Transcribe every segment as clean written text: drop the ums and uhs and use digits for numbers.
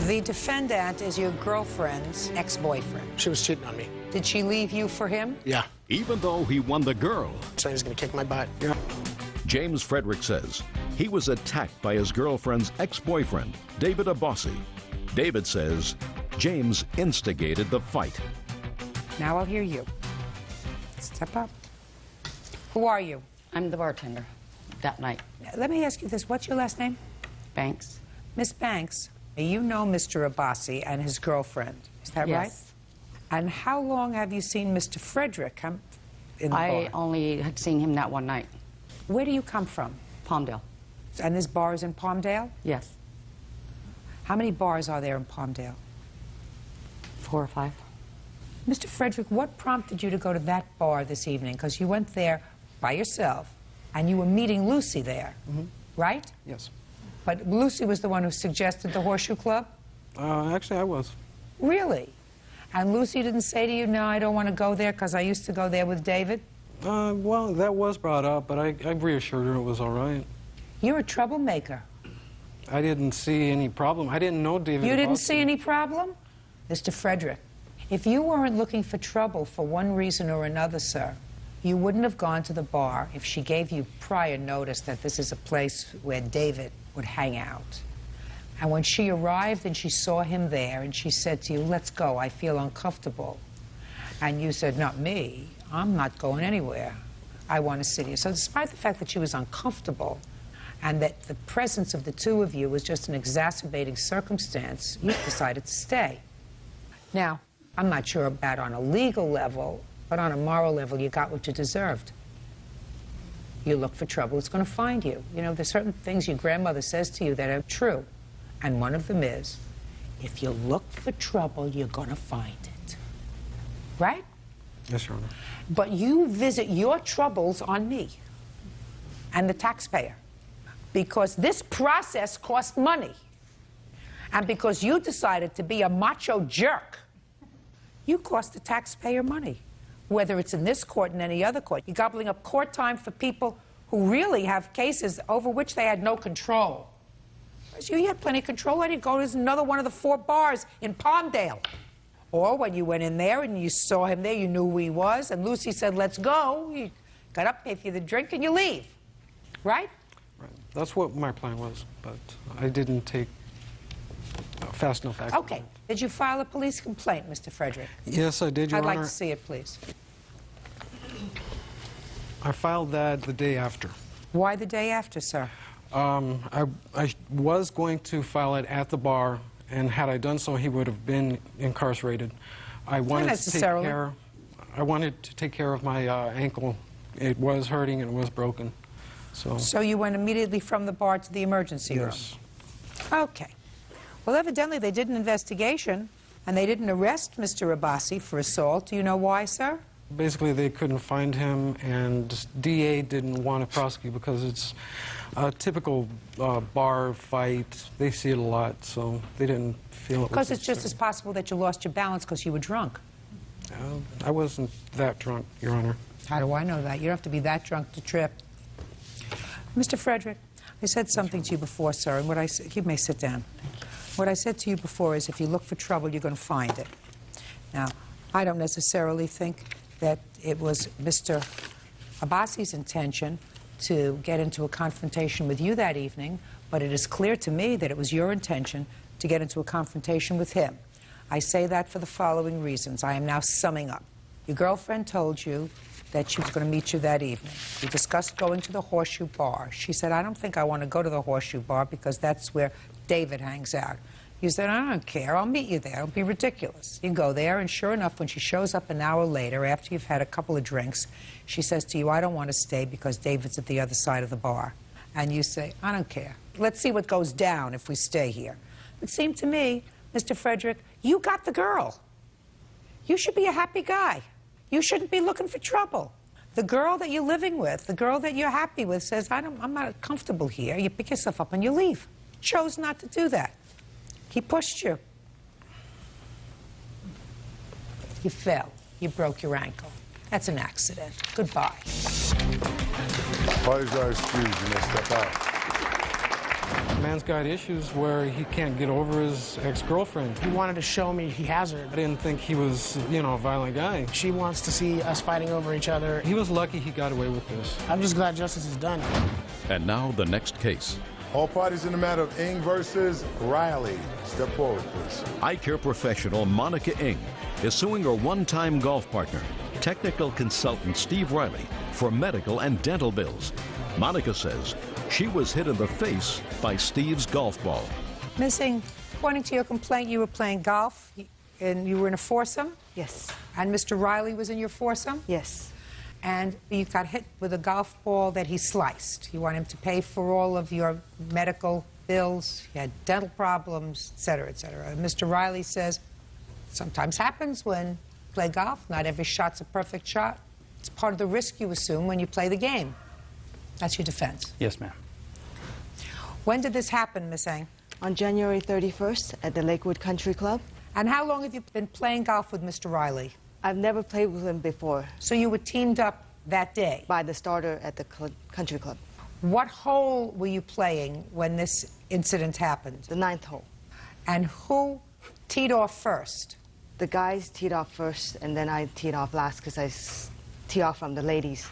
The defendant is your girlfriend's ex-boyfriend. She was cheating on me. Did she leave you for him? Yeah. Even though he won the girl. So he was going to kick my butt. Yeah. James Frederick says he was attacked by his girlfriend's ex-boyfriend, David Abbasi. David says James instigated the fight. Now I'll hear you. Step up. Who are you? I'm the bartender that night. Let me ask you this. What's your last name? Banks. Miss Banks, you know Mr. Abbasi and his girlfriend. Is that right? Yes. And how long have you seen Mr. Frederick in the bar? I only had seen him that one night. Where do you come from? Palmdale. And this bar is in Palmdale? Yes. How many bars are there in Palmdale? 4 or 5. Mr. Frederick, what prompted you to go to that bar this evening? Because you went there by yourself, and you were meeting Lucy there, right? Yes. But Lucy was the one who suggested the Horseshoe Club? Actually, I was. Really? And Lucy didn't say to you, no, I don't want to go there because I used to go there with David? Well, that was brought up, but I reassured her it was all right. You're a troublemaker. I didn't see any problem. I didn't know David. You didn't see any problem? Mr. Frederick, if you weren't looking for trouble for one reason or another, sir, you wouldn't have gone to the bar if she gave you prior notice that this is a place where David would hang out. And when she arrived and she saw him there and she said to you, let's go, I feel uncomfortable. And you said, not me, I'm not going anywhere. I want to sit here. So despite the fact that she was uncomfortable and that the presence of the two of you was just an exacerbating circumstance, you decided to stay. Now, I'm not sure about on a legal level, but on a moral level, you got what you deserved. You look for trouble, it's going to find you. You know, there's certain things your grandmother says to you that are true. And one of them is, if you look for trouble, you're going to find it. Right? Yes, Your Honor. But you visit your troubles on me and the taxpayer. Because this process cost money. And because you decided to be a macho jerk, you cost the taxpayer money. Whether it's in this court and any other court. You're gobbling up court time for people who really have cases over which they had no control. You had plenty of control. I didn't go to another one of the 4 bars in Palmdale. Or when you went in there and you saw him there, you knew who he was, and Lucy said, let's go. You got up, paid for the drink, and you leave. Right? Right. That's what my plan was, but I didn't take fast enough action. Okay. Did you file a police complaint, Mr. Frederick? Yes, I did, Your Honor. I'd like to see it, please. I filed that the day after. Why the day after, sir? I was going to file it at the bar, and had I done so, he would have been incarcerated. I wanted to take care of my ankle. It was hurting and it was broken. So you went immediately from the bar to the emergency room? Yes. Okay. Well, evidently they did an investigation, and they didn't arrest Mr. Abbasi for assault. Do you know why, sir? Basically, they couldn't find him, and DA didn't want to prosecute because it's a typical bar fight. They see it a lot, so they didn't feel it was Because it's just as possible that you lost your balance because you were drunk. I wasn't that drunk, Your Honor. How do I know that? You don't have to be that drunk to trip. Mr. Frederick, I said something to you before, sir, and what I said, you may sit down. What I said to you before is if you look for trouble, you're going to find it. Now, I don't necessarily think that it was Mr. Abbasi's intention to get into a confrontation with you that evening, but it is clear to me that it was your intention to get into a confrontation with him. I say that for the following reasons. I am now summing up. Your girlfriend told you that she was going to meet you that evening. You discussed going to the Horseshoe Bar. She said, I don't think I want to go to the Horseshoe Bar because that's where David hangs out. You said, I don't care, I'll meet you there, it'll be ridiculous. You go there, and sure enough, when she shows up an hour later, after you've had a couple of drinks, she says to you, I don't want to stay because David's at the other side of the bar. And you say, I don't care. Let's see what goes down if we stay here. It seemed to me, Mr. Frederick, you got the girl. You should be a happy guy. You shouldn't be looking for trouble. The girl that you're living with, the girl that you're happy with says, I'm not comfortable here. You pick yourself up and you leave. Chose not to do that. He pushed you. You fell. You broke your ankle. That's an accident. Goodbye. Parties are excused. You may step out. man's got issues where he can't get over his ex-girlfriend. He wanted to show me he has her. I didn't think he was, you know, a violent guy. She wants to see us fighting over each other. He was lucky he got away with this. I'm just glad justice is done. And now the next case. All parties in the matter of Ng versus Riley. Step forward, please. Eye care professional Monica Ng is suing her one-time golf partner, technical consultant Steve Riley, for medical and dental bills. Monica says she was hit in the face by Steve's golf ball. Miss Ng, according to your complaint, you were playing golf and you were in a foursome? Yes. And Mr. Riley was in your foursome? Yes. And you got hit with a golf ball that he sliced. You want him to pay for all of your medical bills, you had dental problems, et cetera, et cetera. And Mr. Riley says, sometimes happens when you play golf. Not every shot's a perfect shot. It's part of the risk you assume when you play the game. That's your defense. Yes, ma'am. When did this happen, Miss Ng? On January 31st at the Lakewood Country Club. And how long have you been playing golf with Mr. Riley? I've never played with him before. So you were teamed up that day? By the starter at the country club. What hole were you playing when this incident happened? The 9th hole. And who teed off first? The guys teed off first, and then I teed off last because I tee off from the ladies'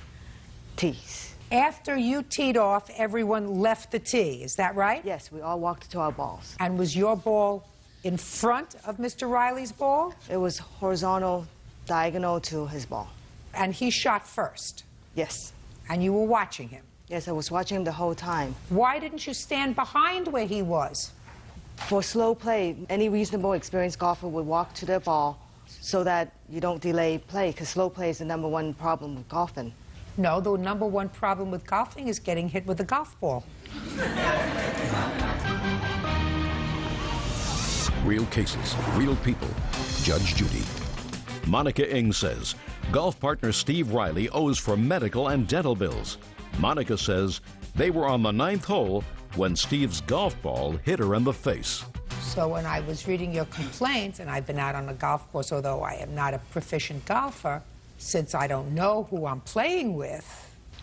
tees. After you teed off, everyone left the tee, is that right? Yes, we all walked to our balls. And was your ball in front of Mr. Riley's ball? It was horizontal, diagonal to his ball. And he shot first? Yes. And you were watching him? Yes, I was watching him the whole time. Why didn't you stand behind where he was? For slow play, any reasonable experienced golfer would walk to their ball so that you don't delay play, because slow play is the #1 problem with golfing. No, the #1 problem with golfing is getting hit with a golf ball. Real cases, real people. Judge Judy. Monica Ng says golf partner Steve Riley owes for medical and dental bills. Monica says they were on the 9th hole when Steve's golf ball hit her in the face. So when I was reading your complaint, and I've been out on a golf course, although I am not a proficient golfer, since I don't know who I'm playing with,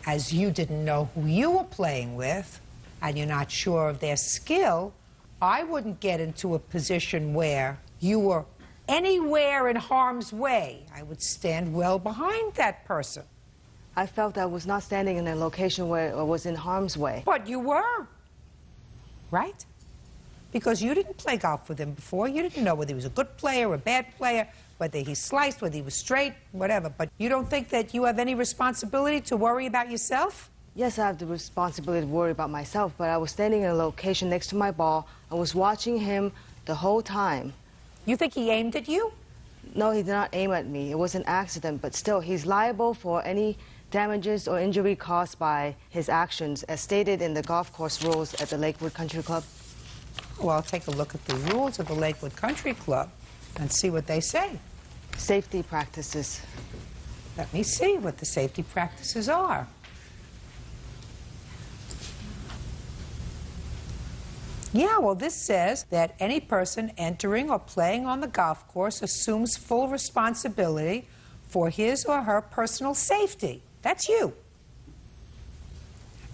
as you didn't know who you were playing with, and you're not sure of their skill, I wouldn't get into a position where you were anywhere in harm's way. I would stand well behind that person. I felt I was not standing in a location where I was in harm's way. But you were, right? Because you didn't play golf with him before. You didn't know whether he was a good player or a bad player, whether he sliced, whether he was straight, whatever. But you don't think that you have any responsibility to worry about yourself? Yes, I have the responsibility to worry about myself, but I was standing in a location next to my ball. I was watching him the whole time. You think he aimed at you? No, he did not aim at me. It was an accident, but still, he's liable for any damages or injury caused by his actions, as stated in the golf course rules at the Lakewood Country Club. Well, I'll take a look at the rules of the Lakewood Country Club and see what they say. Safety practices. Let me see what the safety practices are. Yeah, well, this says that any person entering or playing on the golf course assumes full responsibility for his or her personal safety. That's you.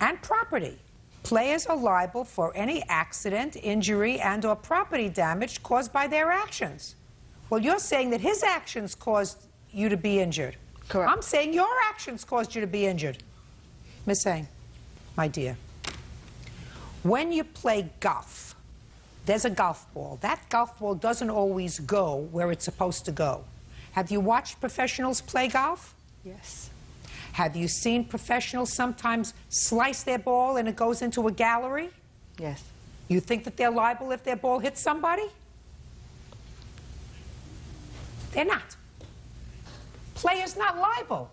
And property. Players are liable for any accident, injury, and/or property damage caused by their actions. Well, you're saying that his actions caused you to be injured. Correct. I'm saying your actions caused you to be injured. Miss Ng, my dear, when you play golf, there's a golf ball. That golf ball doesn't always go where it's supposed to go. Have you watched professionals play golf? Yes. Have you seen professionals sometimes slice their ball and it goes into a gallery? Yes. You think that they're liable if their ball hits somebody? They're not. Players not liable.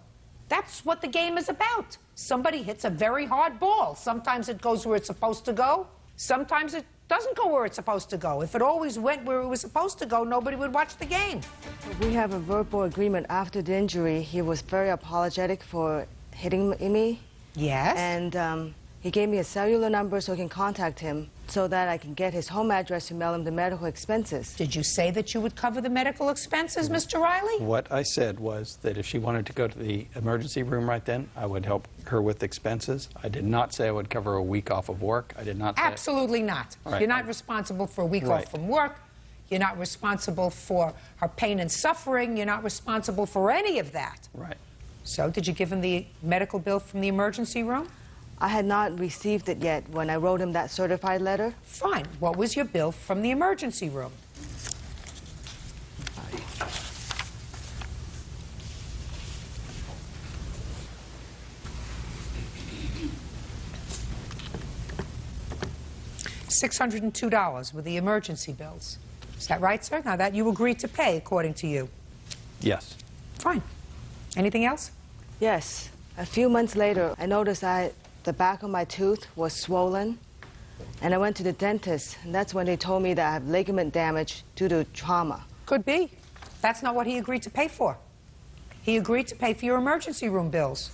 That's what the game is about. Somebody hits a very hard ball. Sometimes it goes where it's supposed to go. Sometimes it doesn't go where it's supposed to go. If it always went where it was supposed to go, nobody would watch the game. We have a verbal agreement after the injury. He was very apologetic for hitting me. Yes. And he gave me a cellular number so I can contact him. so that I can get his home address to mail him the medical expenses. Did you say that you would cover the medical expenses, Mr. Riley? What I said was that if she wanted to go to the emergency room right then, I would help her with expenses. I did not say I would cover a week off of work. I did not say... Absolutely not. Right. You're not responsible for a week Right. off from work. You're not responsible for her pain and suffering. You're not responsible for any of that. Right. So did you give him the medical bill from the emergency room? I had not received it yet when I wrote him that certified letter. Fine. What was your bill from the emergency room? $602 with the emergency bills. Is that right, sir? Now that you agreed to pay, according to you. Yes. Fine. Anything else? Yes. A few months later, I noticed the back of my tooth was swollen, and I went to the dentist, and that's when they told me that I have ligament damage due to trauma. Could be. That's not what he agreed to pay for. He agreed to pay for your emergency room bills.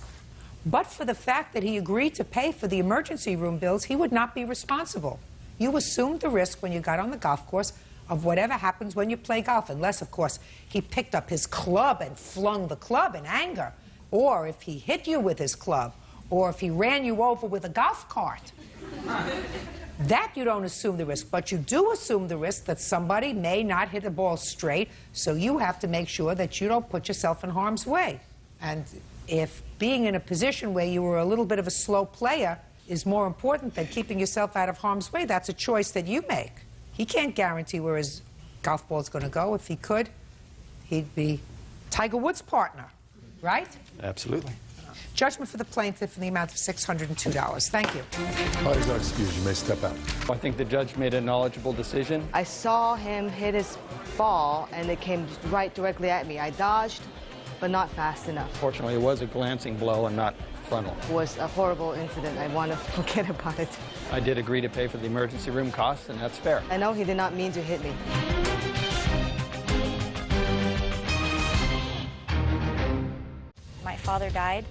But for the fact that he agreed to pay for the emergency room bills, he would not be responsible. You assumed the risk when you got on the golf course of whatever happens when you play golf, unless, of course, he picked up his club and flung the club in anger, or if he hit you with his club, or if he ran you over with a golf cart. That you don't assume the risk, but you do assume the risk that somebody may not hit the ball straight, so you have to make sure that you don't put yourself in harm's way. And if being in a position where you were a little bit of a slow player is more important than keeping yourself out of harm's way, that's a choice that you make. He can't guarantee where his golf ball's going to go. If he could, he'd be Tiger Woods' partner, right? Absolutely. Judgment for the plaintiff in the amount of $602. Thank you. Parties are excused. You may step out. I think the judge made a knowledgeable decision. I saw him hit his ball, and it came right directly at me. I dodged, but not fast enough. Fortunately, it was a glancing blow and not frontal. It was a horrible incident. I want to forget about it. I did agree to pay for the emergency room costs, and that's fair. I know he did not mean to hit me. My father died.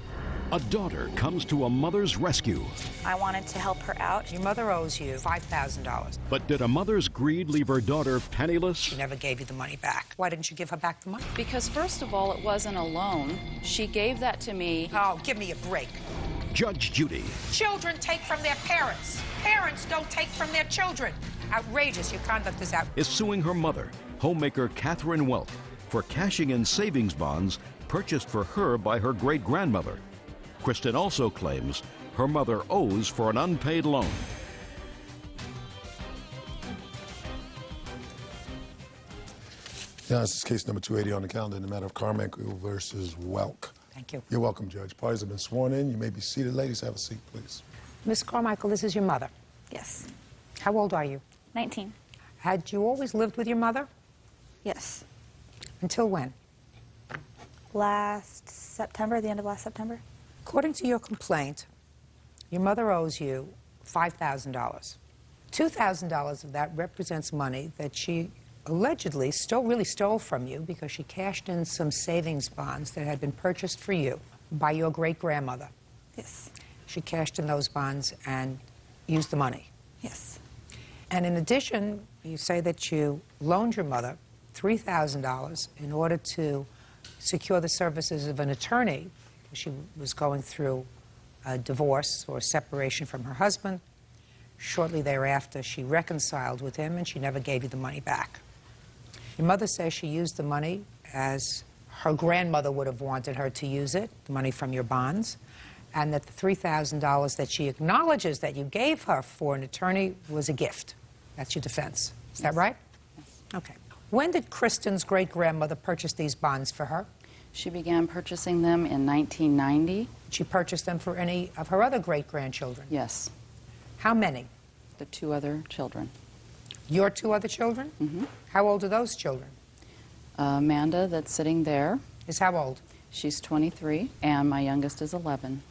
A daughter comes to a mother's rescue. I wanted to help her out. Your mother owes you $5,000. But did a mother's greed leave her daughter penniless? She never gave you the money back. Why didn't you give her back the money? Because first of all, it wasn't a loan. She gave that to me. Oh, give me a break. Judge Judy. Children take from their parents. Parents don't take from their children. Outrageous. Your conduct is out. Is suing her mother, homemaker Catherine Welk, for cashing in savings bonds purchased for her by her great-grandmother. Kristen also claims her mother owes for an unpaid loan. Yeah, this is case number 280 on the calendar in the matter of Carmichael versus Welk. Thank you. You're welcome, Judge. Parties have been sworn in. You may be seated. Ladies, have a seat, please. Miss Carmichael, this is your mother. Yes. How old are you? 19. Had you always lived with your mother? Yes. Until when? Last September, the end of last September. According to your complaint, your mother owes you $5,000. $2,000 of that represents money that she allegedly really stole from you because she cashed in some savings bonds that had been purchased for you by your great-grandmother. Yes. She cashed in those bonds and used the money. Yes. And in addition, you say that you loaned your mother $3,000 in order to secure the services of an attorney. She was going through a divorce or separation from her husband. Shortly thereafter, she reconciled with him, and she never gave you the money back. Your mother says she used the money as her grandmother would have wanted her to use it, the money from your bonds, and that the $3,000 that she acknowledges that you gave her for an attorney was a gift. That's your defense. Is that right? Yes. Okay. When did Kristen's great-grandmother purchase these bonds for her? She began purchasing them in 1990. Did she purchase them for any of her other great-grandchildren? Yes. How many? The 2 other children. Your 2 other children? Mm-hmm. How old are those children? Amanda, that's sitting there, Is how old? she's 23, and my youngest is 11.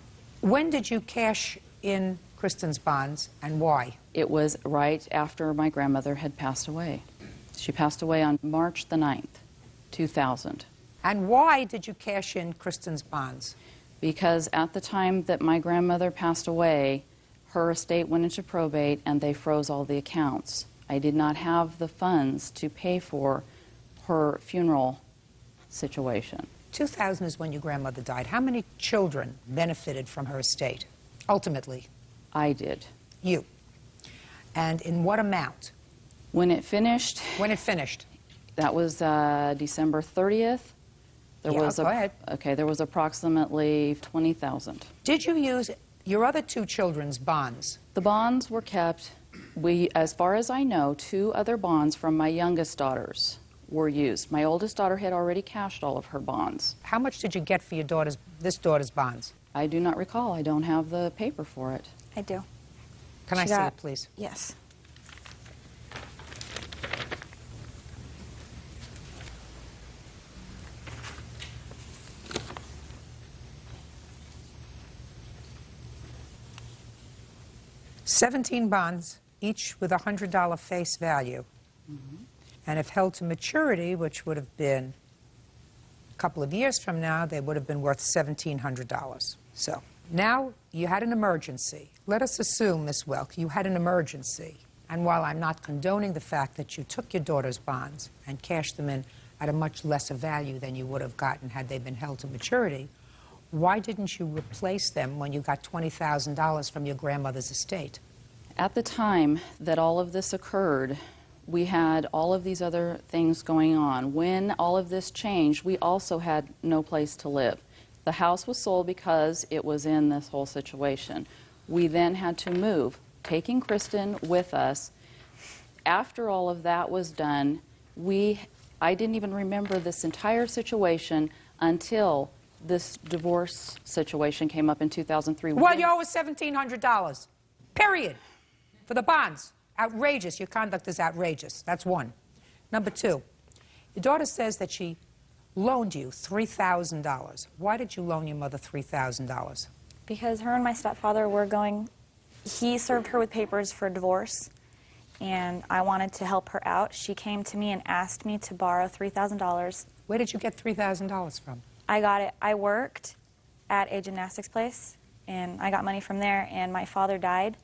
When did you cash in Kristen's bonds, and why? It was right after my grandmother had passed away. She passed away on March the 9th, 2000. And why did you cash in Kristen's bonds? Because at the time that my grandmother passed away, her estate went into probate and they froze all the accounts. I did not have the funds to pay for her funeral situation. 2000 is when your grandmother died. How many children benefited from her estate, ultimately? I did. You. And in what amount? When it finished... When it finished? That was December 30th. Go ahead. Okay, there was approximately $20,000. Did you use your other two children's bonds? The bonds were kept. As far as I know, 2 other bonds from my youngest daughters were used. My oldest daughter had already cashed all of her bonds. How much did you get for your this daughter's bonds? I do not recall. I don't have the paper for it. I do. Can I see it, please? Yes. $17 bonds, each with a $100 face value. And if held to maturity, which would have been a couple of years from now, they would have been worth $1,700. So now you had an emergency. Let us assume, Miss Welk, you had an emergency. And while I'm not condoning the fact that you took your daughter's bonds and cashed them in at a much lesser value than you would have gotten had they been held to maturity, why didn't you replace them when you got $20,000 from your grandmother's estate? At the time that all of this occurred, we had all of these other things going on. When all of this changed, we also had no place to live. The house was sold because it was in this whole situation. We then had to move, taking Kristen with us. After all of that was done, I didn't even remember this entire situation until this divorce situation came up in 2003. Well, you owe us $1,700, period, for the bonds. Outrageous. Your conduct is outrageous. That's one. Number two, your daughter says that she loaned you $3,000. Why did you loan your mother $3,000? Because her and my stepfather were going, he served her with papers for divorce, and I wanted to help her out. She came to me and asked me to borrow $3,000. Where did you get $3,000 from? I got it. I worked at a gymnastics place, and I got money from there, and my father died,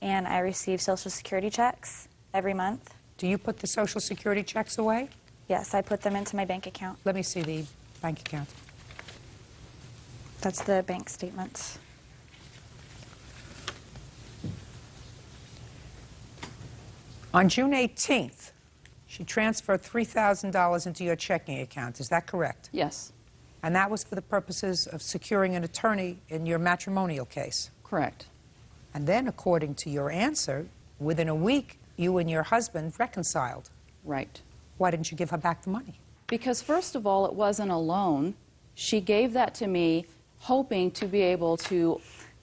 and I received Social Security checks every month. Do you put the Social Security checks away? Yes, I put them into my bank account. Let me see the bank account. That's the bank statements. On June 18th, she transferred $3,000 into your checking account. Is that correct? Yes. And that was for the purposes of securing an attorney in your matrimonial case? Correct. And then, according to your answer, within a week, you and your husband reconciled. Right. Why didn't you give her back the money? Because first of all, it wasn't a loan. She gave that to me hoping to be able to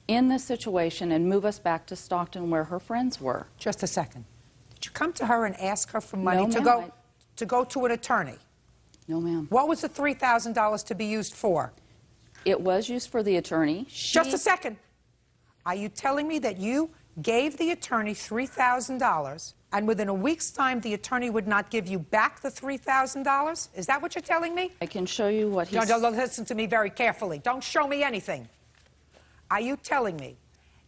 end the situation and move us back to Stockton where her friends were. Just a second. Did you come to her and ask her for money No, to go to an attorney? No, ma'am. What was the $3,000 to be used for? It was used for the attorney. Just a second. Are you telling me that you gave the attorney $3,000 and within a week's time the attorney would not give you back the $3,000? Is that what you're telling me? I can show you what he's... No, listen to me very carefully. Don't show me anything. Are you telling me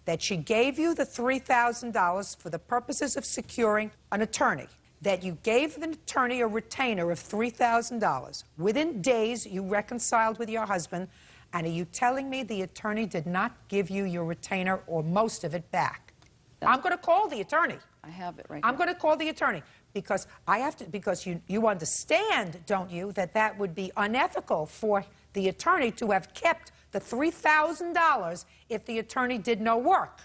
that she gave you the $3,000 for the purposes of securing an attorney, that you gave the attorney a retainer of $3,000, within days you reconciled with your husband, and are you telling me the attorney did not give you your retainer or most of it back? I'm going to call the attorney. I have it right I'm here. going to call the attorney because I have to, because you understand, don't you, that that would be unethical for the attorney to have kept the $3,000 if the attorney did no work.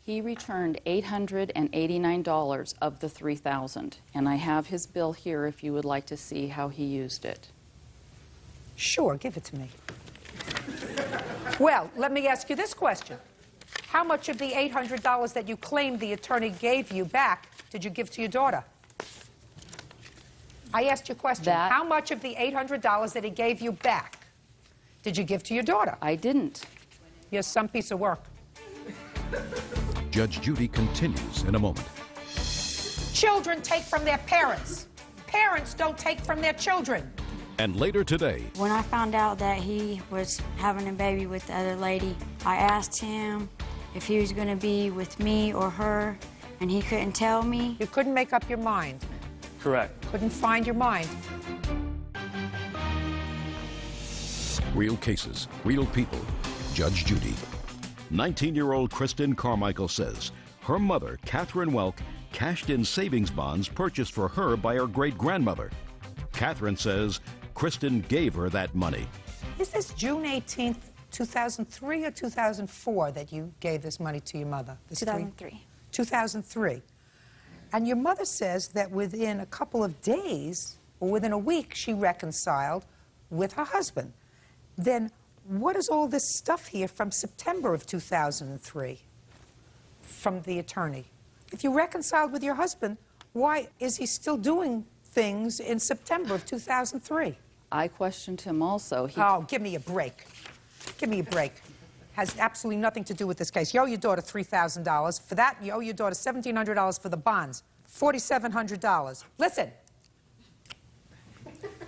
He returned $889 of the $3,000, and I have his bill here if you would like to see how he used it. Sure, give it to me. Well, let me ask you this question. How much of the $800 that you claimed the attorney gave you back did you give to your daughter? I asked you a question. How much of the $800 that he gave you back did you give to your daughter? I didn't. You're some piece of work. Judge Judy continues in a moment. Children take from their parents. Parents don't take from their children. And later today, when I found out that he was having a baby with the other lady, I asked him if he was going to be with me or her, and he couldn't tell me. You couldn't make up your mind. Correct. Couldn't find your mind. Real cases, real people. Judge Judy. 19-year-old Kristen Carmichael says her mother, Catherine Welk, cashed in savings bonds purchased for her by her great-grandmother. Catherine says Kristen gave her that money. Is this June 18th, 2003 or 2004 that you gave this money to your mother? 2003. 2003. And your mother says that within a couple of days, or within a week, she reconciled with her husband. Then what is all this stuff here from September of 2003 from the attorney? If you reconciled with your husband, why is he still doing things in September of 2003? I questioned him also. Oh, give me a break. Give me a break. Has absolutely nothing to do with this case. You owe your daughter $3,000. For that, you owe your daughter $1,700 for the bonds, $4,700. Listen.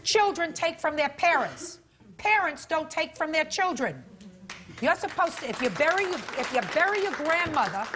Children take from their parents. Parents don't take from their children. You're supposed to, if you bury your grandmother,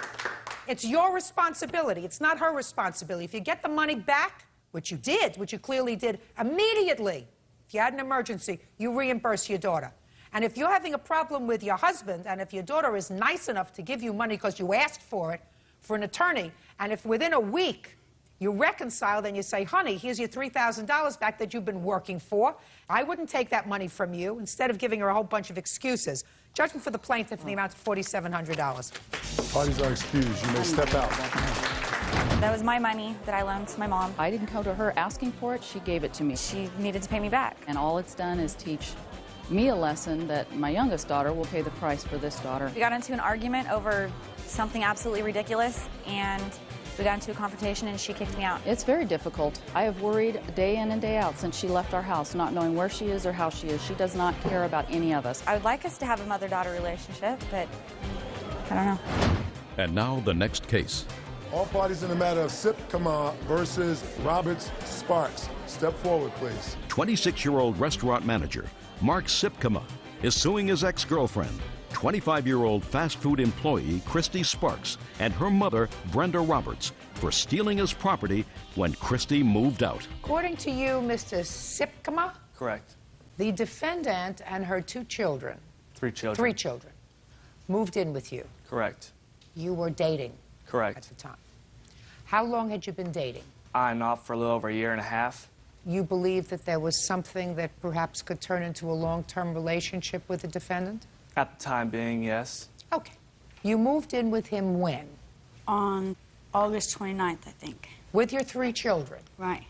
it's your responsibility. It's not her responsibility. If you get the money back, which you did, which you clearly did, immediately, if you had an emergency, you reimburse your daughter. And if you're having a problem with your husband, and if your daughter is nice enough to give you money because you asked for it, for an attorney, and if within a week you reconcile, then you say, honey, here's your $3,000 back that you've been working for. I wouldn't take that money from you, instead of giving her a whole bunch of excuses. Judgment for the plaintiff in the amount of $4,700. Parties are excused. You may step out. That was my money that I loaned to my mom. I didn't go to her asking for it. She gave it to me. She needed to pay me back. And all it's done is teach me a lesson that my youngest daughter will pay the price for this daughter. We got into an argument over something absolutely ridiculous, and we got into a confrontation, and she kicked me out. It's very difficult. I have worried day in and day out since she left our house, not knowing where she is or how she is. She does not care about any of us. I would like us to have a mother-daughter relationship, but I don't know. And now the next case. All parties in the matter of Sipkama versus Roberts Sparks. Step forward, please. 26-year-old restaurant manager Mark Sipkama is suing his ex-girlfriend, 25-year-old fast food employee Christy Sparks, and her mother, Brenda Roberts, for stealing his property when Christy moved out. According to you, Mr. Sipkama, Correct. the defendant and her 2 children, 3 children. 3 children, moved in with you. Correct. You were dating at Correct. the time. How long had you been dating? On and off for a little over a year and a half. You believe that there was something that perhaps could turn into a long-term relationship with the defendant? At the time being, yes. Okay. You moved in with him when? On August 29th, I think. With your 3 children? Right.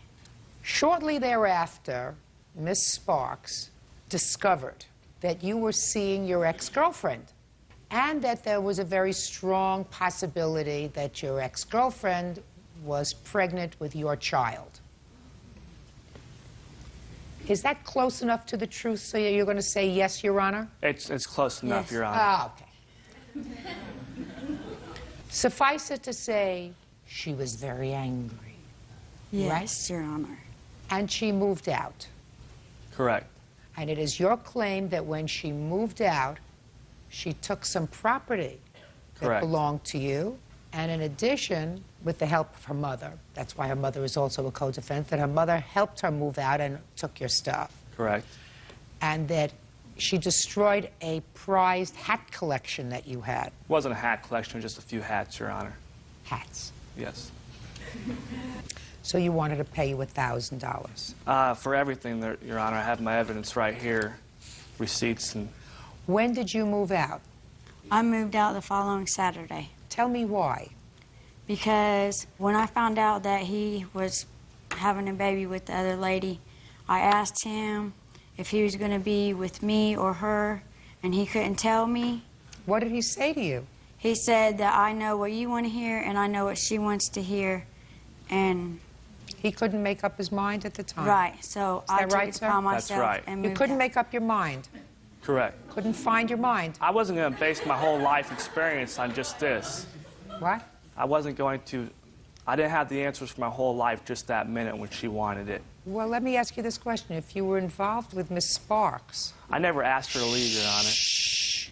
Shortly thereafter, Miss Sparks discovered that you were seeing your ex-girlfriend, and that there was a very strong possibility that your ex-girlfriend was pregnant with your child. Is that close enough to the truth so you're going to say yes, Your Honor? It's close enough, Yes. Your Honor. Ah, okay. Suffice it to say, she was very angry. Yes, Your Honor. And she moved out. Correct. And it is your claim that when she moved out, she took some property that Correct. belonged to you, and in addition, with the help of her mother, that's why her mother is also a co-defendant, that her mother helped her move out and took your stuff. Correct. And that she destroyed a prized hat collection that you had. It wasn't a hat collection, just a few hats, Your Honor. Hats. Yes. So you wanted to pay you $1,000. For everything, there, Your Honor, I have my evidence right here, receipts and... When did you move out? I moved out the following Saturday. Tell me why. Because when I found out that he was having a baby with the other lady, I asked him if he was going to be with me or her, and he couldn't tell me. What did he say to you? He said that I know what you want to hear and I know what she wants to hear, and... He couldn't make up his mind at the time. Right, so I took right, it sir? upon That's myself right. and You moved couldn't out. make up your mind. Correct. Couldn't find your mind. I wasn't going to base my whole life experience on just this. What? I wasn't going to... I didn't have the answers for my whole life just that minute when she wanted it. Well, let me ask you this question. If you were involved with Miss Sparks... I never asked her to leave, Your Honor. Shh.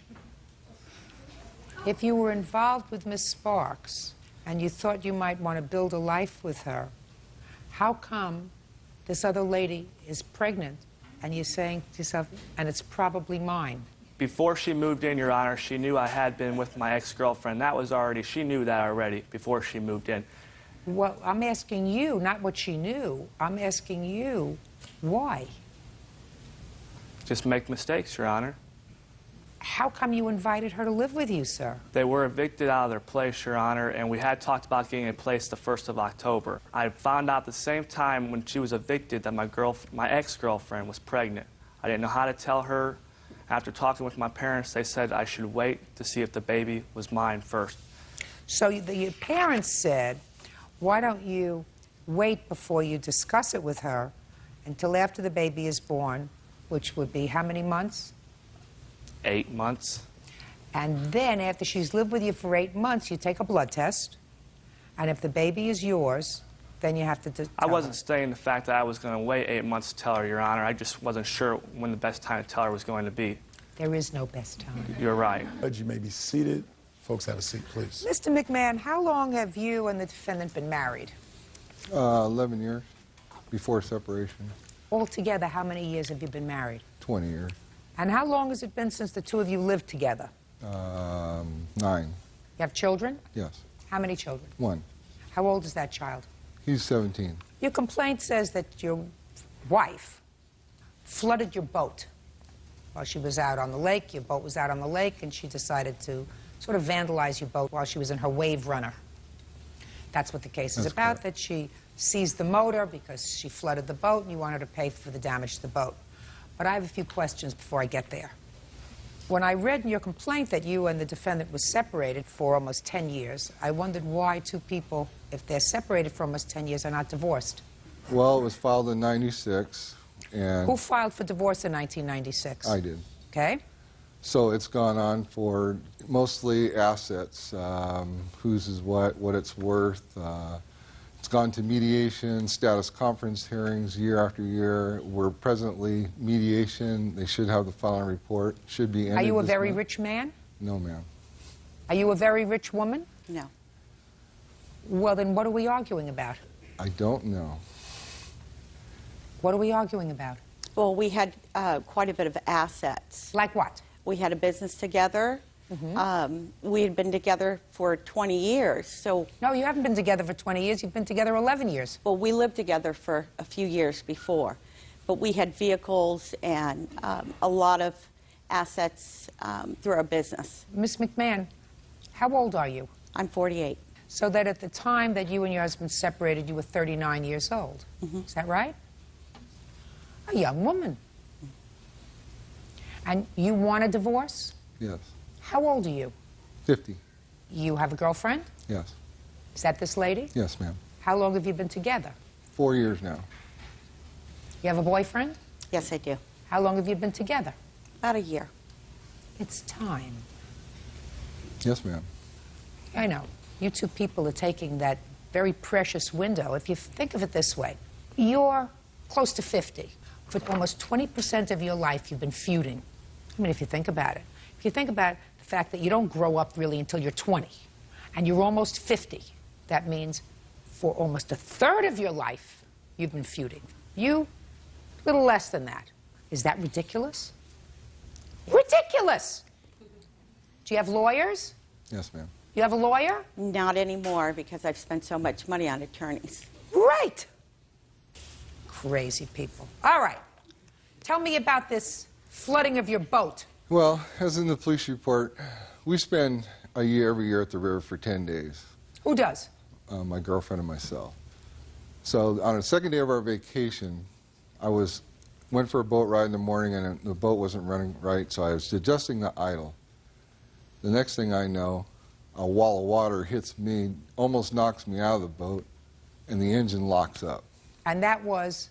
If you were involved with Miss Sparks and you thought you might want to build a life with her, how come this other lady is pregnant and you're saying to yourself, and it's probably mine? Before she moved in, Your Honor, she knew I had been with my ex-girlfriend. That was already, she knew that already before she moved in. Well, I'm asking you, not what she knew. I'm asking you, why? Just make mistakes, Your Honor. How come you invited her to live with you, sir? They were evicted out of their place, Your Honor, and we had talked about getting a place the 1st of October. I found out the same time when she was evicted that my ex-girlfriend was pregnant. I didn't know how to tell her. After talking with my parents, they said I should wait to see if the baby was mine first. So your parents said, why don't you wait before you discuss it with her until after the baby is born, which would be how many months? 8 months. And then after she's lived with you for 8 months, you take a blood test. And if the baby is yours, then you have to tell I wasn't her. stating the fact that I was going to wait 8 months to tell her, Your Honor. I just wasn't sure when the best time to tell her was going to be. There is no best time. You're right. You may be seated. Folks, have a seat, please. Mr. McMahon, how long have you and the defendant been married? 11 years before separation. Altogether, how many years have you been married? 20 years. And how long has it been since the two of you lived together? 9. You have children? Yes. How many children? 1. How old is that child? He's 17. Your complaint says that your wife flooded your boat while she was out on the lake. Your boat was out on the lake, and she decided to sort of vandalize your boat while she was in her wave runner. That's what the case is about, that she seized the motor because she flooded the boat, and you want her to pay for the damage to the boat. But I have a few questions before I get there. When I read in your complaint that you and the defendant were separated for almost 10 years, I wondered why two people, if they're separated for almost 10 years, are not divorced. Well, it was filed in 96, and... Who filed for divorce in 1996? I did. Okay. So it's gone on for mostly assets, whose is what it's worth. It's gone to mediation, status conference hearings year after year. We're presently mediation. They should have the following report. Should be ended. Are you a this very month. rich man? No, ma'am. Are you a very rich woman? No. Well, then what are we arguing about? I don't know. What are we arguing about? Well, we had quite a bit of assets. Like what? We had a business together. We had been together for 20 years, so... No, you haven't been together for 20 years. You've been together 11 years. Well, we lived together for a few years before, but we had vehicles and a lot of assets through our business. Miss McMahon, how old are you? I'm 48. So that at the time that you and your husband separated, you were 39 years old. Is that right? A young woman. And you want a divorce? Yes. How old are you? 50. You have a girlfriend? Yes. Is that this lady? Yes, ma'am. How long have you been together? 4 years now. You have a boyfriend? Yes, I do. How long have you been together? About a year. It's time. Yes, ma'am. I know. You two people are taking that very precious window. If you think of it this way, you're close to 50. For almost 20% of your life, you've been feuding. I mean, if you think about it. If you think about the fact that you don't grow up really until you're 20, and you're almost 50, that means for almost a third of your life, you've been feuding. You, a little less than that. Is that ridiculous? Ridiculous! Do you have lawyers? Yes, ma'am. You have a lawyer? Not anymore, because I've spent so much money on attorneys. Right! Crazy people. All right. Tell me about this flooding of your boat. Well, as in the police report, we spend a year every year at the river for 10 days. Who does? My girlfriend and myself. So on the second day of our vacation, I went for a boat ride in the morning, and the boat wasn't running right, so I was adjusting the idle. The next thing I know, a wall of water hits me, almost knocks me out of the boat, and the engine locks up. And that was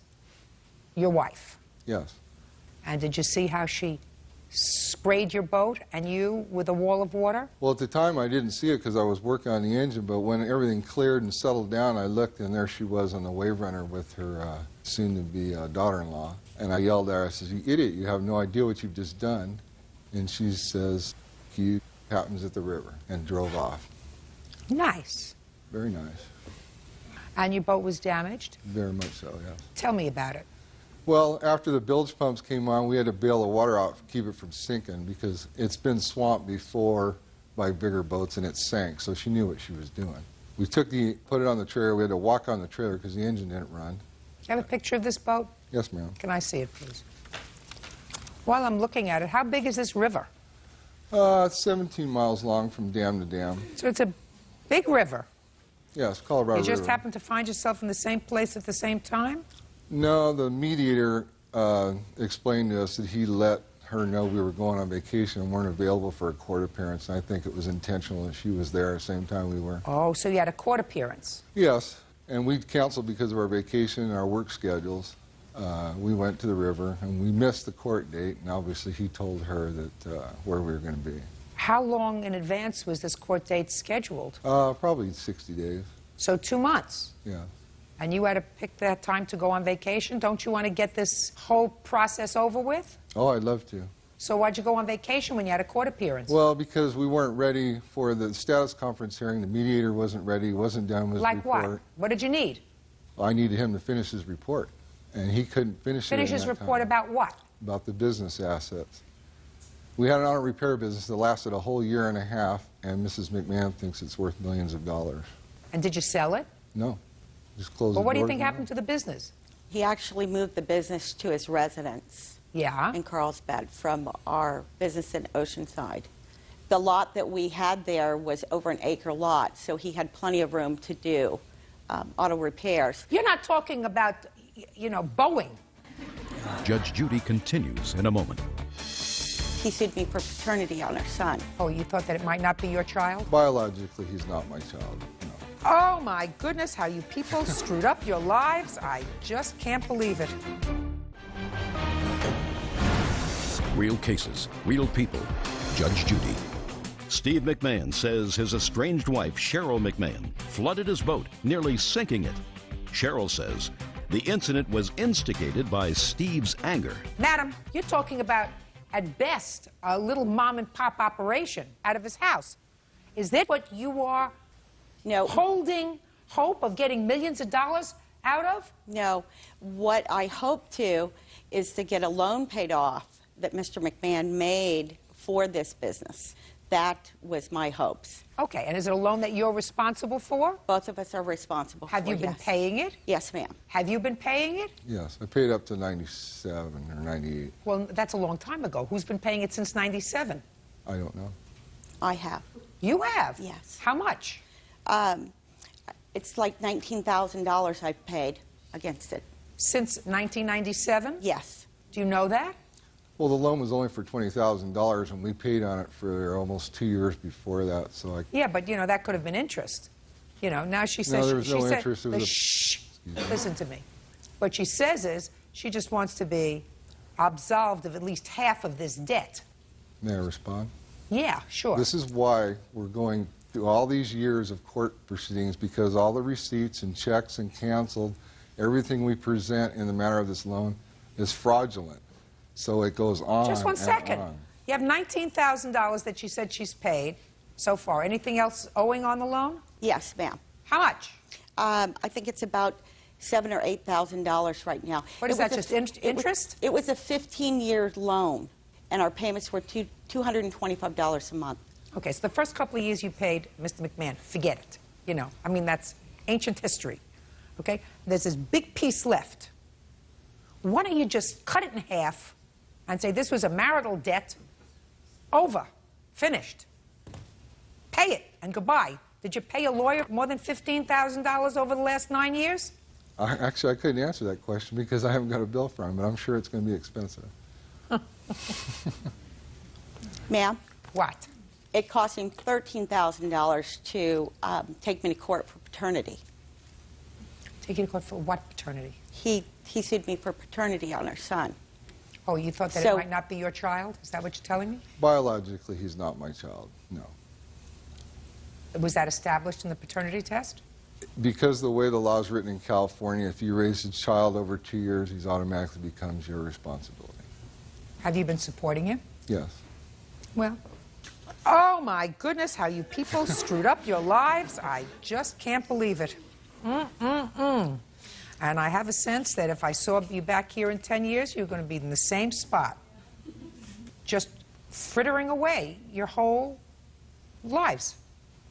your wife? Yes. And did you see how she sprayed your boat and you with a wall of water? Well, at the time I didn't see it because I was working on the engine, but when everything cleared and settled down, I looked, and there she was on the wave runner with her soon-to-be daughter-in-law. And I yelled at her, I said, "You idiot, you have no idea what you've just done." And she says, "You happens at the river, and drove off. Nice. Very nice. And your boat was damaged? Very much so, yes. Tell me about it. Well, after the bilge pumps came on, we had to bail the water out to keep it from sinking because it's been swamped before by bigger boats and it sank, so she knew what she was doing. We put it on the trailer. We had to walk on the trailer because the engine didn't run. You have a picture of this boat? Yes, ma'am. Can I see it, please? While I'm looking at it, how big is this river? It's 17 miles long from dam to dam. So it's a big river. Yes, Colorado You just River. happened to find yourself in the same place at the same time? No, the mediator explained to us that he let her know we were going on vacation and weren't available for a court appearance. And I think it was intentional that she was there at the same time we were. Oh, so you had a court appearance? Yes, and we canceled because of our vacation and our work schedules. We went to the river and we missed the court date, and obviously he told her that where we were going to be. How long in advance was this court date scheduled? Probably 60 days. So 2 months? Yeah. And you had to pick that time to go on vacation? Don't you want to get this whole process over with? Oh, I'd love to. So why'd you go on vacation when you had a court appearance? Well, because we weren't ready for the status conference hearing. The mediator wasn't ready, wasn't done with his like report. what? What did you need? Well, I needed him to finish his report, and he couldn't finish it in His that report time. about what? About the business assets. We had an auto repair business that lasted a whole year and a half, and Mrs. McMahon thinks it's worth millions of dollars. And did you sell it? No. Just closed Well, the what do you doors think on happened to the business? He actually moved the business to his residence in Carlsbad from our business in Oceanside. The lot that we had there was over an acre lot, so he had plenty of room to do auto repairs. You're not talking about, you know, Boeing. Judge Judy continues in a moment. He sued me for paternity on our son. Oh, you thought that it might not be your child? Biologically, he's not my child. No. Oh, my goodness, how you people screwed up your lives. I just can't believe it. Real cases, real people. Judge Judy. Steve McMahon says his estranged wife, Cheryl McMahon, flooded his boat, nearly sinking it. Cheryl says the incident was instigated by Steve's anger. Madam, you're talking about, at best, a little mom-and-pop operation out of his house. Is that what you are holding hope of getting millions of dollars out of? No. What I hope to is to get a loan paid off that Mr. McMahon made for this business. That was my hopes. Okay, and is it a loan that you're responsible for? Both of us are responsible for it. Have you been paying it? Yes, ma'am. Have you been paying it? Yes, I paid up to 97 or 98. Well, that's a long time ago. Who's been paying it since 97? I don't know. I have. You have? Yes. How much? It's like $19,000 I've paid against it. Since 1997? Yes. Do you know that? Well, the loan was only for $20,000, and we paid on it for almost 2 years before that. So I. Yeah, but you know that could have been interest. You know, now she says No, there was she no said, interest. It was shh. Listen to me. What she says is she just wants to be absolved of at least half of this debt. May I respond? Yeah, sure. This is why we're going through all these years of court proceedings, because all the receipts and checks and canceled, everything we present in the matter of this loan is fraudulent. So it goes on. Just 1 second. On. You have $19,000 that she said she's paid so far. Anything else owing on the loan? Yes, ma'am. How much? I think it's about $7,000 or $8,000 right now. What is that, just interest? It was a 15-year loan, and our payments were $225 a month. Okay, so the first couple of years you paid Mr. McMahon, forget it. You know, I mean, that's ancient history. Okay? There's this big piece left. Why don't you just cut it in half and say this was a marital debt, over, finished. Pay it and goodbye. Did you pay a lawyer more than $15,000 over the last 9 years? Actually, I couldn't answer that question because I haven't got a bill from him, but I'm sure it's going to be expensive. Ma'am? What? It cost him $13,000 to take me to court for paternity. Take you to court for what paternity? He sued me for paternity on our son. Oh, you thought that it might not be your child? Is that what you're telling me? Biologically, he's not my child, no. Was that established in the paternity test? Because the way the law is written in California, if you raise a child over 2 years, he automatically becomes your responsibility. Have you been supporting him? Yes. Well, Oh, my goodness, how you people screwed up your lives. I just can't believe it. And I have a sense that if I saw you back here in 10 years, you're going to be in the same spot, just frittering away your whole lives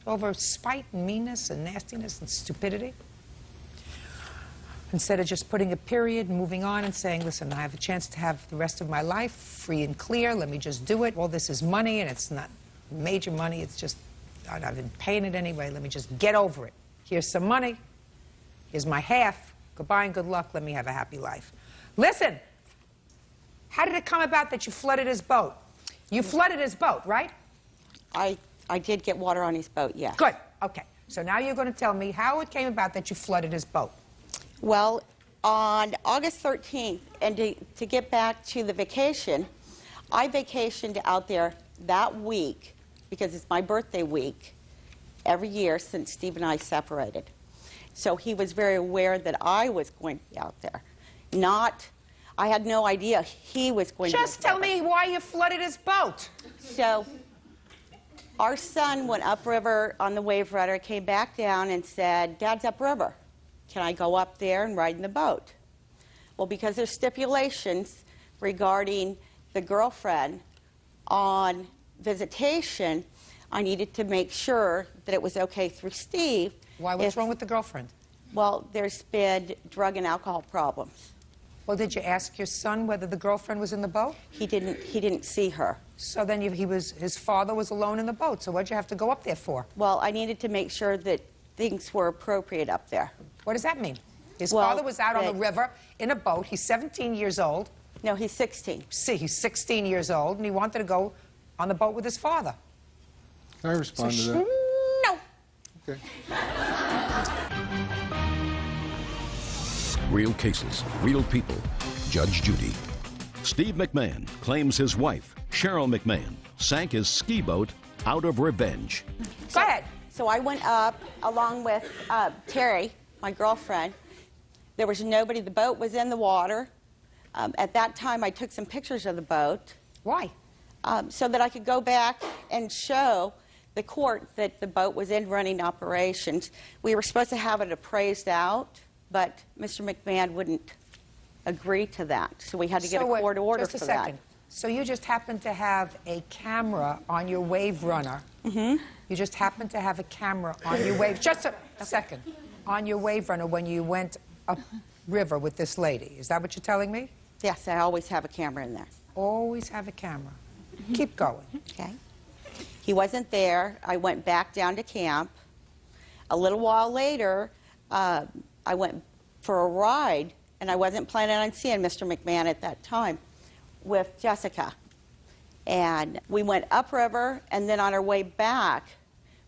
over spite and meanness and nastiness and stupidity. Instead of just putting a period and moving on and saying, listen, I have a chance to have the rest of my life free and clear. Let me just do it. All this is money, and it's not major money. It's just, I've been paying it anyway. Let me just get over it. Here's some money. Here's my half. Goodbye and good luck. Let me have a happy life. Listen, how did it come about that you flooded his boat? You flooded his boat, right? I did get water on his boat, yes. Good. Okay. So now you're going to tell me how it came about that you flooded his boat. Well, on August 13th, and to get back to the vacation, I vacationed out there that week because it's my birthday week every year since Steve and I separated. So he was very aware that I was going to be out there. I had no idea he was going to be out there. Just tell me why you flooded his boat. So our son went upriver on the wave runner, came back down and said, Dad's upriver. Can I go up there and ride in the boat? Well, because there's stipulations regarding the girlfriend on visitation, I needed to make sure that it was okay through Steve. Why? What's wrong with the girlfriend? Well, there's been drug and alcohol problems. Well, did you ask your son whether the girlfriend was in the boat? He didn't see her. So then his father was alone in the boat. So what'd you have to go up there for? Well, I needed to make sure that things were appropriate up there. What does that mean? His father was out on the river in a boat. He's 17 years old. No, he's 16. See, he's 16 years old, and he wanted to go on the boat with his father. Can I respond to that? No. Okay. Real cases, real people. Judge Judy. Steve McMahon claims his wife, Cheryl McMahon, sank his ski boat out of revenge. Go ahead. So I went up along with Terry, my girlfriend. There was nobody. The boat was in the water. At that time, I took some pictures of the boat. Why? So that I could go back and show the court that the boat was in running operations. We were supposed to have it appraised out, but Mr. McMahon wouldn't agree to that. So we had to get a court order for that. Just a second. So you just happened to have a camera on your wave runner. Mm-hmm. You just happened to have a camera on your wave. Just a second. On your wave runner when you went up river with this lady. Is that what you're telling me? Yes, I always have a camera in there. Always have a camera. Keep going. Okay. He wasn't there. I went back down to camp. A little while later, I went for a ride, and I wasn't planning on seeing Mr. McMahon at that time, with Jessica. And we went upriver, and then on our way back,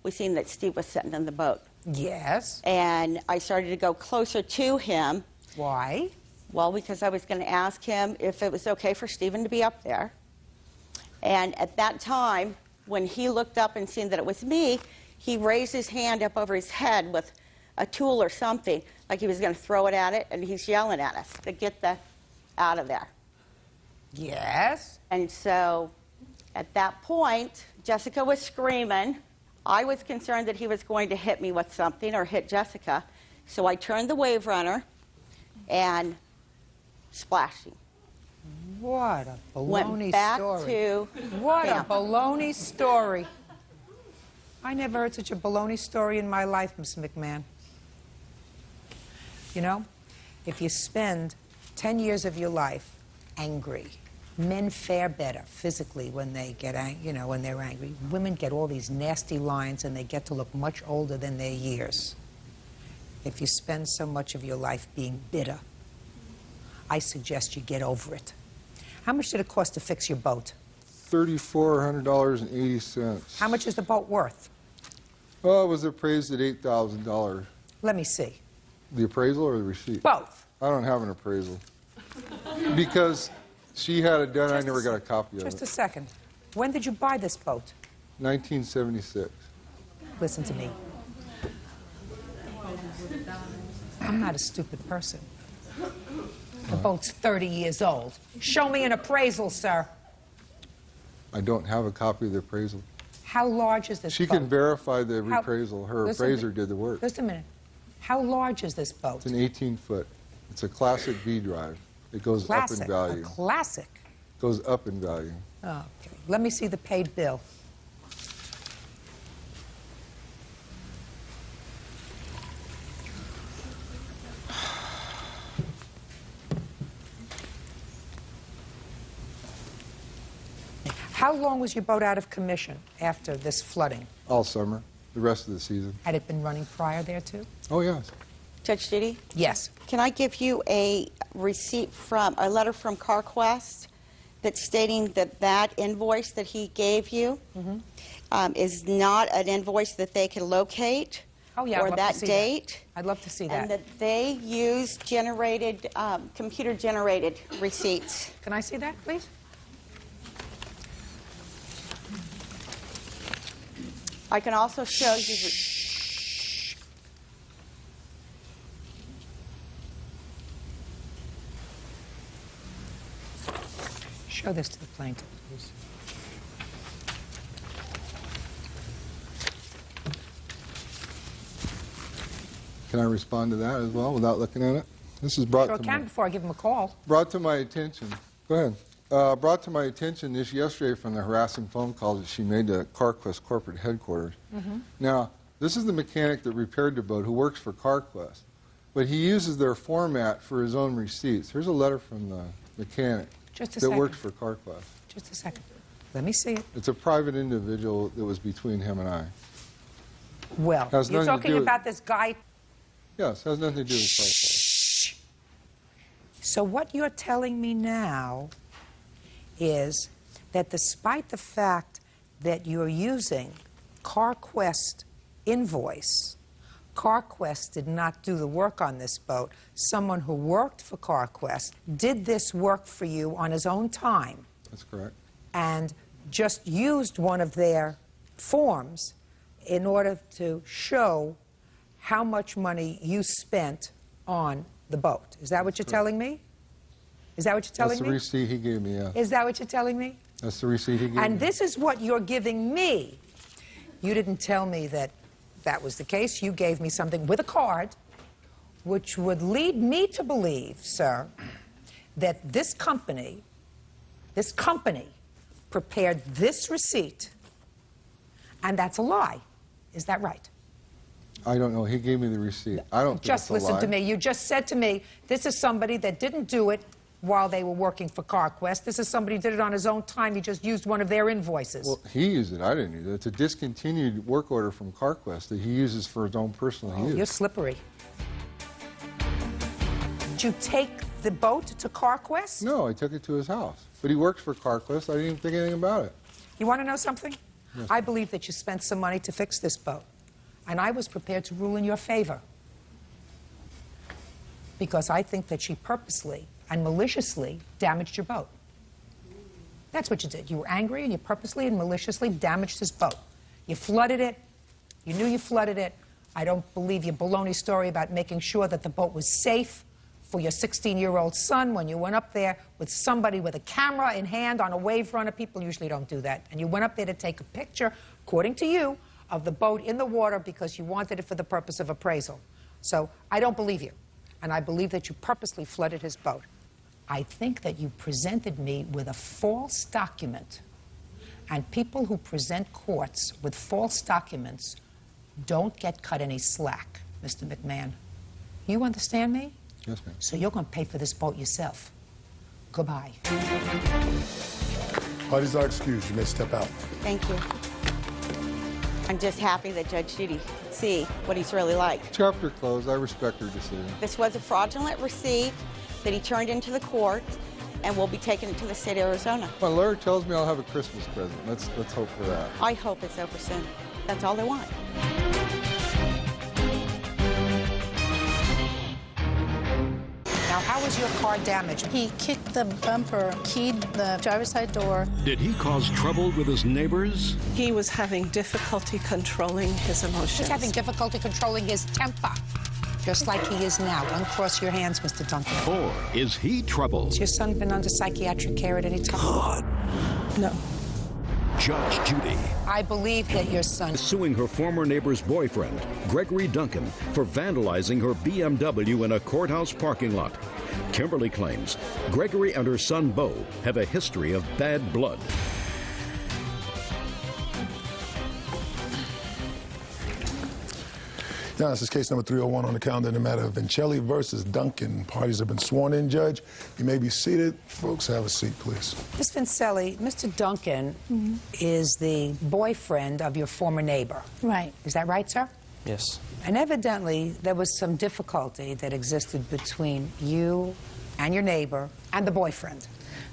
we seen that Steve was sitting in the boat. Yes. And I started to go closer to him. Why? Well, because I was going to ask him if it was okay for Stephen to be up there. And at that time, when he looked up and seen that it was me, he raised his hand up over his head with a tool or something, like he was going to throw it at it, and he's yelling at us to get the out of there. Yes. And so at that point, Jessica was screaming. I was concerned that he was going to hit me with something or hit Jessica. So I turned the wave runner and splashed him. What a baloney Went back story. To what camp. a baloney story. I never heard such a baloney story in my life, Miss McMahon. You know, if you spend 10 years of your life angry, men fare better physically when they get when they're angry. Women get all these nasty lines and they get to look much older than their years. If you spend so much of your life being bitter, I suggest you get over it. How much did it cost to fix your boat? $3,400.80. How much is the boat worth? Well, it was appraised at $8,000. Let me see. The appraisal or the receipt? Both. I don't have an appraisal. Because she had it done, I never got a copy of it. Just a second. When did you buy this boat? 1976. Listen to me. I'm not a stupid person. The boat's 30 years old. Show me an appraisal, sir. I don't have a copy of the appraisal. How large is this She boat? can verify the reappraisal. Her appraiser did the work. Just a minute. How large is this boat? It's an 18-foot. It's a classic V drive. It goes up in value. A classic. Goes up in value. Okay. Let me see the paid bill. How long was your boat out of commission after this flooding? All summer, the rest of the season. Had it been running prior thereto? Oh, yes. Judge Judy? Yes. Can I give you a receipt from, a letter from CarQuest that's stating that that invoice that he gave you is not an invoice that they can locate or I'd love that to see date? That. I'd love to see that. And that they use generated, computer-generated receipts. Can I see that, please? I can also show you. Show this to the plaintiff, please. Can I respond to that as well without looking at it? This is brought Sure to can before I give him a call. Brought to my attention. Go ahead. Brought to my attention this yesterday from the harassing phone calls that she made to CarQuest corporate headquarters. Now, this is the mechanic that repaired the boat who works for CarQuest, but he uses their format for his own receipts. Here's a letter from the mechanic that works for CarQuest. Just a second. Let me see it. It's a private individual that was between him and I. Well, you're talking about this guy. Yes, has nothing to do with CarQuest. So what you're telling me now is that despite the fact that you're using CarQuest invoice, CarQuest did not do the work on this boat. Someone who worked for CarQuest did this work for you on his own time. That's correct. And just used one of their forms in order to show how much money you spent on the boat. Is that what you're telling me? Is that what you're telling me? That's the receipt he gave me, yeah. Is that what you're telling me? That's the receipt he gave me. And this is what you're giving me. You didn't tell me that that was the case. You gave me something with a card, which would lead me to believe, sir, that this company prepared this receipt, and that's a lie. Is that right? I don't know. He gave me the receipt. I don't think Just it's a listen lie. to me. You just said to me, this is somebody that didn't do it while they were working for CarQuest. This is somebody who did it on his own time. He just used one of their invoices. Well, he used it. I didn't use it. It's a discontinued work order from CarQuest that he uses for his own personal use. You're slippery. Did you take the boat to CarQuest? No, I took it to his house. But he works for CarQuest. I didn't even think anything about it. You want to know something? Yes. I believe that you spent some money to fix this boat. And I was prepared to rule in your favor. Because I think that she purposely and maliciously damaged your boat. That's what you did. You were angry and you purposely and maliciously damaged his boat. You flooded it. You knew you flooded it. I don't believe your baloney story about making sure that the boat was safe for your 16-year-old son when you went up there with somebody with a camera in hand on a wave runner. People usually don't do that. And you went up there to take a picture, according to you, of the boat in the water because you wanted it for the purpose of appraisal. So I don't believe you. And I believe that you purposely flooded his boat. I think that you presented me with a false document. And people who present courts with false documents don't get cut any slack, Mr. McMahon. You understand me? Yes, ma'am. So you're going to pay for this boat yourself. Goodbye. Parties are excused. You may step out. Thank you. I'm just happy that Judge Judy could see what he's really like. Chapter closed. I respect her decision. This was a fraudulent receipt that he turned into the court, and we'll be taking it to the state of Arizona. My lawyer tells me I'll have a Christmas present. Let's hope for that. I hope it's over soon. That's all they want. Now, how was your car damaged? He kicked the bumper, keyed the driver's side door. Did he cause trouble with his neighbors? He was having difficulty controlling his emotions. He's having difficulty controlling his temper, just like he is now. Uncross your hands, Mr. Duncan. Or is he trouble? Has your son been under psychiatric care at any time? No. Judge Judy. I believe that your son is suing her former neighbor's boyfriend, Gregory Duncan, for vandalizing her BMW in a courthouse parking lot. Kimberly claims Gregory and her son Beau have a history of bad blood. Yeah, this is case number 301 on the calendar in the matter of Vincelli versus Duncan. Parties have been sworn in, Judge. You may be seated. Folks, have a seat, please. Ms. Vincelli, Mr. Duncan is the boyfriend of your former neighbor. Right. Is that right, sir? Yes. And evidently, there was some difficulty that existed between you and your neighbor and the boyfriend.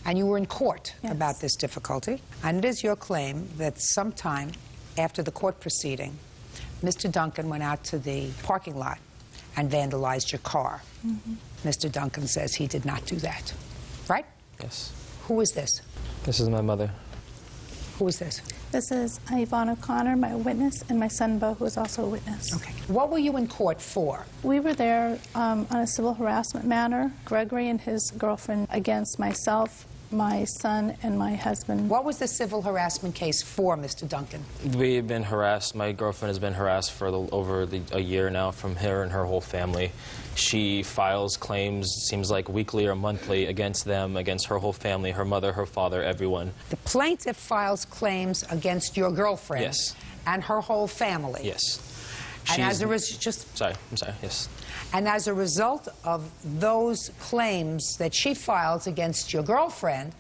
And you were in court about this difficulty. And it is your claim that sometime after the court proceeding, Mr. Duncan went out to the parking lot and vandalized your car. Mr. Duncan says he did not do that. Right? Yes. Who is this? This is my mother. Who is this? This is Yvonne O'Connor, my witness, and my son, Beau, who is also a witness. Okay. What were you in court for? We were there on a civil harassment matter. Gregory and his girlfriend against myself, my son, and my husband. What was the civil harassment case for, Mr. Duncan? We've been harassed. My girlfriend has been harassed for over a year now from her and her whole family. She files claims, seems like weekly or monthly, against them, against her whole family, her mother, her father, everyone. The plaintiff files claims against your girlfriend yes. and her whole family. Yes. And as a just sorry, I'm sorry. Yes. And as a result of those claims that she files against your girlfriend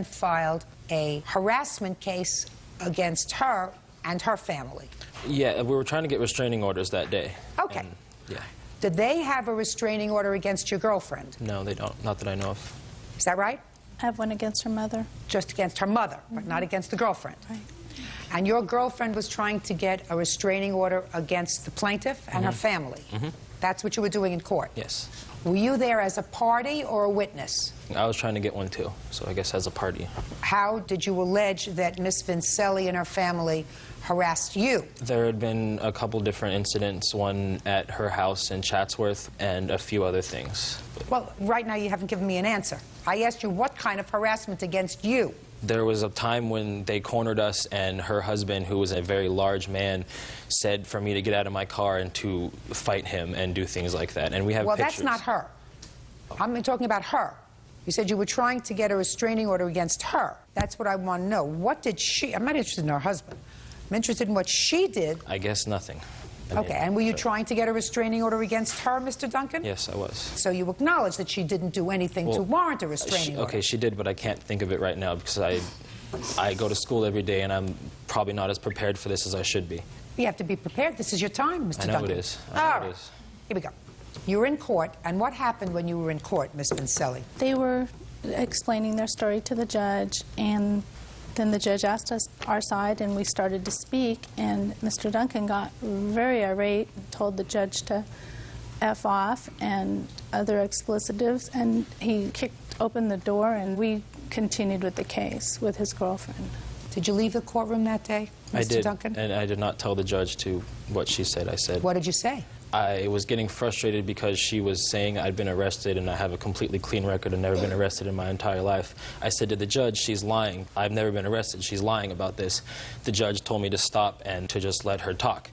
filed a harassment case against her and her family. Yeah, we were trying to get restraining orders that day. Okay. And, yeah. Did they have a restraining order against your girlfriend? No, they don't. Not that I know of. Is that right? I have one against her mother. Just against her mother, but not against the girlfriend. Right. And your girlfriend was trying to get a restraining order against the plaintiff and her family. That's what you were doing in court? Yes. Were you there as a party or a witness? I was trying to get one too, so I guess as a party. How did you allege that Miss Vincelli and her family harassed you? There had been a couple different incidents, one at her house in Chatsworth and a few other things. Well, right now you haven't given me an answer. I asked you what kind of harassment against you? There was a time when they cornered us, and her husband, who was a very large man, said for me to get out of my car and to fight him and do things like that. And we have pictures. That's not her. I'm talking about her. You said you were trying to get a restraining order against her. That's what I want to know. What did she... I'm not interested in her husband. I'm interested in what she did. I guess nothing. Okay, and were you trying to get a restraining order against her, Mr. Duncan? Yes, I was. So you acknowledge that she didn't do anything to warrant a restraining order? Okay, she did, but I can't think of it right now because I go to school every day and I'm probably not as prepared for this as I should be. You have to be prepared. This is your time, Mr. Duncan. I know it is. All right. Here we go. You were in court, and what happened when you were in court, Miss Vincelli? They were explaining their story to the judge, and then the judge asked us our side, and we started to speak, and Mr. Duncan got very irate and told the judge to F off and other explicitives, and he kicked open the door, and we continued with the case with his girlfriend. Did you leave the courtroom that day, Mr. I did, Duncan? and I did not tell the judge to what she said. I said... What did you say? I was getting frustrated because she was saying I'd been arrested and I have a completely clean record and never been arrested in my entire life. I said to the judge, she's lying. I've never been arrested. She's lying about this. The judge told me to stop and to just let her talk.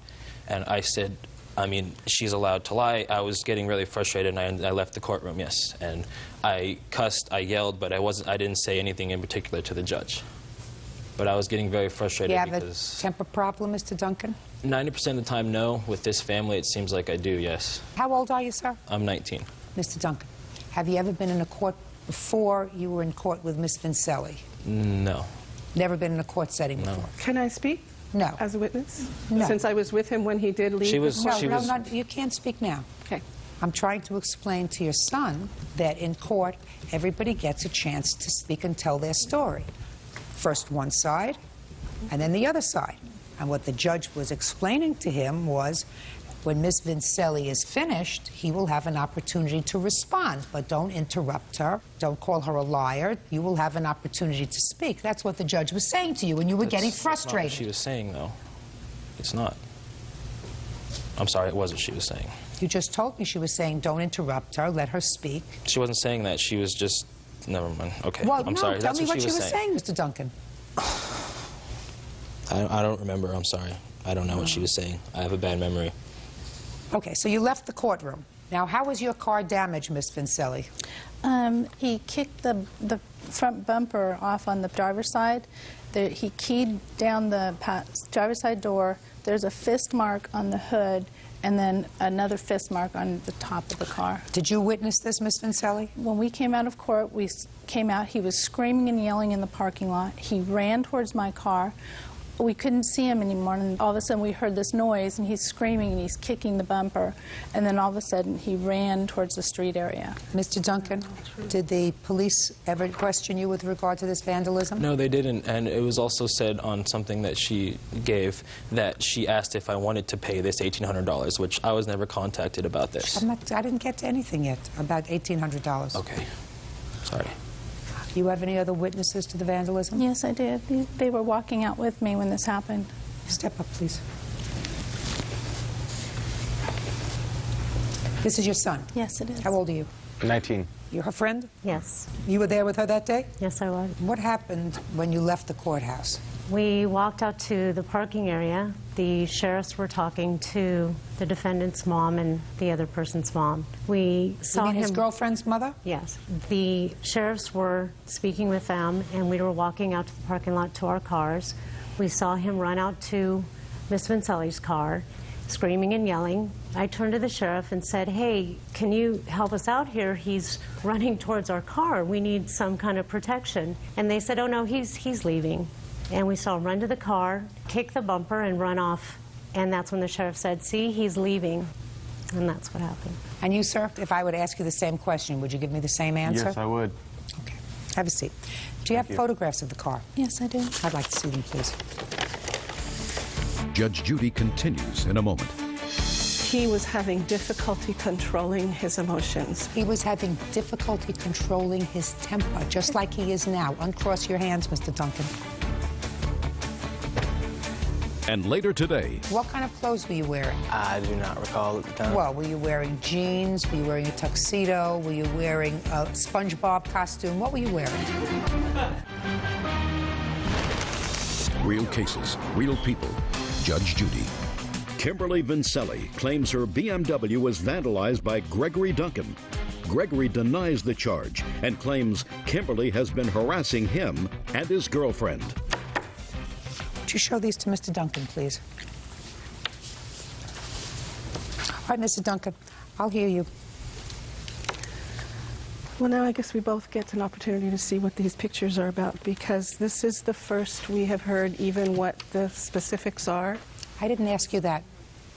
And I said, I mean, she's allowed to lie. I was getting really frustrated and I left the courtroom, yes. And I cussed, I yelled, but I didn't say anything in particular to the judge. But I was getting very frustrated because... You have a temper problem, Mr. Duncan? 90% of the time, no. With this family, it seems like I do, yes. How old are you, sir? I'm 19. Mr. Duncan, have you ever been in a court before you were in court with Miss Vincelli? No. Never been in a court setting before? No. Can I speak? No. As a witness? No. Since I was with him when he did leave? You can't speak now. Okay. I'm trying to explain to your son that in court, everybody gets a chance to speak and tell their story. First one side, and then the other side. And what the judge was explaining to him was, when Miss Vincelli is finished, he will have an opportunity to respond. But don't interrupt her. Don't call her a liar. You will have an opportunity to speak. That's what the judge was saying to you, and you were getting frustrated. That's not what she was saying, though. It's not. I'm sorry, it was what she was saying. You just told me she was saying, don't interrupt her, let her speak. She wasn't saying that. She was just... Never mind. Okay, Well, I'm sorry. Tell That's me what she was saying. saying, Mr. Duncan. I don't remember. I'm sorry. I don't know what she was saying. I have a bad memory. Okay, so you left the courtroom. Now, how was your car damaged, Miss Vincelli? He kicked the front bumper off on the driver's side. He keyed down the driver's side door. There's a fist mark on the hood, and then another fist mark on the top of the car. Did you witness this, Miss Vincelli? When we came out of court, he was screaming and yelling in the parking lot. He ran towards my car. We couldn't see him anymore, and all of a sudden we heard this noise, and he's screaming and he's kicking the bumper, and then all of a sudden he ran towards the street area. Mr. Duncan, did the police ever question you with regard to this vandalism? No, they didn't, and it was also said on something that she gave that she asked if I wanted to pay this $1,800, which I was never contacted about this. I didn't get to anything yet about $1,800. Okay. Sorry. You have any other witnesses to the vandalism? Yes, I did. They were walking out with me when this happened. Step up, please. This is your son? Yes, it is. How old are you? 19. You're her friend? Yes. You were there with her that day? Yes, I was. What happened when you left the courthouse? We walked out to the parking area. The sheriffs were talking to the defendant's mom and the other person's mom. We saw his girlfriend's mother? Yes. The sheriffs were speaking with them, and we were walking out to the parking lot to our cars. We saw him run out to Miss Vincelli's car, screaming and yelling. I turned to the sheriff and said, "Hey, can you help us out here? He's running towards our car. We need some kind of protection." And they said, "Oh no, he's leaving." And we saw him run to the car, kick the bumper, and run off. And that's when the sheriff said, "See, he's leaving." And that's what happened. And you, sir, if I were to ask you the same question, would you give me the same answer? Yes, I would. Okay. Have a seat. Do you have photographs of the car? Yes, I do. I'd like to see them, please. Judge Judy continues in a moment. He was having difficulty controlling his emotions. He was having difficulty controlling his temper, just like he is now. Uncross your hands, Mr. Duncan. And later today... What kind of clothes were you wearing? I do not recall at the time. Well, were you wearing jeans? Were you wearing a tuxedo? Were you wearing a SpongeBob costume? What were you wearing? Real cases, real people. Judge Judy. Kimberly Vincelli claims her BMW was vandalized by Gregory Duncan. Gregory denies the charge and claims Kimberly has been harassing him and his girlfriend. Would you show these to Mr. Duncan, please? All right, Mr. Duncan, I'll hear you. Well, now I guess we both get an opportunity to see what these pictures are about, because this is the first we have heard even what the specifics are. I didn't ask you that.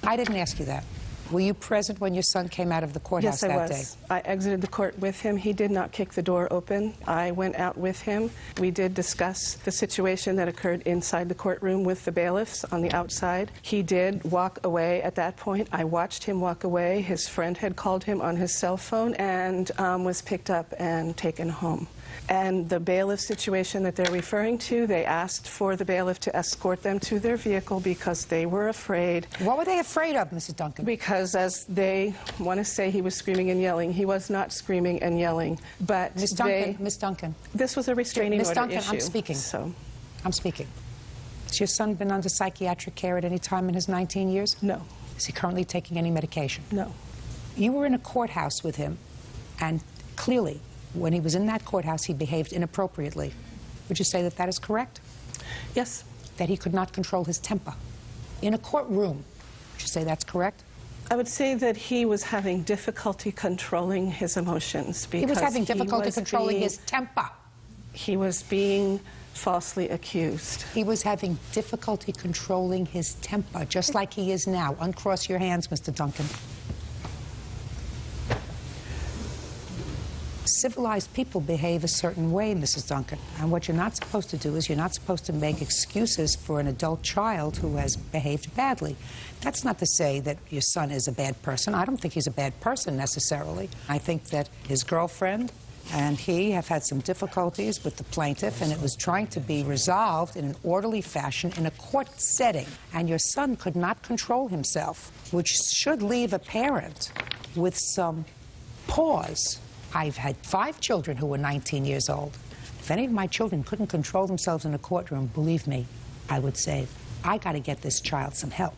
I didn't ask you that. Were you present when your son came out of the courthouse that day? Yes, I was. I exited the court with him. He did not kick the door open. I went out with him. We did discuss the situation that occurred inside the courtroom with the bailiffs on the outside. He did walk away at that point. I watched him walk away. His friend had called him on his cell phone and was picked up and taken home. And the bailiff situation that they're referring to, they asked for the bailiff to escort them to their vehicle because they were afraid. What were they afraid of, Mrs. Duncan? Because as they want to say, he was screaming and yelling. He was not screaming and yelling. But Miss Duncan. This was a restraining order Duncan, issue. I'm speaking. So. I'm speaking. Has your son been under psychiatric care at any time in his 19 years? No. Is he currently taking any medication? No. You were in a courthouse with him, and clearly, when he was in that courthouse, he behaved inappropriately. Would you say that that is correct? Yes. That he could not control his temper. In a courtroom, would you say that's correct? I would say that he was having difficulty controlling his emotions. Because he was having difficulty controlling his temper. He was being falsely accused. He was having difficulty controlling his temper, just like he is now. Uncross your hands, Mr. Duncan. Civilized people behave a certain way, Mrs. Duncan. And what you're not supposed to do is you're not supposed to make excuses for an adult child who has behaved badly. That's not to say that your son is a bad person. I don't think he's a bad person necessarily. I think that his girlfriend and he have had some difficulties with the plaintiff, and it was trying to be resolved in an orderly fashion in a court setting. And your son could not control himself, which should leave a parent with some pause. I've had 5 children who were 19 years old. If any of my children couldn't control themselves in a courtroom, believe me, I would say, I got to get this child some help.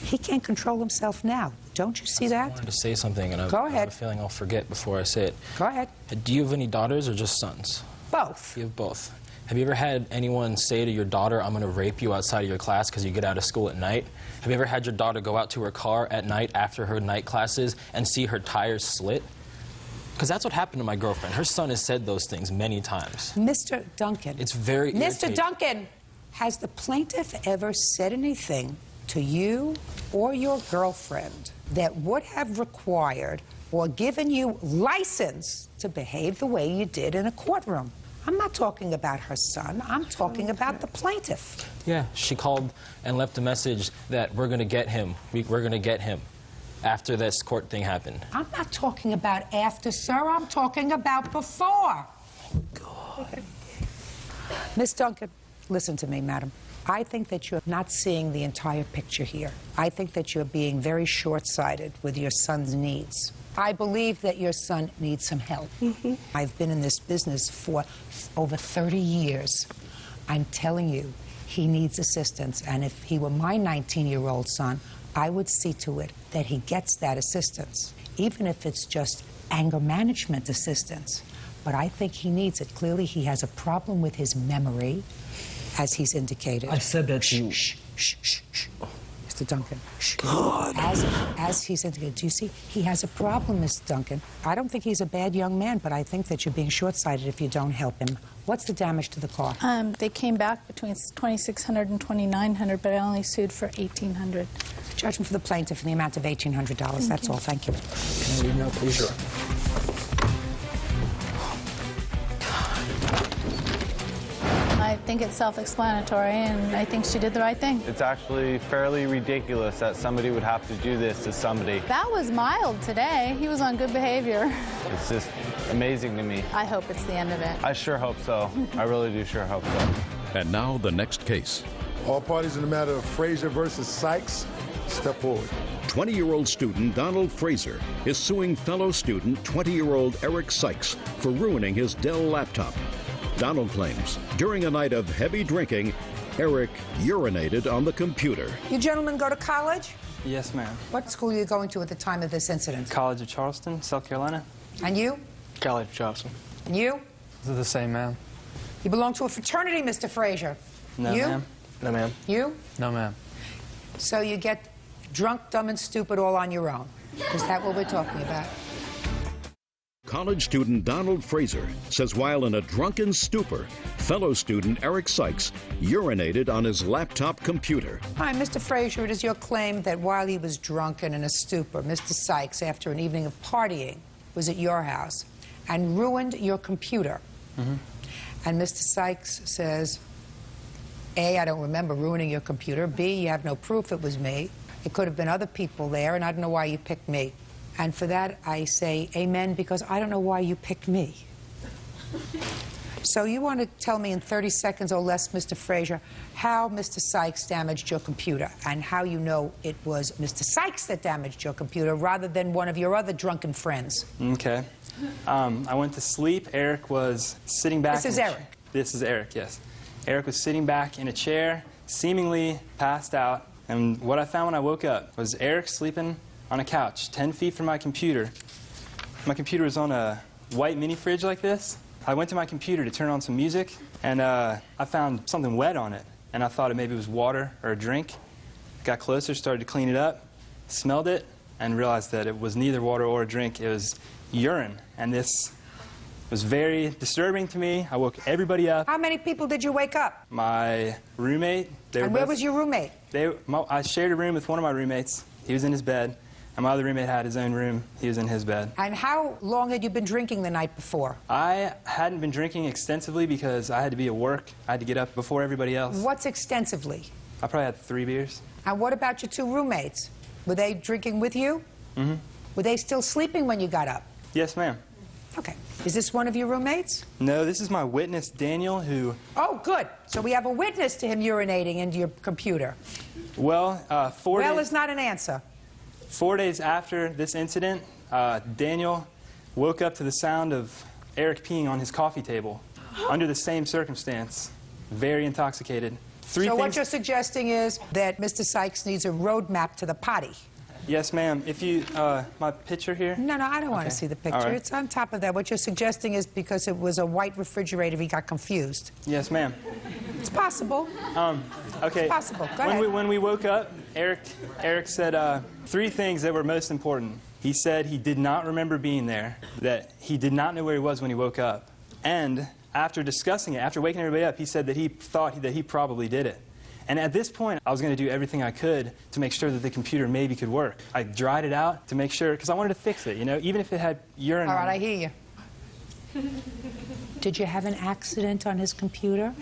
He can't control himself now. Don't you see that? I wanted to say something, and Go I ahead. have a feeling I'll forget before I say it. Go ahead. Do you have any daughters or just sons? Both. You have both. Have you ever had anyone say to your daughter, I'm going to rape you outside of your class because you get out of school at night? Have you ever had your daughter go out to her car at night after her night classes and see her tires slit? Because that's what happened to my girlfriend. Her son has said those things many times. Mr. Duncan. It's very irritating. Mr. Duncan, has the plaintiff ever said anything to you or your girlfriend that would have required or given you license to behave the way you did in a courtroom? I'm not talking about her son. I'm talking about the plaintiff. Yeah, she called and left a message that we're going to get him. We're going to get him after this court thing happened. I'm not talking about after, sir. I'm talking about before. Oh, God. Miss Duncan, listen to me, madam. I think that you're not seeing the entire picture here. I think that you're being very short-sighted with your son's needs. I believe that your son needs some help. I've been in this business for over 30 years. I'm telling you, he needs assistance. And if he were my 19-year-old son, I would see to it that he gets that assistance, even if it's just anger management assistance. But I think he needs it. Clearly, he has a problem with his memory, as he's indicated. I said that to you. Shh, shh, shh, shh. Mr. Duncan, shh. God. As he's indicated, do you see? He has a problem, Mr. Duncan. I don't think he's a bad young man, but I think that you're being short-sighted if you don't help him. What's the damage to the car? They came back between $2,600 and $2,900, but I only sued for $1,800. Judgment for the plaintiff in the amount of $1,800. That's all. Thank you. Can I read now, please? Sure. I think it's self-explanatory, and I think she did the right thing. It's actually fairly ridiculous that somebody would have to do this to somebody. That was mild today. He was on good behavior. It's just amazing to me. I hope it's the end of it. I sure hope so. I really do sure hope so. And now the next case. All parties in the matter of Frazier versus Sykes, step forward. 20-year-old student Donald Frazier is suing fellow student 20-year-old Eric Sykes for ruining his Dell laptop. Donald claims during a night of heavy drinking, Eric urinated on the computer. You gentlemen go to college? Yes, ma'am. What school are you going to at the time of this incident? College of Charleston, South Carolina. And you? College of Charleston. And you? Is it the same, ma'am? You belong to a fraternity, Mr. Frazier. No, you? ma'am. No, ma'am. You? No, ma'am. So you get drunk, dumb, and stupid all on your own. Is that what we're talking about? College student Donald Frazier says while in a drunken stupor, fellow student Eric Sykes urinated on his laptop computer. Hi, Mr. Frazier, it is your claim that while he was drunk and in a stupor, Mr. Sykes, after an evening of partying, was at your house and ruined your computer. And Mr. Sykes says, A, I don't remember ruining your computer. B, you have no proof it was me. It could have been other people there, and I don't know why you picked me. And for that, I say amen, because I don't know why you picked me. So you want to tell me in 30 seconds or less, Mr. Frazier, how Mr. Sykes damaged your computer and how you know it was Mr. Sykes that damaged your computer rather than one of your other drunken friends. Okay. I went to sleep. Eric was sitting back. This is Eric. This is Eric, yes. Eric was sitting back in a chair, seemingly passed out. And what I found when I woke up was Eric sleeping on a couch 10 feet from my computer. My computer was on a white mini fridge like this. I went to my computer to turn on some music, and I found something wet on it. And I thought maybe it was water or a drink. Got closer, started to clean it up, smelled it, and realized that it was neither water or a drink. It was urine. And this was very disturbing to me. I woke everybody up. How many people did you wake up? My roommate. And where was your roommate? I shared a room with one of my roommates. He was in his bed. And my other roommate had his own room. He was in his bed. And how long had you been drinking the night before? I hadn't been drinking extensively because I had to be at work. I had to get up before everybody else. What's extensively? I probably had 3 beers. And what about your two roommates? Were they drinking with you? Mm-hmm. Were they still sleeping when you got up? Yes, ma'am. Okay. Is this one of your roommates? No, this is my witness, Daniel, who... Oh, good. So we have a witness to him urinating into your computer. Well, 4 days... Well is not an answer. 4 days after this incident, Daniel woke up to the sound of Eric peeing on his coffee table under the same circumstance, very intoxicated. So what you're suggesting is that Mr. Sykes needs a roadmap to the potty. Yes, ma'am. If you, my picture here? No, I don't want to see the picture. All right. It's on top of that. What you're suggesting is because it was a white refrigerator, he got confused. Yes, ma'am. It's possible. Okay. It's possible. Go ahead. When we woke up, Eric said 3 things that were most important. He said he did not remember being there, that he did not know where he was when he woke up, and after discussing it, after waking everybody up, he said that he thought that he probably did it. And at this point, I was going to do everything I could to make sure that the computer maybe could work. I dried it out to make sure, because I wanted to fix it, you know, even if it had urine. All right, I hear you. Did you have an accident on his computer?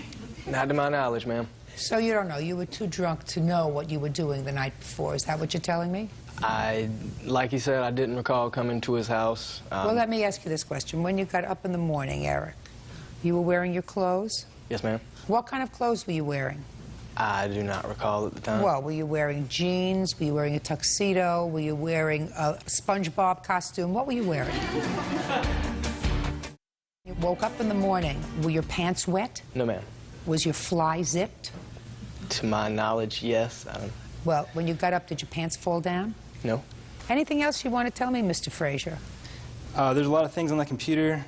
Not to my knowledge, ma'am. So you don't know. You were too drunk to know what you were doing the night before. Is that what you're telling me? Like you said, I didn't recall coming to his house. Well, let me ask you this question. When you got up in the morning, Eric, you were wearing your clothes? Yes, ma'am. What kind of clothes were you wearing? I do not recall at the time. Well, were you wearing jeans? Were you wearing a tuxedo? Were you wearing a SpongeBob costume? What were you wearing? You woke up in the morning. Were your pants wet? No, ma'am. Was your fly zipped? To my knowledge, yes. Well, when you got up, did your pants fall down? No. Anything else you want to tell me, Mr. Frazier? There's a lot of things on the computer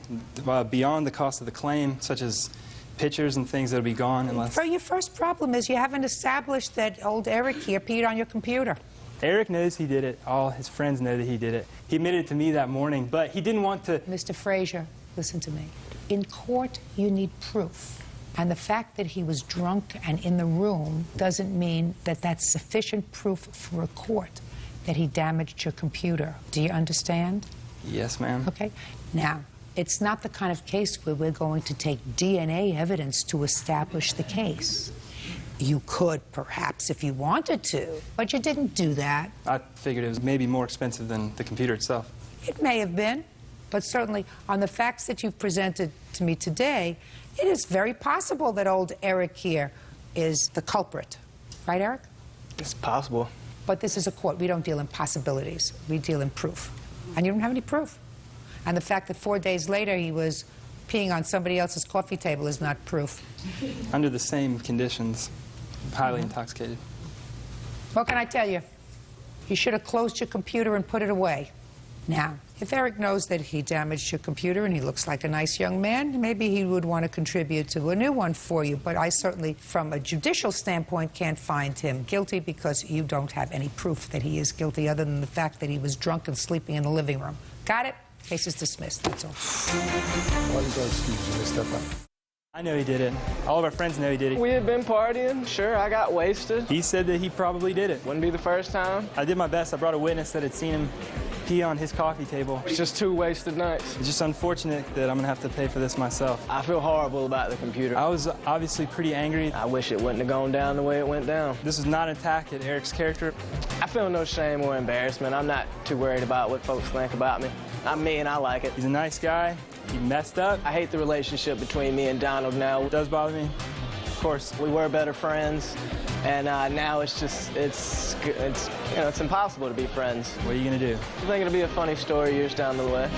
beyond the cost of the claim, such as pictures and things that'll be gone unless... Your first problem is you haven't established that old Eric here peed on your computer. Eric knows he did it. All his friends know that he did it. He admitted it to me that morning, but he didn't want to... Mr. Frazier, listen to me. In court, you need proof. And the fact that he was drunk and in the room doesn't mean that that's sufficient proof for a court that he damaged your computer. Do you understand? Yes, ma'am. Okay. Now, it's not the kind of case where we're going to take DNA evidence to establish the case. You could, perhaps, if you wanted to, but you didn't do that. I figured it was maybe more expensive than the computer itself. It may have been, but certainly on the facts that you've presented to me today, it is very possible that old Eric here is the culprit. Right, Eric? It's possible. But this is a court. We don't deal in possibilities. We deal in proof. And you don't have any proof. And the fact that 4 days later he was peeing on somebody else's coffee table is not proof. Under the same conditions, highly intoxicated. What can I tell you? You should have closed your computer and put it away. Now, if Eric knows that he damaged your computer and he looks like a nice young man, maybe he would want to contribute to a new one for you. But I certainly, from a judicial standpoint, can't find him guilty because you don't have any proof that he is guilty other than the fact that he was drunk and sleeping in the living room. Got it? Case is dismissed. That's all. Why did I excuse you? Step out. I know he did it. All of our friends know he did it. We had been partying. Sure, I got wasted. He said that he probably did it. Wouldn't be the first time. I did my best. I brought a witness that had seen him pee on his coffee table. It's just 2 wasted nights. It's just unfortunate that I'm going to have to pay for this myself. I feel horrible about the computer. I was obviously pretty angry. I wish it wouldn't have gone down the way it went down. This is not an attack at Eric's character. I feel no shame or embarrassment. I'm not too worried about what folks think about me. I'm me and I like it. He's a nice guy. He messed up. I hate the relationship between me and Donald now. It does bother me. Of course. We were better friends, and now it's just, it's impossible to be friends. What are you gonna do? I think it'll be a funny story years down the way.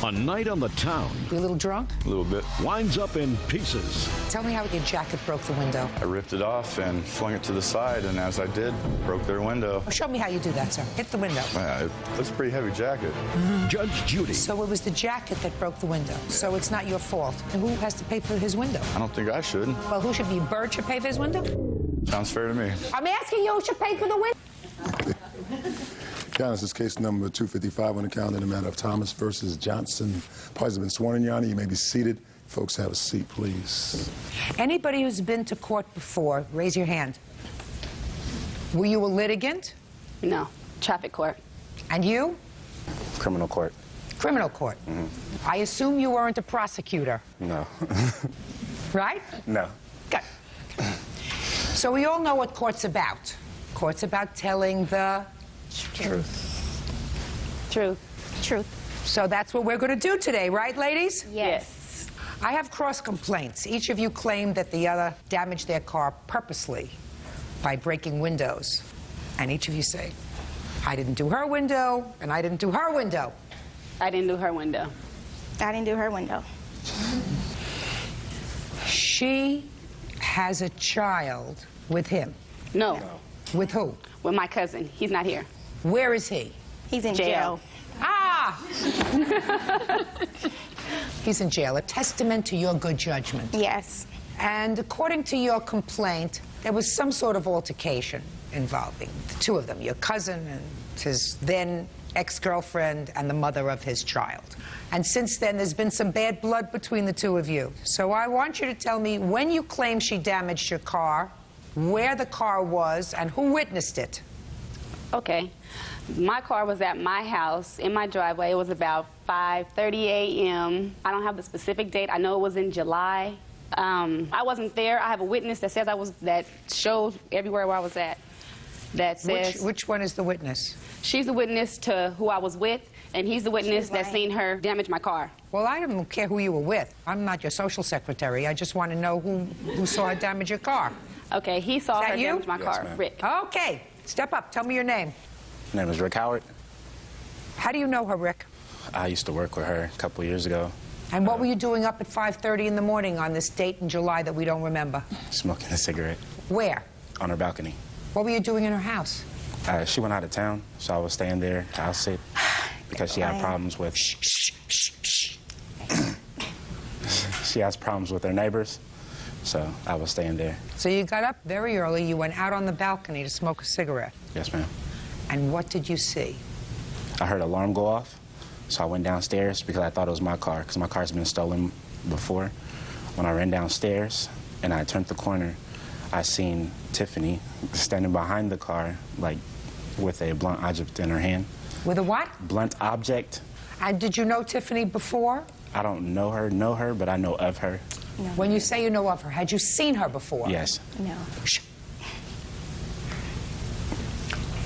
A night on the town. You a little drunk? A little bit. Winds up in pieces. Tell me how your jacket broke the window. I ripped it off and flung it to the side, and as I did, broke their window. Well, show me how you do that, sir. Hit the window. Yeah, that's a pretty heavy jacket. Judge Judy. So it was the jacket that broke the window. So it's not your fault. And who has to pay for his window? I don't think I should. Well, who should be? Bird should pay for his window? Sounds fair to me. I'm asking you who should pay for the window. Your Honor, this is case number 255 on the calendar in the matter of Thomas versus Johnson. Parties have been sworn in, Your Honor. You may be seated. Folks, have a seat, please. Anybody who's been to court before, raise your hand. Were you a litigant? No. Traffic court. And you? Criminal court. Criminal court. I assume you weren't a prosecutor. No. Right? No. Good. So we all know what court's about. Court's about telling the truth. Truth. So that's what we're going to do today, right, ladies? Yes. I have cross complaints. Each of you claimed that the other damaged their car purposely by breaking windows. And each of you say, I didn't do her window, and I didn't do her window. I didn't do her window. I didn't do her window. She has a child with him. No. With who? With my cousin. He's not here. Where is he? He's in jail. Ah! He's in jail. A testament to your good judgment. Yes. And according to your complaint, there was some sort of altercation involving the two of them, your cousin and his then ex-girlfriend and the mother of his child. And since then, there's been some bad blood between the two of you. So I want you to tell me when you claim she damaged your car, where the car was, and who witnessed it. Okay. My car was at my house in my driveway. It was about 5:30 a.m. I don't have the specific date. I know it was in July. I wasn't there. I have a witness that says that shows everywhere where I was at. That says which one is the witness? She's the witness to who I was with, and he's the witness that seen her damage my car. Well, I don't care who you were with. I'm not your social secretary. I just want to know who saw her damage your car. Okay, he saw her damage my car, ma'am. Rick. Okay, step up. Tell me your name. My name is Rick Howard. How do you know her, Rick? I used to work with her a couple years ago. And what were you doing up at 5:30 in the morning on this date in July that we don't remember? Smoking a cigarette. Where? On her balcony. What were you doing in her house? She went out of town, so I was staying there to house sit because she had problems with... She has problems with her neighbors, so I was staying there. So you got up very early, you went out on the balcony to smoke a cigarette. Yes, ma'am. And what did you see? I heard an alarm go off, so I went downstairs because I thought it was my car, because my car's been stolen before. When I ran downstairs and I turned the corner, I seen Tiffany standing behind the car, like with a blunt object in her hand. With a what? Blunt object. And did you know Tiffany before? I don't know her, but I know of her. No. When you say you know of her, had you seen her before? Yes. No.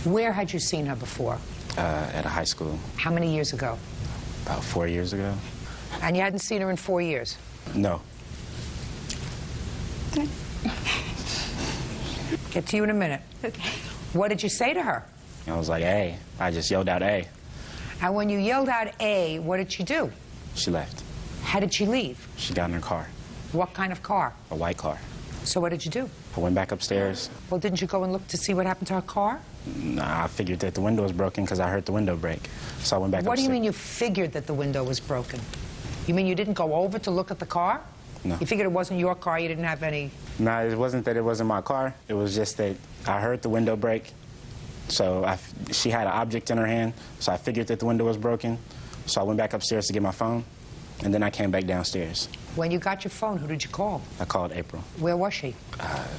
Where had you seen her before? At a high school. How many years ago? About 4 years ago. And you hadn't seen her in 4 years? No. Get to you in a minute. Okay. What did you say to her? I was like, "A." I just yelled out, "A." And when you yelled out A, what did she do? She left. How did she leave? She got in her car. What kind of car? A white car. So what did you do? I went back upstairs. Well, didn't you go and look to see what happened to her car? Nah, I figured that the window was broken because I heard the window break. So I went back upstairs. What do you mean you figured that the window was broken? You mean you didn't go over to look at the car? No. You figured it wasn't your car, you didn't have any... No, it wasn't that it wasn't my car. It was just that I heard the window break. So she had an object in her hand, so I figured that the window was broken. So I went back upstairs to get my phone, and then I came back downstairs. When you got your phone, who did you call? I called April. Where was she?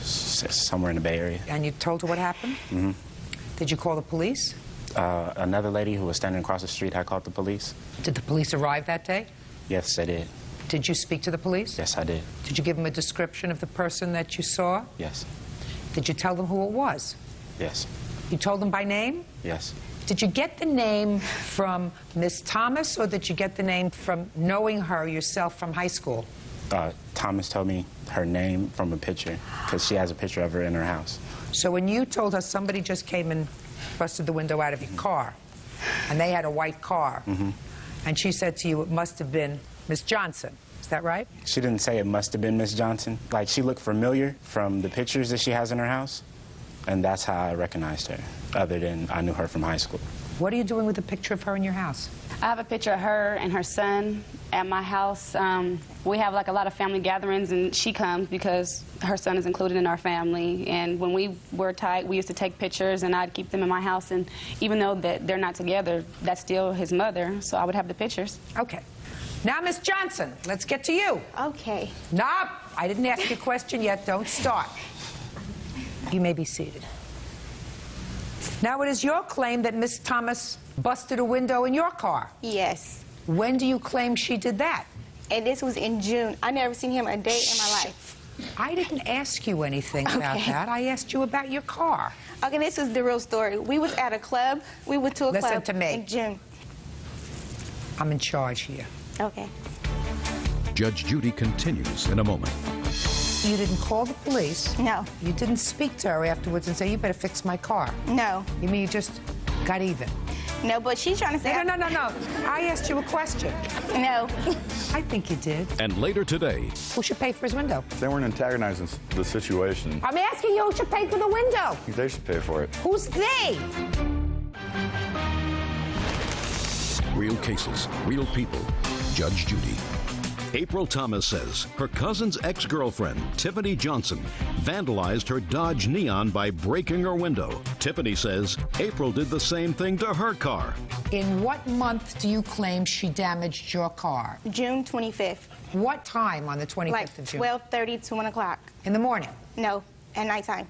Somewhere in the Bay Area. And you told her what happened? Mm-hmm. Did you call the police? Another lady who was standing across the street had called the police. Did the police arrive that day? Yes, they did. Did you speak to the police? Yes, I did. Did you give them a description of the person that you saw? Yes. Did you tell them who it was? Yes. You told them by name? Yes. Did you get the name from Miss Thomas, or did you get the name from knowing her yourself from high school? Thomas told me her name from a picture, because she has a picture of her in her house. So when you told her somebody just came and busted the window out of your car, and they had a white car, and she said to you it must have been Miss Johnson, is that right? She didn't say it must have been Miss Johnson. Like, she looked familiar from the pictures that she has in her house, and that's how I recognized her, other than I knew her from high school. What are you doing with a picture of her in your house? I have a picture of her and her son at my house. We have like a lot of family gatherings, and she comes because her son is included in our family. And when we were tight, we used to take pictures, and I'd keep them in my house. And even though that they're not together, that's still his mother, so I would have the pictures. Okay. Now, Miss Johnson, let's get to you. Okay. No, I didn't ask you a question yet. Don't start. You may be seated. Now, it is your claim that Miss Thomas busted a window in your car. Yes. When do you claim she did that? And this was in June. I never seen him a day in my life. I didn't ask you anything about that. I asked you about your car. Okay, this is the real story. We was at a club. We went to a Listen club to me. in June. I'm in charge here. Okay. Judge Judy continues in a moment. You didn't call the police? No. You didn't speak to her afterwards and say, you better fix my car? No. You mean you just got even? No, but she's trying to say... No. I asked you a question. No. I think you did. And later today... Who should pay for his window? They weren't antagonizing the situation. I'm asking you who should pay for the window. I think they should pay for it. Who's they? Real cases, real people. Judge Judy. April Thomas says her cousin's ex-girlfriend, Tiffany Johnson, vandalized her Dodge Neon by breaking her window. Tiffany says April did the same thing to her car. In what month do you claim she damaged your car? June 25th. What time on the 25th like of June? 12:30 to 1 o'clock. In the morning? No, at nighttime.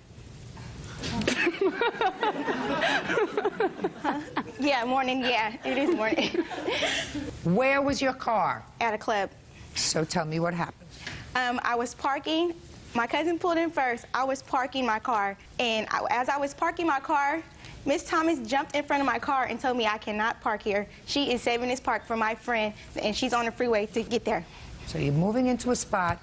Yeah, morning, yeah, it is morning. Where was your car? At a club. So tell me what happened. I was parking. My cousin pulled in first. I was parking my car. And as I was parking my car, Miss Thomas jumped in front of my car and told me I cannot park here. She is saving this park for my friend, and she's on the freeway to get there. So you're moving into a spot.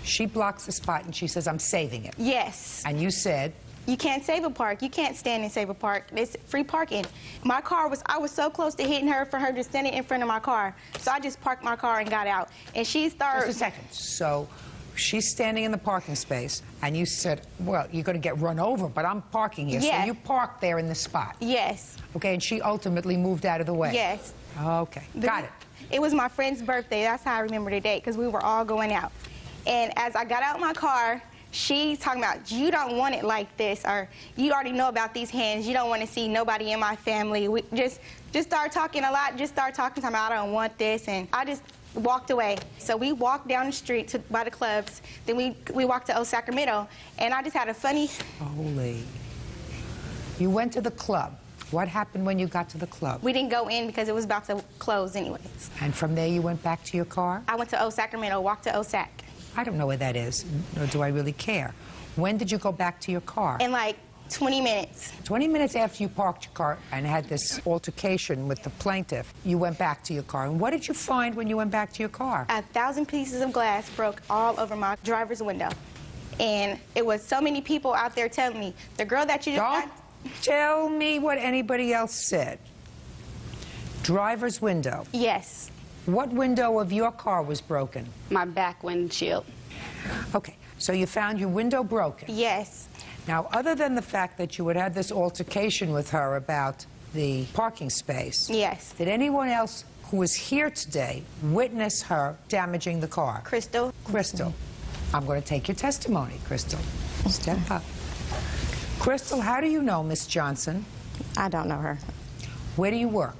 She blocks the spot, and she says, I'm saving it. Yes. And you said? You can't save a park. You can't stand and save a park. It's free parking. My car was, I was so close to hitting her for her just standing in front of my car. So I just parked my car and got out. And she started... Just a second. So she's standing in the parking space, and you said, well, you're going to get run over, but I'm parking here. Yeah. So you parked there in the spot. Yes. Okay, and she ultimately moved out of the way. Yes. Okay, got it. It was my friend's birthday. That's how I remember the date, because we were all going out. And as I got out my car, she's talking about, you don't want it like this, or you already know about these hands. You don't want to see nobody in my family. We just started talking a lot. Just started talking to me. I don't want this, and I just walked away. So we walked down the street by the clubs. Then we walked to Old Sacramento, and I just had a funny... Holy. You went to the club. What happened when you got to the club? We didn't go in because it was about to close anyways. And from there you went back to your car? I went to Old Sacramento, walked to Old Sac. I don't know where that is, nor do I really care. When did you go back to your car? In like 20 minutes. 20 minutes after you parked your car and had this altercation with the plaintiff, you went back to your car. And what did you find when you went back to your car? 1,000 pieces of glass broke all over my driver's window. And it was so many people out there telling me, the girl that you just Don't tell me what anybody else said. Driver's window? Yes. What window of your car was broken? My back windshield. Okay, so you found your window broken? Yes. Now, other than the fact that you had had this altercation with her about the parking space, yes, did anyone else who was here today witness her damaging the car? Crystal. Crystal. I'm going to take your testimony, Crystal. Step up. Crystal, how do you know Miss Johnson? I don't know her. Where do you work?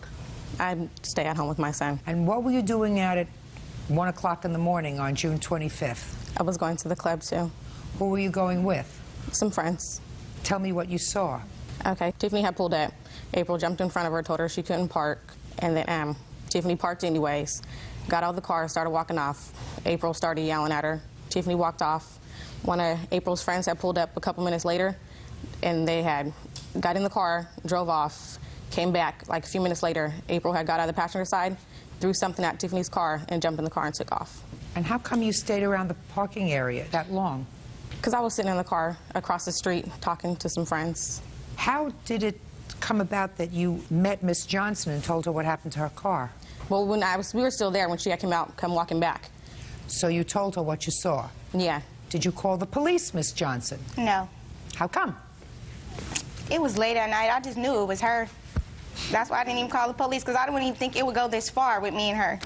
I stay at home with my son. And what were you doing out at 1 o'clock in the morning on June 25th? I was going to the club, too. Who were you going with? Some friends. Tell me what you saw. Okay, Tiffany had pulled up. April jumped in front of her, told her she couldn't park, and then Tiffany parked anyways, got out of the car, started walking off. April started yelling at her. Tiffany walked off. One of April's friends had pulled up a couple minutes later, and they had got in the car, drove off, came back like a few minutes later. April had got out of the passenger side, threw something at Tiffany's car, and jumped in the car and took off. And how come you stayed around the parking area that long? Because I was sitting in the car across the street talking to some friends. How did it come about that you met Miss Johnson and told her what happened to her car? Well, we were still there when she had come walking back. So you told her what you saw? Yeah. Did you call the police, Miss Johnson? No. How come? It was late at night. I just knew it was her. That's why I didn't even call the police, because I didn't even think it would go this far with me and her.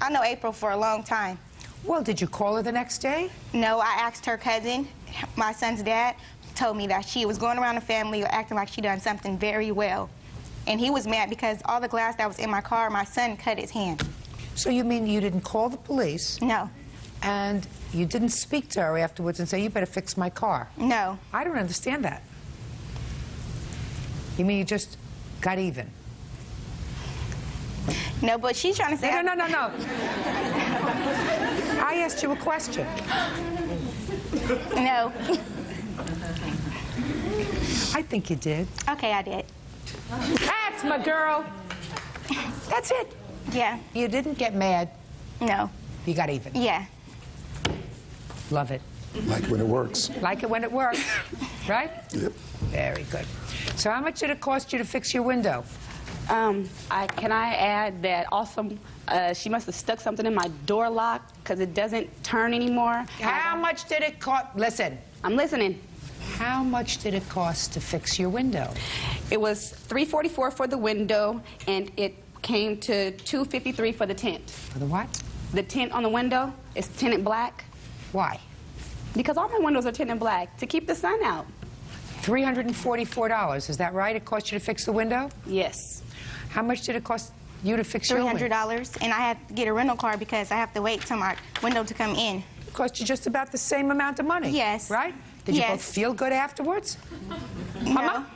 I know April for a long time. Well, did you call her the next day? No, I asked her cousin, my son's dad, told me that she was going around the family acting like she done something very well. And he was mad because all the glass that was in my car, my son cut his hand. So you mean you didn't call the police? No. And you didn't speak to her afterwards and say, you better fix my car? No. I don't understand that. You mean you just got even? No, but she's trying to say... No. I asked you a question. No. I think you did. Okay, I did. That's my girl. That's it. Yeah. You didn't get mad. No. You got even. Yeah. Love it. Like when it works. Like it when it works, right? Yep. Very good. So how much did it cost you to fix your window? Can I add that also she must have stuck something in my door lock because it doesn't turn anymore. How much did it cost? Listen. I'm listening. How much did it cost to fix your window? It was $344 for the window, and it came to $253 for the tint. For the what? The tint on the window is tinted black. Why? Because all my windows are tinted black to keep the sun out. $344, is that right? It cost you to fix the window? Yes. How much did it cost you to fix your window? $300, and I have to get a rental car because I have to wait till my window to come in. It cost you just about the same amount of money. Yes. Right? Did you both feel good afterwards? No. Mama?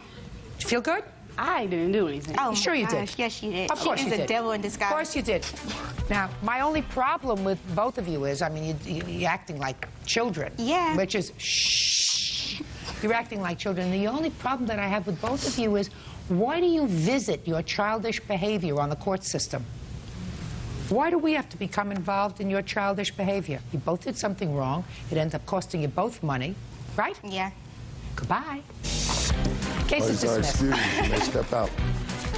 Did you feel good? I didn't do anything. Oh, sure you did. Yes, you did. Of course you did. She is a devil in disguise. Of course you did. Now, my only problem with both of you is, I mean, you're acting like children. Yeah. Which is, shh. You're acting like children. The only problem that I have with both of you is, why do you visit your childish behavior on the court system? Why do we have to become involved in your childish behavior? You both did something wrong. It ended up costing you both money, right? Yeah. Goodbye. Case is dismissed. Excuse me, you may step out.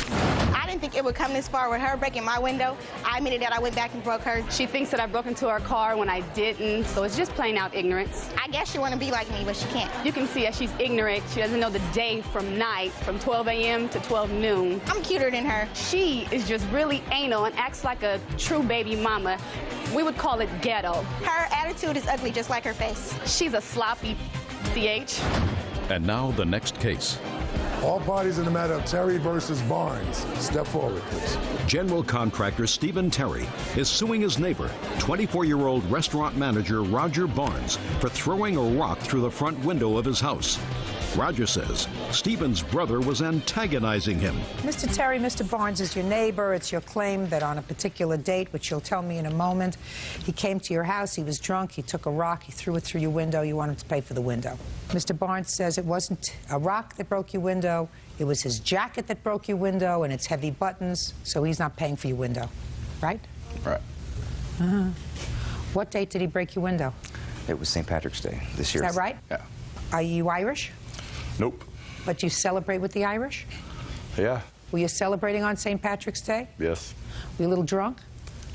I didn't think it would come this far with her breaking my window. I admitted that I went back and broke hers. She thinks that I broke into her car when I didn't, so it's just plain out ignorance. I guess she want to be like me, but she can't. You can see that she's ignorant. She doesn't know the day from night, from 12 a.m. to 12 noon. I'm cuter than her. She is just really anal and acts like a true baby mama. We would call it ghetto. Her attitude is ugly, just like her face. She's a sloppy CH. And now the next case. All parties in the matter of Terry versus Barnes. Step forward, please. General contractor Stephen Terry is suing his neighbor, 24-year-old restaurant manager Roger Barnes, for throwing a rock through the front window of his house. Roger says Stephen's brother was antagonizing him. Mr. Terry, Mr. Barnes is your neighbor. It's your claim that on a particular date, which you'll tell me in a moment, he came to your house, he was drunk, he took a rock, he threw it through your window, you wanted to pay for the window. Mr. Barnes says it wasn't a rock that broke your window, it was his jacket that broke your window and its heavy buttons, so he's not paying for your window, right? Right. What date did he break your window? It was St. Patrick's Day this year. Is that right? Yeah. Are you Irish? Nope. But you celebrate with the Irish? Yeah. Were you celebrating on St. Patrick's Day? Yes. Were you a little drunk?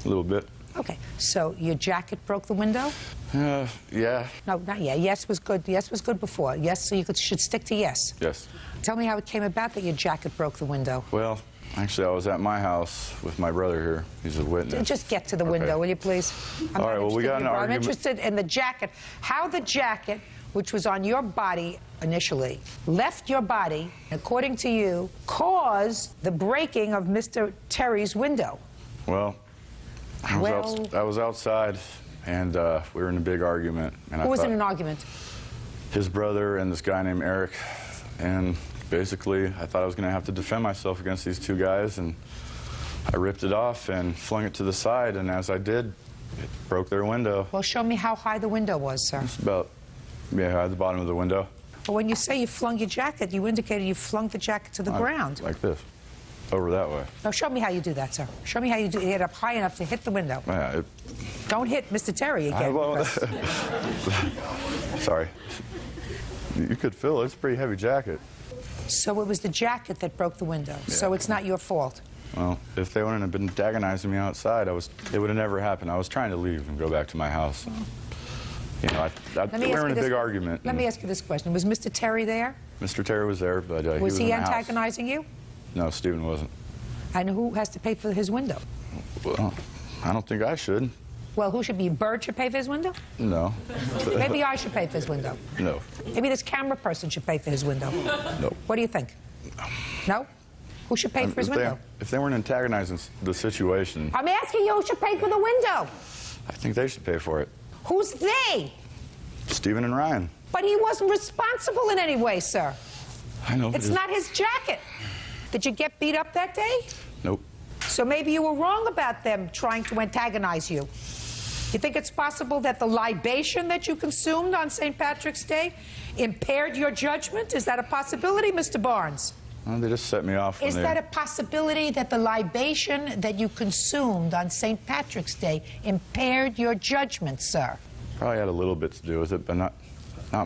A little bit. Okay, so your jacket broke the window? Yeah. No, not yet. Yes was good. Yes was good before. Yes, so you should stick to yes. Yes. Tell me how it came about that your jacket broke the window. Well, actually, I was at my house with my brother here. He's a witness. Just get to the window, will you please? All right, well, we got an argument. I'm interested in the jacket. How the jacket, which was on your body initially, left your body, according to you, caused the breaking of Mr. Terry's window. Well, I was outside, and we were in a big argument. And Who was in an argument? His brother and this guy named Eric. And basically, I thought I was going to have to defend myself against these two guys, and I ripped it off and flung it to the side, and as I did, it broke their window. Well, show me how high the window was, sir. It's about, at the bottom of the window. But when you say you flung your jacket, you indicated you flung the jacket to the ground. Like this. Over that way. Now, show me how you do that, sir. Show me how you get up high enough to hit the window. Yeah, Don't hit Mr. Terry again. Sorry. You could feel it. It's a pretty heavy jacket. So it was the jacket that broke the window. Yeah. So it's not your fault. Well, if they wouldn't have been antagonizing me outside, it would have never happened. I was trying to leave and go back to my house. You know, we were in a big argument. Let me ask you this question. Was Mr. Terry there? Mr. Terry was there, but he was in the antagonizing house. you? No, Stephen wasn't. And who has to pay for his window? Well, I don't think I should. Well, who should be? Bird should pay for his window? No. Maybe I should pay for his window. No. Maybe this camera person should pay for his window. No. What do you think? No? Who should pay for his window? If they weren't antagonizing the situation... I'm asking you who should pay for the window. I think they should pay for it. Who's they? Stephen and Ryan. But he wasn't responsible in any way, sir. I know. It's not his jacket. Did you get beat up that day? Nope. So maybe you were wrong about them trying to antagonize you. You think it's possible that the libation that you consumed on St. Patrick's Day impaired your judgment? Is that a possibility, Mr. Barnes? Well, they just set me off. Is that a possibility that the libation that you consumed on St. Patrick's Day impaired your judgment, sir? Probably had a little bit to do with it, but not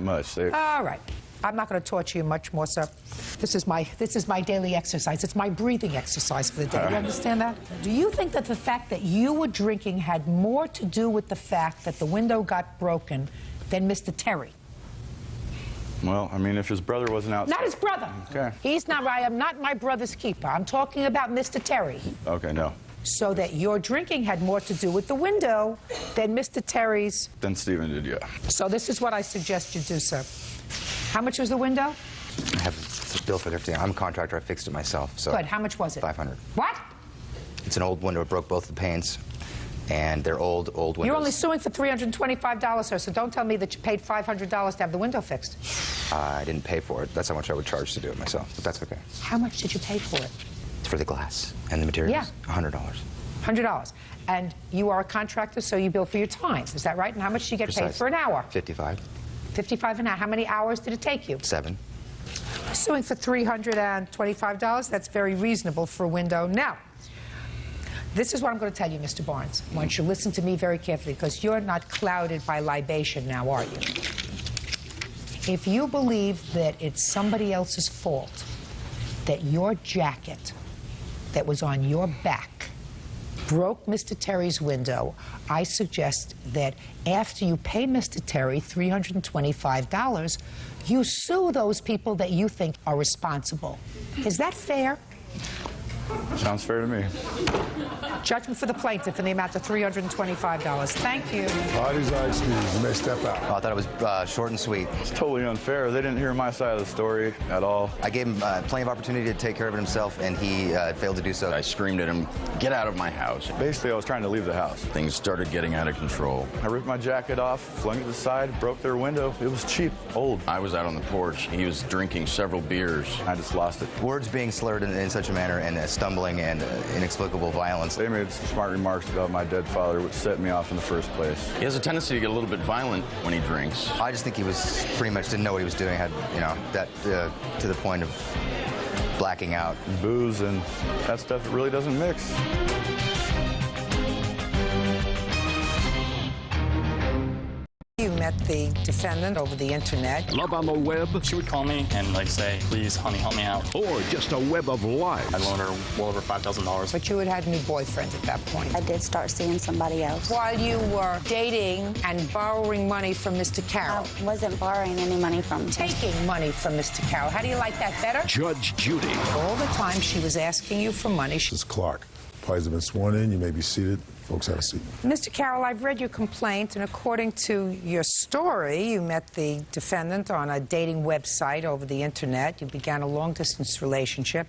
much. All right. I'm not going to torture you much more, sir. This is my daily exercise. It's my breathing exercise for the day. You understand that? Do you think that the fact that you were drinking had more to do with the fact that the window got broken than Mr. Terry? Well, I mean, if his brother wasn't outside... Not his brother. Okay. He's not right. I'm not my brother's keeper. I'm talking about Mr. Terry. Okay, no. So that your drinking had more to do with the window than Mr. Terry's... Then Stephen did, yeah. So this is what I suggest you do, sir. How much was the window? I have a bill for everything. I'm a contractor. I fixed it myself. So Good. How much was it? $500. What? It's an old window. It broke both the panes, and they're old windows. You're only suing for $325, sir, so don't tell me that you paid $500 to have the window fixed. I didn't pay for it. That's how much I would charge to do it myself, but that's okay. How much did you pay for it? It's for the glass and the materials. Yeah. $100. $100. And you are a contractor, so you bill for your time. Is that right? And how much do you get paid for an hour? 55. 55 an hour. How many hours did it take you? 7. Suing for $325, that's very reasonable for a window. Now, this is what I'm going to tell you, Mr. Barnes. I want you to listen to me very carefully, because you're not clouded by libation now, are you? If you believe that it's somebody else's fault, that your jacket that was on your back broke Mr. Terry's window, I suggest that after you pay Mr. Terry $325, you sue those people that you think are responsible. Is that fair? Sounds fair to me. Judgment for the plaintiff in the amount of $325. Thank you. Parties are excused. You may step out. Oh, I thought it was short and sweet. It's totally unfair. They didn't hear my side of the story at all. I gave him plenty of opportunity to take care of it himself, and he failed to do so. I screamed at him, "Get out of my house." Basically, I was trying to leave the house. Things started getting out of control. I ripped my jacket off, flung it to the side, broke their window. It was cheap, old. I was out on the porch. He was drinking several beers. I just lost it. Words being slurred in such a manner, and stumbling and inexplicable violence. They made some smart remarks about my dead father, which set me off in the first place. He has a tendency to get a little bit violent when he drinks. I just think he was pretty much didn't know what he was doing. Had that to the point of blacking out. Booze and that stuff really doesn't mix. You met the defendant over the internet. Love on the web. She would call me and say, "Please, honey, help me out." Or just a web of lies. I loaned her well over $5,000. But you had had a new boyfriend at that point. I did start seeing somebody else. While you were dating and borrowing money from Mr. Carroll. I wasn't borrowing any money from him. Taking money from Mr. Carroll. How do you like that better? Judge Judy. All the time she was asking you for money. This is Clark. Parties have been sworn in. You may be seated. Folks, have a seat. Mr. Carroll, I've read your complaint, and according to your story, you met the defendant on a dating website over the internet. You began a long-distance relationship,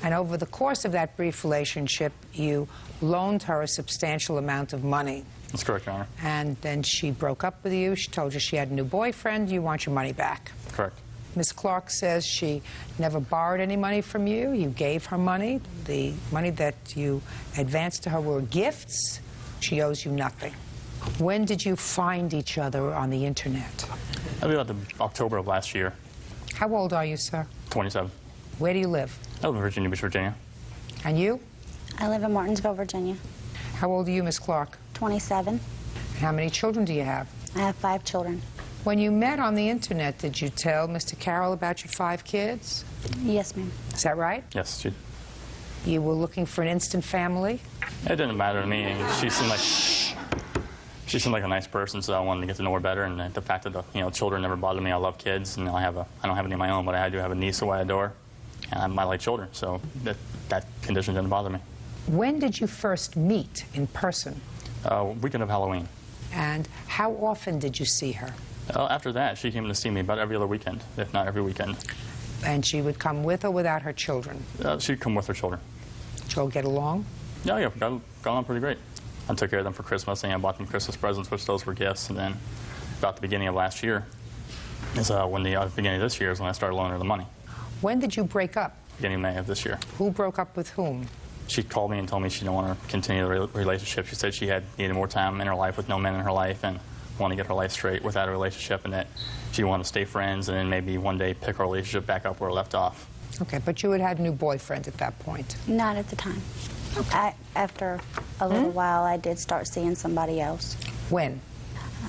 and over the course of that brief relationship, you loaned her a substantial amount of money. That's correct, Your Honor. And then she broke up with you. She told you she had a new boyfriend. You want your money back. Correct. Ms. Clark says she never borrowed any money from you. You gave her money. The money that you advanced to her were gifts. She owes you nothing. When did you find each other on the internet? That'll be about October of last year. How old are you, sir? 27. Where do you live? I live in Virginia Beach, Virginia. And you? I live in Martinsville, Virginia. How old are you, Ms. Clark? 27. How many children do you have? I have 5 children. When you met on the internet, did you tell Mr. Carroll about your 5 kids? Yes, ma'am. Is that right? Yes, You were looking for an instant family? It didn't matter to me. She seemed like a nice person, so I wanted to get to know her better. And the fact that the children never bothered me. I love kids, and I don't have any of my own, but I do have a niece who I adore, and I like children, so that condition didn't bother me. When did you first meet in person? Weekend of Halloween. And how often did you see her? After that, she came to see me about every other weekend, if not every weekend. And she would come with or without her children? She'd come with her children. Did you all get along? Yeah, got on pretty great. I took care of them for Christmas, and I bought them Christmas presents, which those were gifts. And then about the beginning of last year, beginning of this year is when I started loaning her the money. When did you break up? Beginning of May of this year. Who broke up with whom? She called me and told me she didn't want to continue the relationship. She said she needed more time in her life with no men in her life and wanted to get her life straight without a relationship, and that she wanted to stay friends and then maybe one day pick our relationship back up where it left off. Okay, but you had a new boyfriend at that point? Not at the time. Okay. After a little while, I did start seeing somebody else. When?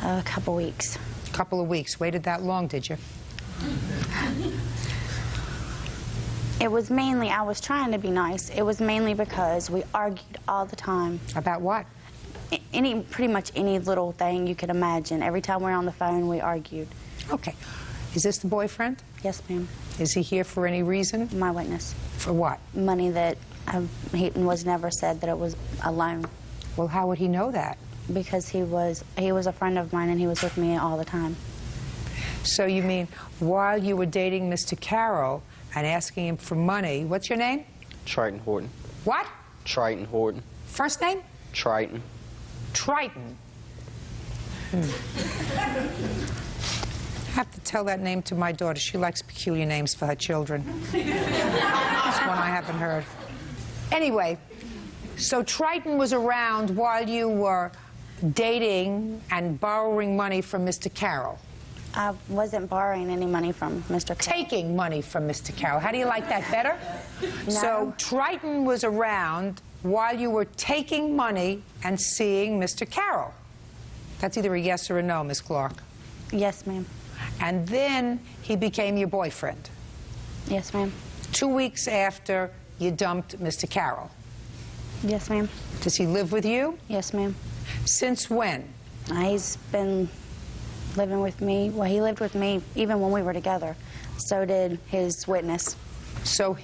A couple weeks. A couple of weeks. Waited that long, did you? It was mainly, I was trying to be nice. It was mainly because we argued all the time. About what? Pretty much any little thing you could imagine. Every time we were on the phone, we argued. Okay. Is this the boyfriend? Yes, ma'am. Is he here for any reason? My witness. For what? Money that he was never said that it was a loan. Well, how would he know that? Because he was a friend of mine and he was with me all the time. So you mean while you were dating Mr. Carroll and asking him for money, what's your name? Triton Horton. What? Triton Horton. First name? Triton. Triton. I have to tell that name to my daughter. She likes peculiar names for her children. That's one I haven't heard. Anyway, so Triton was around while you were dating and borrowing money from Mr. Carroll. I wasn't borrowing any money from Mr. Carroll. Taking money from Mr. Carroll. How do you like that better? No. So Triton was around while you were taking money and seeing Mr. Carroll. That's either a yes or a no, Miss Clark. Yes, ma'am. And then he became your boyfriend. Yes, ma'am. 2 weeks after you dumped Mr. Carroll. Yes, ma'am. Does he live with you? Yes, ma'am. Since when? He's been living with me. Well, he lived with me even when we were together. So did his witness. So,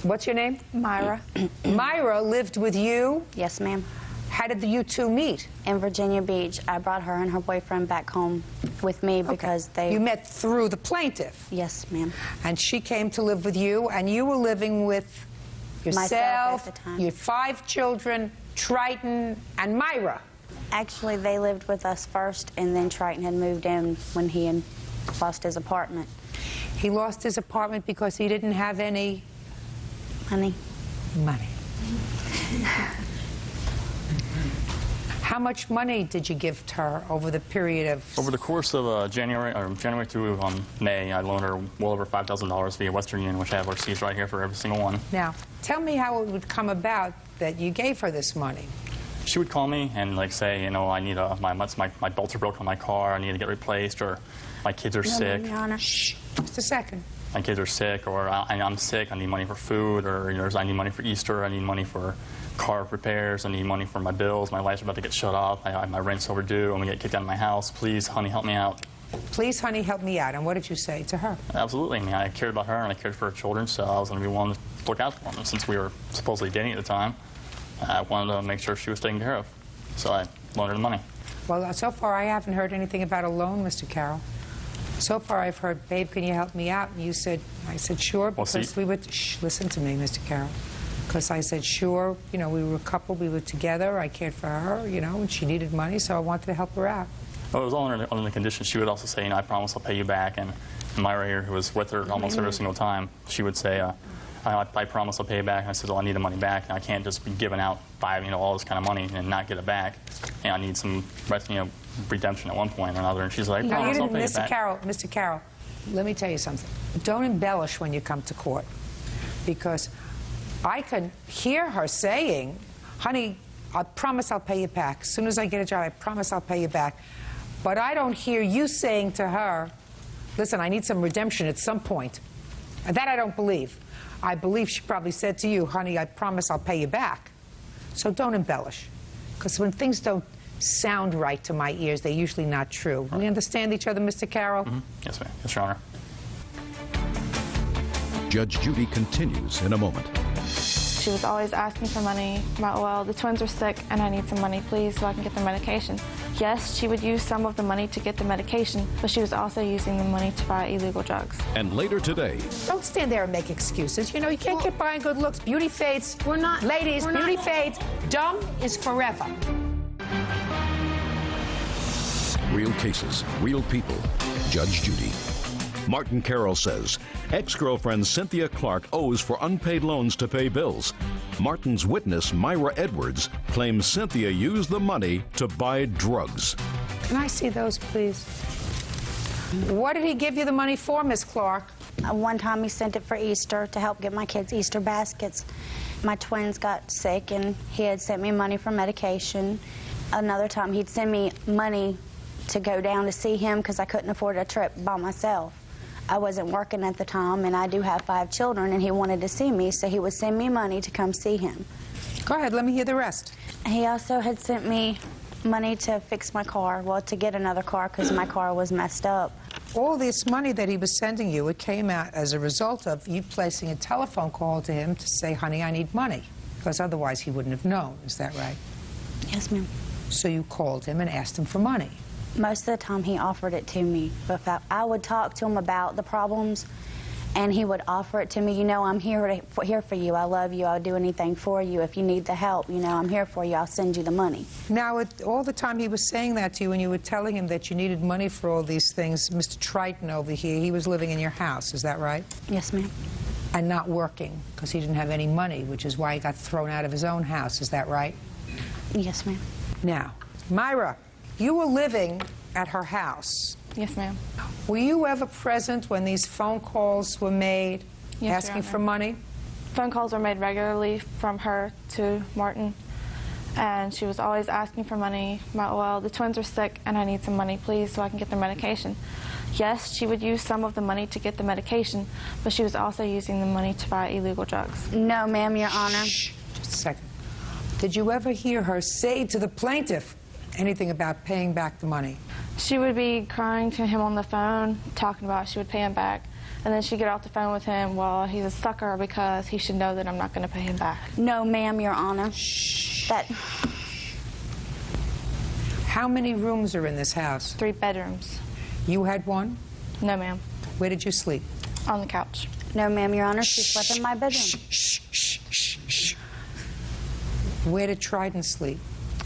what's your name? Myra. Myra lived with you? Yes, ma'am. How did you two meet? In Virginia Beach. I brought her and her boyfriend back home with me because they... You met through the plaintiff? Yes, ma'am. And she came to live with you, and you were living with yourself, myself at the time. Your 5 children, Triton, and Myra. Actually, they lived with us first, and then Triton had moved in when he had lost his apartment. He lost his apartment because he didn't have any... Money. Money. How much money did you give to her over the period of... Over the course of January through May, I loaned her well over $5,000 via Western Union, which I have receipts right here for every single one. Now, tell me how it would come about that you gave her this money. She would call me and say, you know, I need my bolts are broken on my car, I need to get replaced, or my kids are sick. Shh, just a second. My kids are sick, or I'm sick, I need money for food, or I need money for Easter, I need money for car repairs, I need money for my bills, my lights are about to get shut off, my rent's overdue, I'm going to get kicked out of my house. Please, honey, help me out. Please, honey, help me out. And what did you say to her? Absolutely. I mean, I cared about her and I cared for her children, so I was going to be willing to look out for them. Since we were supposedly dating at the time, I wanted to make sure she was taken care of. So I loaned her the money. Well, so far I haven't heard anything about a loan, Mr. Carroll. So far I've heard, babe, can you help me out? And you said, I said, sure, because we were, shh, listen to me, Mr. Carroll. Because I said, sure, you know, we were a couple, we were together, I cared for her, you know, and she needed money, so I wanted to help her out. Well, it was all under the condition she would also say, you know, I promise I'll pay you back. And Myra here, who was with her almost every single time, she would say, I promise I'll pay you back. And I said, well, I need the money back. And I can't just be giving out all this kind of money and not get it back. And I need some, redemption at one point or another. And she's like, I promise I'll pay you back. Mr. Carroll, let me tell you something. Don't embellish when you come to court, because I can hear her saying, honey, I promise I'll pay you back. As soon as I get a job, I promise I'll pay you back. But I don't hear you saying to her, listen, I need some redemption at some point. That I don't believe. I believe she probably said to you, honey, I promise I'll pay you back. So don't embellish. Because when things don't sound right to my ears, they're usually not true. We understand each other, Mr. Carroll? Mm-hmm. Yes, ma'am. Yes, Your Honor. Judge Judy continues in a moment. She was always asking for money about, well, the twins are sick and I need some money, please, so I can get the medication. Yes, she would use some of the money to get the medication, but she was also using the money to buy illegal drugs. And later today... Don't stand there and make excuses. You know, you can't get by on good looks. Beauty fades. We're not. Ladies, beauty fades. Dumb is forever. Real cases, real people. Judge Judy. Martin Carroll says ex-girlfriend Cynthia Clark owes for unpaid loans to pay bills. Martin's witness, Myra Edwards, claims Cynthia used the money to buy drugs. Can I see those, please? What did he give you the money for, Miss Clark? One time he sent it for Easter to help get my kids Easter baskets. My twins got sick and he had sent me money for medication. Another time he'd send me money to go down to see him because I couldn't afford a trip by myself. I wasn't working at the time, and I do have 5 children, and he wanted to see me, so he would send me money to come see him. Go ahead, let me hear the rest. He also had sent me money to fix my car, well, to get another car because my car was messed up. All this money that he was sending you, it came out as a result of you placing a telephone call to him to say, honey, I need money, because otherwise he wouldn't have known. Is that right? Yes, ma'am. So you called him and asked him for money. Most of the time he offered it to me, but I would talk to him about the problems, and he would offer it to me. You know, I'm here for you. I love you. I'll do anything for you. If you need the help, you know, I'm here for you. I'll send you the money. Now, all the time he was saying that to you and you were telling him that you needed money for all these things, Mr. Triton over here, he was living in your house. Is that right? Yes, ma'am. And not working because he didn't have any money, which is why he got thrown out of his own house. Is that right? Yes, ma'am. Now, Myra, you were living at her house. Yes, ma'am. Were you ever present when these phone calls were made Yes, asking Your for Honor. money? Phone calls were made regularly from her to Martin, and she was always asking for money. Well, the twins are sick, and I need some money, please, so I can get their medication. Yes, she would use some of the money to get the medication, but she was also using the money to buy illegal drugs. No, ma'am, Your Honor. Shh, just a second. Did you ever hear her say to the plaintiff anything about paying back the money? She would be crying to him on the phone, talking about she would pay him back. And then she'd get off the phone with him, well, he's a sucker because he should know that I'm not going to pay him back. No, ma'am, Your Honor. Shh. That. How many rooms are in this house? 3 bedrooms. You had one? No, ma'am. Where did you sleep? On the couch. No, ma'am, Your Honor. She slept in my bedroom. Shh. Where did Triton sleep?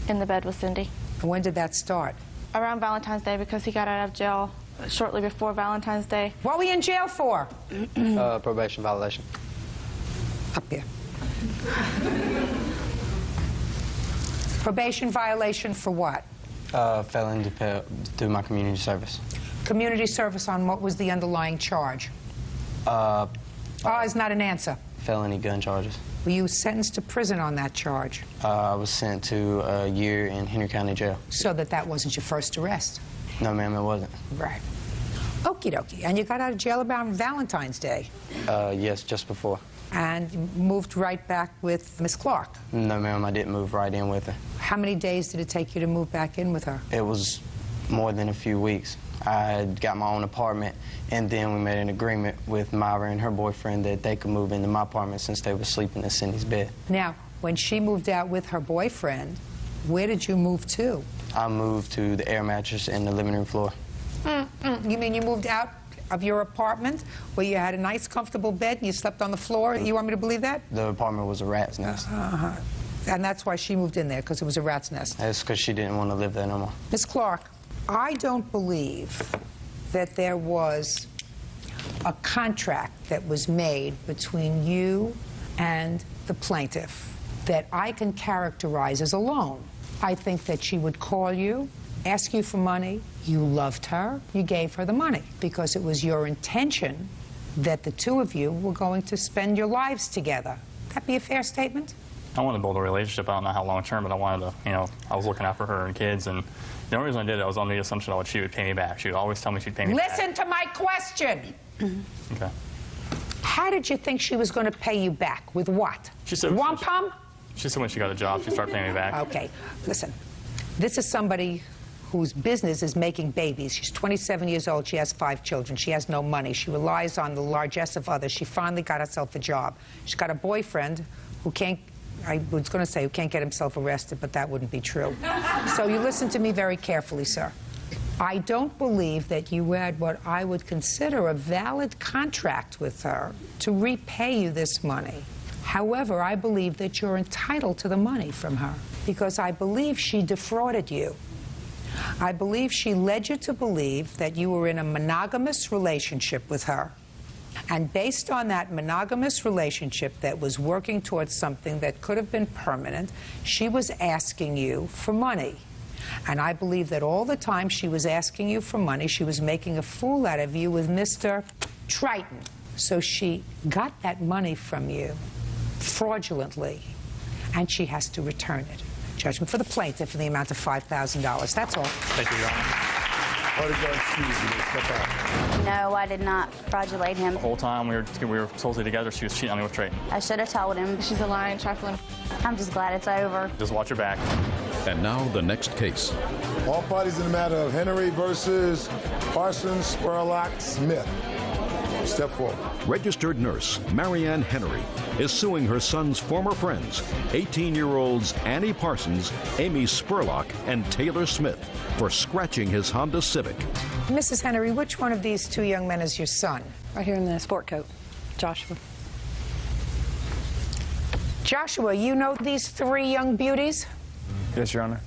In the bed with Cindy. And when did that start? Around Valentine's Day, because he got out of jail shortly before Valentine's Day. What were you in jail for? Probation violation. Up here. Probation violation for what? Failing to do my community service. Community service on what was the underlying charge? Is not an answer. Felony gun charges. Were you sentenced to prison on that charge? I was sent to a year in Henry County Jail. So that wasn't your first arrest? No, ma'am, it wasn't. Right. Okie dokie. And you got out of jail about Valentine's Day? Yes, just before. And you moved right back with Miss Clark? No, ma'am, I didn't move right in with her. How many days did it take you to move back in with her? It was more than a few weeks. I had got my own apartment, and then we made an agreement with Myra and her boyfriend that they could move into my apartment since they were sleeping in Cindy's bed. Now, when she moved out with her boyfriend, where did you move to? I moved to the air mattress and the living room floor. You mean you moved out of your apartment where you had a nice, comfortable bed and you slept on the floor? You want me to believe that? The apartment was a rat's nest. And that's why she moved in there, because it was a rat's nest. That's because she didn't want to live there no more. Miss Clark, I don't believe that there was a contract that was made between you and the plaintiff that I can characterize as a loan. I think that she would call you, ask you for money, you loved her, you gave her the money because it was your intention that the two of you were going to spend your lives together. That be a fair statement? I wanted to build a relationship. I don't know how long term, but I wanted to, you know, I was looking out for her and kids, and the only reason I did it was on the assumption that she would pay me back. She would always tell me she'd pay me back. Listen to my question. Okay. How did you think she was going to pay you back? With what? She said wampum? She said when she got a job, she'd start paying me back. Okay, listen. This is somebody whose business is making babies. She's 27 years old. She has 5 children. She has no money. She relies on the largesse of others. She finally got herself a job. She's got a boyfriend who can't, I was going to say, who can't get himself arrested, but that wouldn't be true. So you listen to me very carefully, sir. I don't believe that you had what I would consider a valid contract with her to repay you this money. However, I believe that you're entitled to the money from her because I believe she defrauded you. I believe she led you to believe that you were in a monogamous relationship with her. And based on that monogamous relationship that was working towards something that could have been permanent, she was asking you for money. And I believe that all the time she was asking you for money, she was making a fool out of you with Mr. Triton. So she got that money from you fraudulently, and she has to return it. Judgment for the plaintiff in the amount of $5,000. That's all. Thank you, Your Honor. Or the judge choose you to step out? No, I did not fraudulate him. The whole time we were totally together, she was cheating on me with Trey. I should have told him. She's a lying, trifling. I'm just glad it's over. Just watch your back. And now the next case. All parties in the matter of Henry versus Parsons, Spurlock, Smith. Step forward. Registered nurse Marianne Henry is suing her son's former friends, 18-year-olds Annie Parsons, Amy Spurlock, and Taylor Smith, for scratching his Honda Civic. Mrs. Henry, which one of these two young men is your son? Right here in the sport coat. Joshua. Joshua, you know these three young beauties? Yes, Your Honor.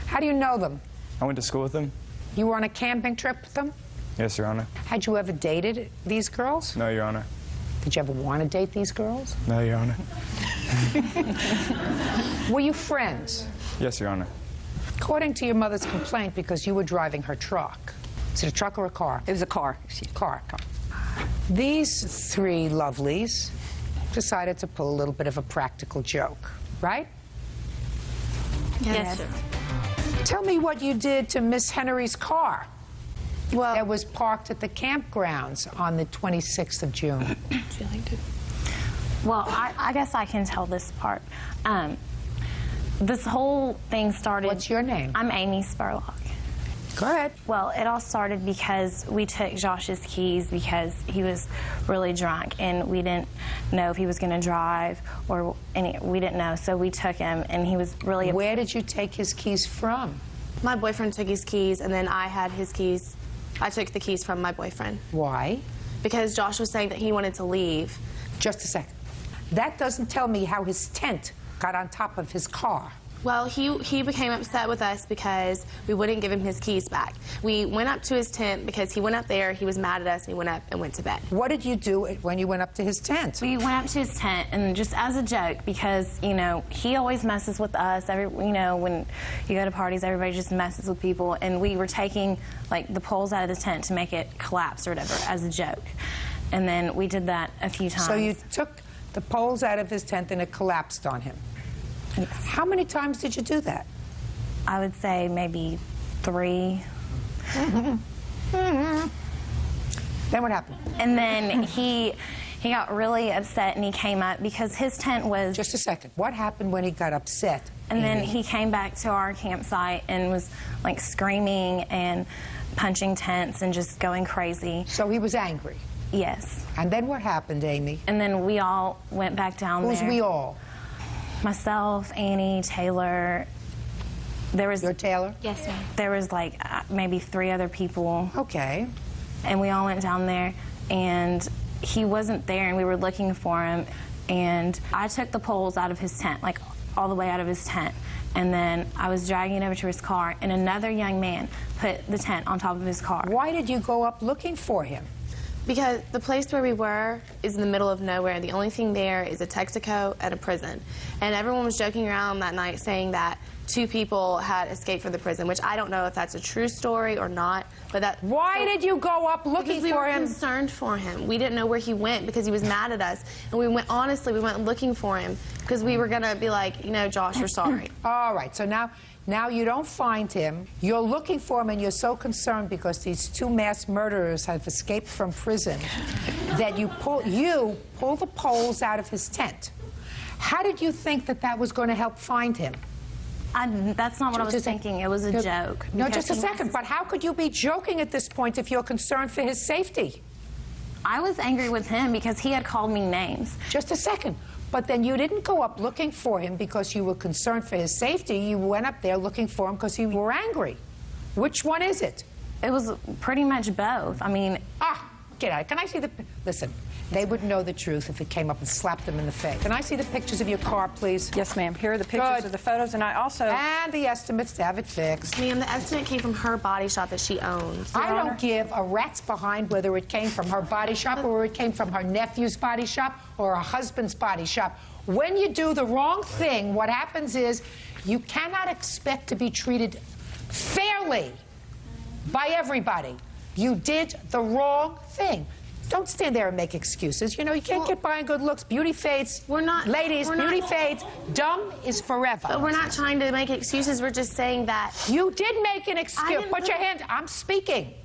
How do you know them? I went to school with them. You were on a camping trip with them? Yes, Your Honor. Had you ever dated these girls? No, Your Honor. Did you ever want to date these girls? No, Your Honor. Were you friends? Yes, Your Honor. According to your mother's complaint, because you were driving her truck. Is it a truck or a car? It was a car. Car. These three lovelies decided to pull a little bit of a practical joke, right? Yes. Tell me what you did to Miss Henry's car. Well, that was parked at the campgrounds on the 26th of June. Well, I guess I can tell this part. This whole thing started... What's your name? I'm Amy Spurlock. Go ahead. Well, it all started because we took Josh's keys because he was really drunk and we didn't know if he was going to drive or we didn't know, so we took him and he was really... Where did you take his keys from? My boyfriend took his keys and then I had his keys. I took the keys from my boyfriend. Why? Because Josh was saying that he wanted to leave. Just a second. That doesn't tell me how his tent got on top of his car. Well, he became upset with us because we wouldn't give him his keys back. We went up to his tent because he went up there, he was mad at us, and he went up and went to bed. What did you do when you went up to his tent? We went up to his tent, and just as a joke, because, you know, he always messes with us. You know, when you go to parties, everybody just messes with people, and we were taking, like, the poles out of the tent to make it collapse or whatever as a joke. And then we did that a few times. So you took the poles out of his tent and it collapsed on him. Yes. How many times did you do that? I would say maybe 3. Then what happened? And then he got really upset and he came up because his tent was... Just a second. What happened when he got upset? And then he came back to our campsite and was like screaming and punching tents and just going crazy. So he was angry? Yes. And then what happened, Amy? And then we all went back down there. Who's we all? Myself, Annie, Taylor. There was... You're Taylor? Yes, ma'am. There was like maybe 3 other people. Okay. And we all went down there and he wasn't there and we were looking for him. And I took the poles out of his tent, like all the way out of his tent. And then I was dragging it over to his car and another young man put the tent on top of his car. Why did you go up looking for him? Because the place where we were is in the middle of nowhere. The only thing there is a Texaco and a prison. And everyone was joking around that night saying that 2 people had escaped from the prison, which I don't know if that's a true story or not. But that. Why did you go up looking for him? We were concerned for him. We didn't know where he went because he was mad at us. And we went, honestly, we went looking for him because we were going to be like, you know, Josh, we're sorry. All right, so now you don't find him. You're looking for him, and you're so concerned because these 2 mass murderers have escaped from prison that you pull the poles out of his tent. How did you think that was going to help find him? That's not what I was thinking. It was a joke. No, just a second. But how could you be joking at this point if you're concerned for his safety? I was angry with him because he had called me names. Just a second. But then you didn't go up looking for him because you were concerned for his safety. You went up there looking for him because you were angry. Which one is it? It was pretty much both. I mean... Get out. Can I see the... Listen, they would know the truth if it came up and slapped them in the face. Can I see the pictures of your car, please? Yes, ma'am. Here are the pictures of the photos, and I also... And the estimates to have it fixed. Ma'am, the estimate came from her body shop that she owns. I don't give a rat's behind whether it came from her body shop or it came from her nephew's body shop or her husband's body shop. When you do the wrong thing, what happens is you cannot expect to be treated fairly by everybody. You did the wrong thing. Don't stand there and make excuses. You know, you can't get by on good looks. Beauty fades. We're not. Ladies, beauty fades. Dumb is forever. But we're not trying to make excuses. We're just saying that. You did make an excuse. Put your hand. I'm speaking.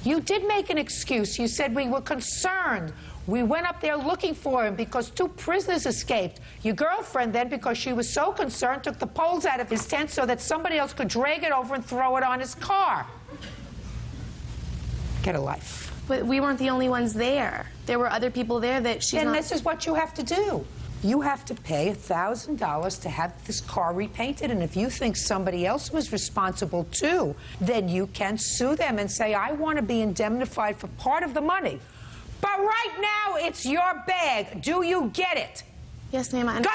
You did make an excuse. You said we were concerned. We went up there looking for him because 2 prisoners escaped. Your girlfriend then, because she was so concerned, took the poles out of his tent so that somebody else could drag it over and throw it on his car. Get a life. But we weren't the only ones there. There were other people there that she's And this is what you have to do. You have to pay $1,000 to have this car repainted, and if you think somebody else was responsible too, then you can sue them and say, I want to be indemnified for part of the money. But right now, it's your bag. Do you get it? Yes, ma'am. Good.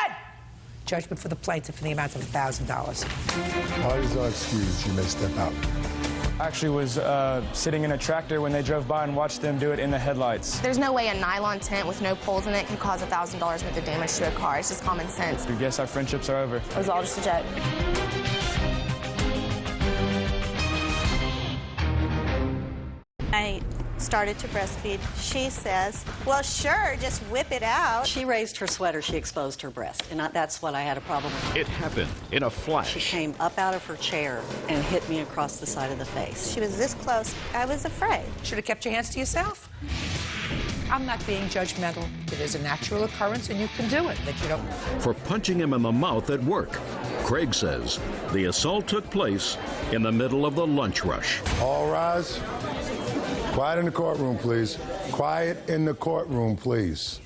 Judgment for the plaintiff in the amount of $1,000. Parties are excused. You may step out. I actually was sitting in a tractor when they drove by and watched them do it in the headlights. There's no way a nylon tent with no poles in it can cause $1,000 worth of damage to a car. It's just common sense. I guess our friendships are over. It was all just a joke. I started to breastfeed. She says, well, sure, just whip it out. She raised her sweater, she exposed her breast, and that's what I had a problem with. It happened in a flash. She came up out of her chair and hit me across the side of the face. She was this close. I was afraid. Should have kept your hands to yourself. I'm not being judgmental. It is a natural occurrence, and you can do it. But you don't. For punching him in the mouth at work. Craig says the assault took place in the middle of the lunch rush. All rise. Quiet in the courtroom, please. Quiet in the courtroom, please.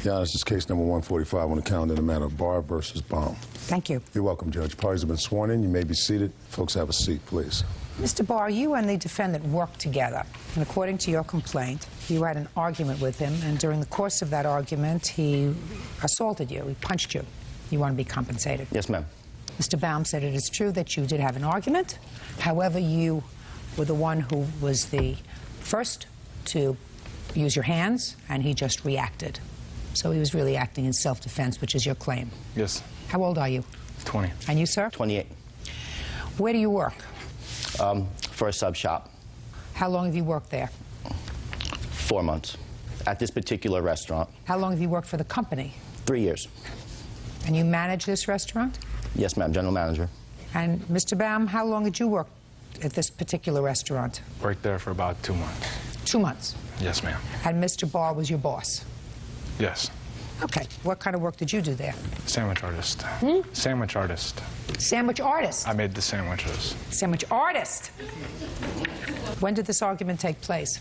Yeah, this is case number 145 on the calendar in the matter of Barr versus Baum. Thank you. You're welcome, Judge. Parties have been sworn in. You may be seated. Folks, have a seat, please. Mr. Barr, you and the defendant worked together, and according to your complaint, you had an argument with him, and during the course of that argument, he assaulted you, he punched you. You want to be compensated. Yes, ma'am. Mr. Baum said it is true that you did have an argument. However, you were the one who was the first to use your hands, and he just reacted. So he was really acting in self-defense, which is your claim. Yes. How old are you? 20. And you, sir? 28. Where do you work? For a sub shop. How long have you worked there? 4 months. At this particular restaurant. How long have you worked for the company? 3 years. And you manage this restaurant? Yes, ma'am. General manager. And Mr. Baum, how long did you work at this particular restaurant? Worked there for about 2 months. 2 months. Yes, ma'am. And Mr. Barr was your boss? Yes. Okay. What kind of work did you do there? Sandwich artist. Sandwich artist. Sandwich artist? I made the sandwiches. Sandwich artist. When did this argument take place?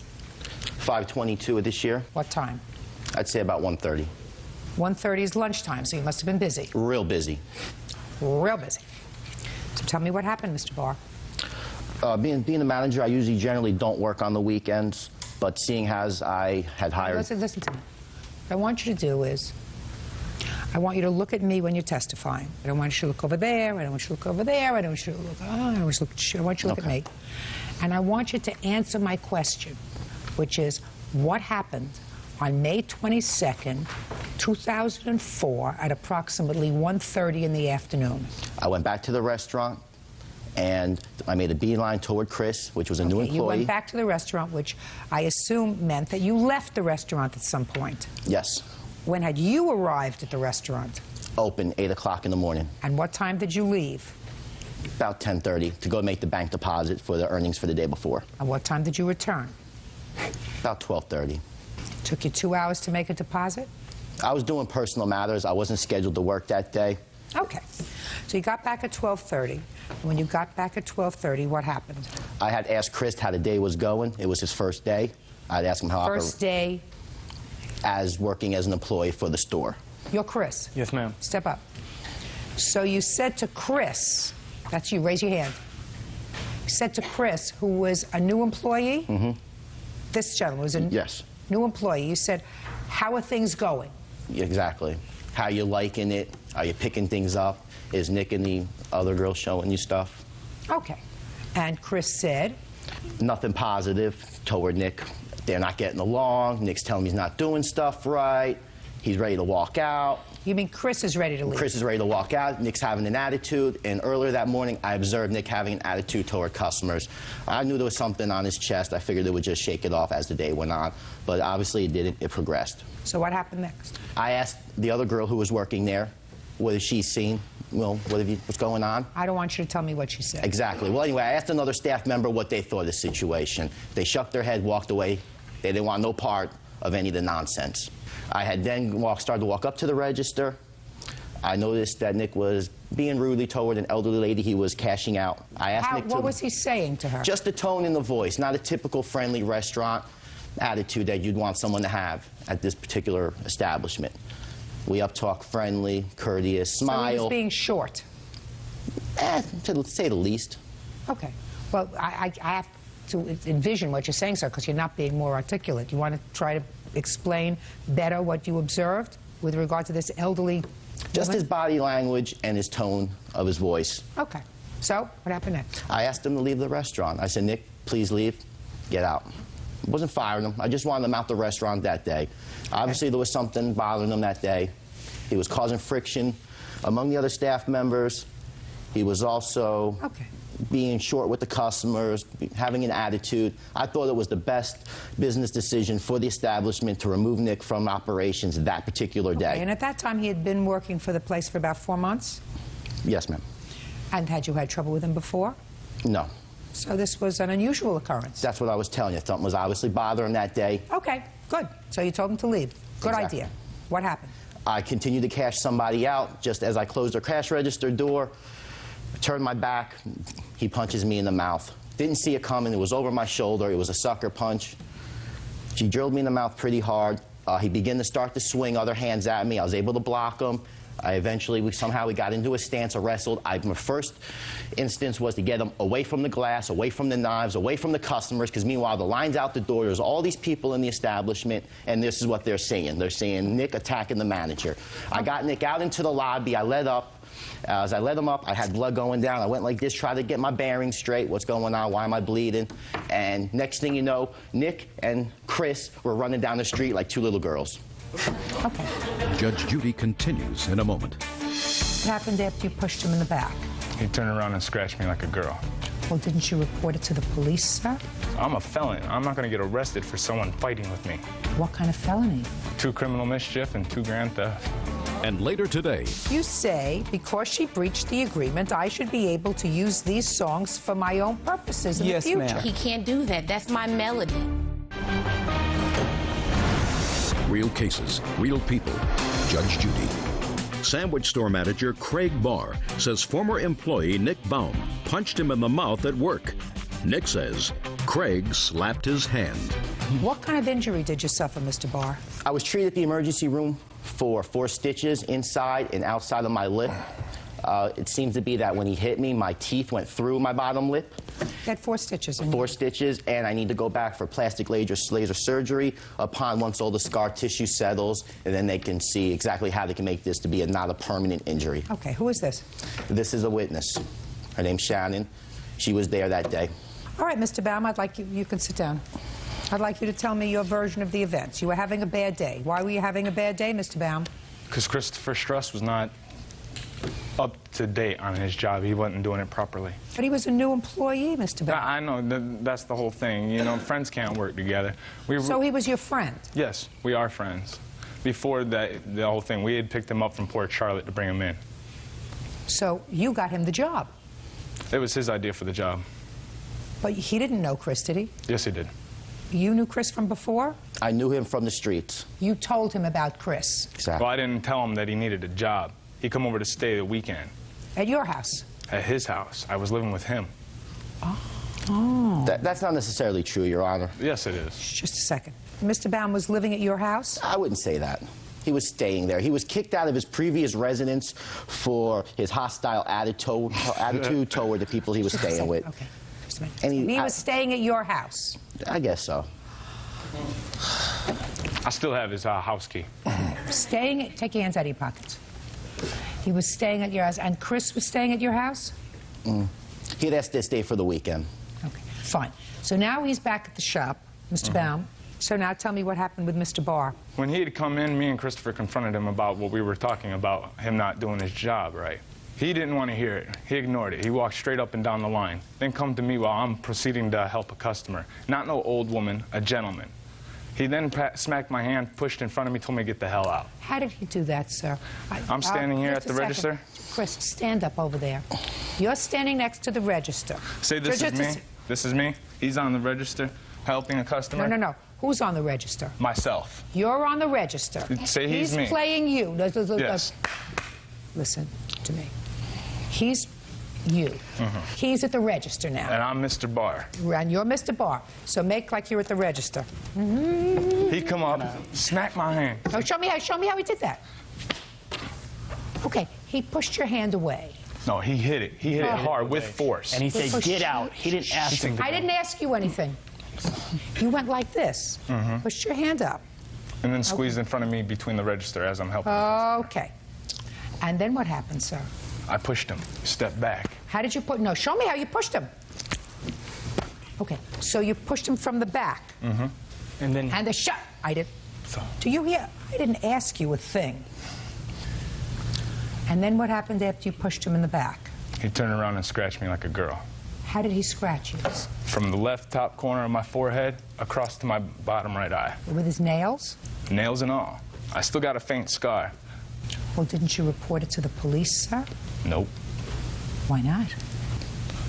5/22 of this year. What time? I'd say about 1:30. 1:30 is lunchtime, so you must have been busy. Real busy. Real busy. So tell me what happened, Mr. Barr. Being the manager, I usually generally don't work on the weekends, but seeing as I had hired... Listen to me. What I want you to do is, I want you to look at me when you're testifying. I don't want you to look over there. I don't want you to look over there. I don't want you to look. I want you to look at me. And I want you to answer my question, which is, what happened on May 22nd, 2004, at approximately 1:30 in the afternoon? I went back to the restaurant, and I made a beeline toward Chris, which was a new employee. You went back to the restaurant, which I assume meant that you left the restaurant at some point. Yes. When had you arrived at the restaurant? Open, 8 o'clock in the morning. And what time did you leave? About 10:30 to go make the bank deposit for the earnings for the day before. And what time did you return? About 12:30. Took you 2 hours to make a deposit? I was doing personal matters. I wasn't scheduled to work that day. Okay. So you got back at 12:30. When you got back at 12:30, what happened? I had asked Chris how the day was going. It was his first day. I'd asked him how... First day? As working as an employee for the store. You're Chris? Yes, ma'am. Step up. So you said to Chris, that's you, raise your hand. You said to Chris, who was a new employee? Mm-hmm. This gentleman was a yes. new employee. You said, how are things going? Exactly. How you liking it? Are you picking things up? Is Nick and the other girl showing you stuff? Okay. And Chris said? Nothing positive toward Nick. They're not getting along. Nick's telling me he's not doing stuff right. He's ready to walk out. You mean Chris is ready to leave? Chris is ready to walk out. Nick's having an attitude. And earlier that morning, I observed Nick having an attitude toward customers. I knew there was something on his chest. I figured it would just shake it off as the day went on. But obviously it didn't. It progressed. So what happened next? I asked the other girl who was working there, what has she seen? Well, what's going on? I don't want you to tell me what she said. Exactly. Well, anyway, I asked another staff member what they thought of the situation. They shook their head, walked away. They didn't want no part of any of the nonsense. I had then started to walk up to the register. I noticed that Nick was being rudely toward an elderly lady he was cashing out. I asked Nick what was he saying to her? Just the tone in the voice, not a typical friendly restaurant attitude that you'd want someone to have at this particular establishment. We uptalk friendly, courteous, smile. So he was being short? To say the least. Okay. Well, I have to envision what you're saying, sir, because you're not being more articulate. You want to try to explain better what you observed with regard to this elderly Just woman? his body language and his tone of his voice. Okay. So, what happened next? I asked him to leave the restaurant. I said, Nick, please leave. Get out. I wasn't firing him. I just wanted him out the restaurant that day. Obviously, there was something bothering him that day. He was causing friction among the other staff members. He was also being short with the customers, having an attitude. I thought it was the best business decision for the establishment to remove Nick from operations that particular day. And at that time, he had been working for the place for about 4 months? Yes, ma'am. And had you had trouble with him before? No. So this was an unusual occurrence? That's what I was telling you. Something was obviously bothering him that day. Okay, good. So you told him to leave. Good Exactly. idea. What happened? I continued to cash somebody out. Just as I closed the cash register door, turned my back, he punches me in the mouth. Didn't see it coming. It was over my shoulder. It was a sucker punch. She drilled me in the mouth pretty hard. He began to start to swing other hands at me. I was able to block him. Somehow we got into a stance, wrestled. My first instance was to get him away from the glass, away from the knives, away from the customers, because meanwhile the line's out the door. There's all these people in the establishment, and this is what they're saying. They're saying Nick attacking the manager. I got Nick out into the lobby. I led up. As I led him up, I had blood going down. I went like this, tried to get my bearings straight. What's going on? Why am I bleeding? And next thing you know, Nick and Chris were running down the street like two little girls. Okay. Judge Judy continues in a moment. What happened after you pushed him in the back? He turned around and scratched me like a girl. Well, didn't you report it to the police, sir? I'm a felon. I'm not going to get arrested for someone fighting with me. What kind of felony? 2 criminal mischief and 2 grand theft. And later today, You say because she breached the agreement, I should be able to use these songs for my own purposes in the future. He can't do that. That's my melody. real cases, real people. Judge Judy. Sandwich store manager Craig Barr says former employee Nick Baum punched him in the mouth at work. Nick says Craig slapped his hand. What kind of injury did you suffer, Mr. Barr? I was treated at the emergency room for 4 stitches inside and outside of my lip. It seems to be that when he hit me, my teeth went through my bottom lip. You had 4 stitches in 4 stitches, and I need to go back for plastic laser surgery once all the scar tissue settles, and then they can see exactly how they can make this to be not a permanent injury. Okay, who is this? This is a witness. Her name's Shannon. She was there that day. All right, Mr. Baum, I'd like you can sit down. I'd like you to tell me your version of the events. You were having a bad day. Why were you having a bad day, Mr. Baum? Because Christopher Struss was not up to date on his job. He wasn't doing it properly. But he was a new employee, Mr. Baum. I know. That's the whole thing. You know, friends can't work together. So he was your friend? Yes, we are friends. Before that, the whole thing, we had picked him up from Port Charlotte to bring him in. So you got him the job? It was his idea for the job. But he didn't know Chris, did he? Yes, he did. You knew Chris from before? I knew him from the streets. You told him about Chris? Exactly. Well, I didn't tell him that he needed a job. He come over to stay the weekend. At your house? At his house. I was living with him. Oh. That's not necessarily true, Your Honor. Yes, it is. Just a second. Mr. Baum was living at your house? I wouldn't say that. He was staying there. He was kicked out of his previous residence for his hostile attitude toward the people he was staying with. Okay. And he was staying at your house? I guess so. I still have his house key. Take your hands out of your pockets. He was staying at your house, and Chris was staying at your house? He'd asked to stay for the weekend. Okay, fine. So now he's back at the shop, Mr. Baum. So now tell me what happened with Mr. Barr. When he had come in, me and Christopher confronted him about what we were talking about, him not doing his job right. He didn't want to hear it. He ignored it. He walked straight up and down the line. Then come to me while I'm proceeding to help a customer. Not no old woman, a gentleman. He then smacked my hand, pushed in front of me, told me to get the hell out. How did he do that, sir? I'm standing here at the register. Chris, stand up over there. You're standing next to the register. Say this is me. This is me. He's on the register helping a customer. No. Who's on the register? Myself. You're on the register. Say he's me. He's playing you. Yes. Listen to me. He's you. He's at the register now. And I'm Mr. Barr. And you're Mr. Barr. So make like you're at the register. He come up, smack my hand. Oh, show me how he did that. Okay, he pushed your hand away. No, he hit it. He hit it hard with force. And he said, get out. He didn't ask him. I didn't ask you anything. You went like this. Pushed your hand up. And then squeezed in front of me between the register as I'm helping. Okay. And then what happened, sir? I pushed him. Stepped back. How did you put? No, show me how you pushed him. Okay, so you pushed him from the back. And then. And the shot. I did. Do you hear? I didn't ask you a thing. And then what happened after you pushed him in the back? He turned around and scratched me like a girl. How did he scratch you? From the left top corner of my forehead across to my bottom right eye. With his nails? Nails and all. I still got a faint scar. Well, didn't you report it to the police, sir? Nope. Why not?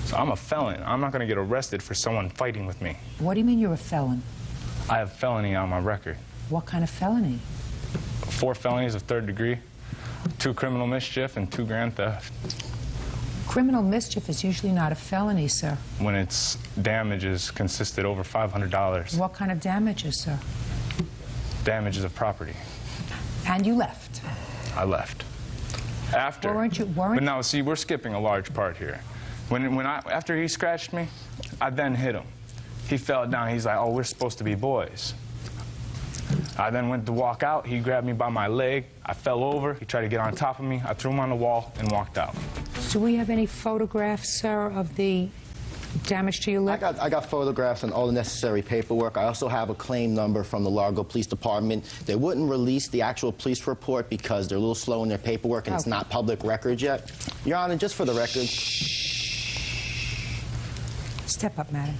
So I'm a felon. I'm not going to get arrested for someone fighting with me. What do you mean you're a felon? I have felony on my record. What kind of felony? 4 felonies of 3rd degree, 2 criminal mischief, and 2 grand theft. Criminal mischief is usually not a felony, sir. When its damages consisted over $500. What kind of damages, sir? Damages of property. And you left? I left. After. Well, weren't you? But now, see, we're skipping a large part here. After he scratched me, I then hit him. He fell down. He's like, oh, we're supposed to be boys. I then went to walk out. He grabbed me by my leg. I fell over. He tried to get on top of me. I threw him on the wall and walked out. Do we have any photographs, sir, of the damage to your lip? I got photographs and all the necessary paperwork. I also have a claim number from the Largo Police Department. They wouldn't release the actual police report because they're a little slow in their paperwork and it's not public record yet. Your Honor, just for the record. Step up, madam.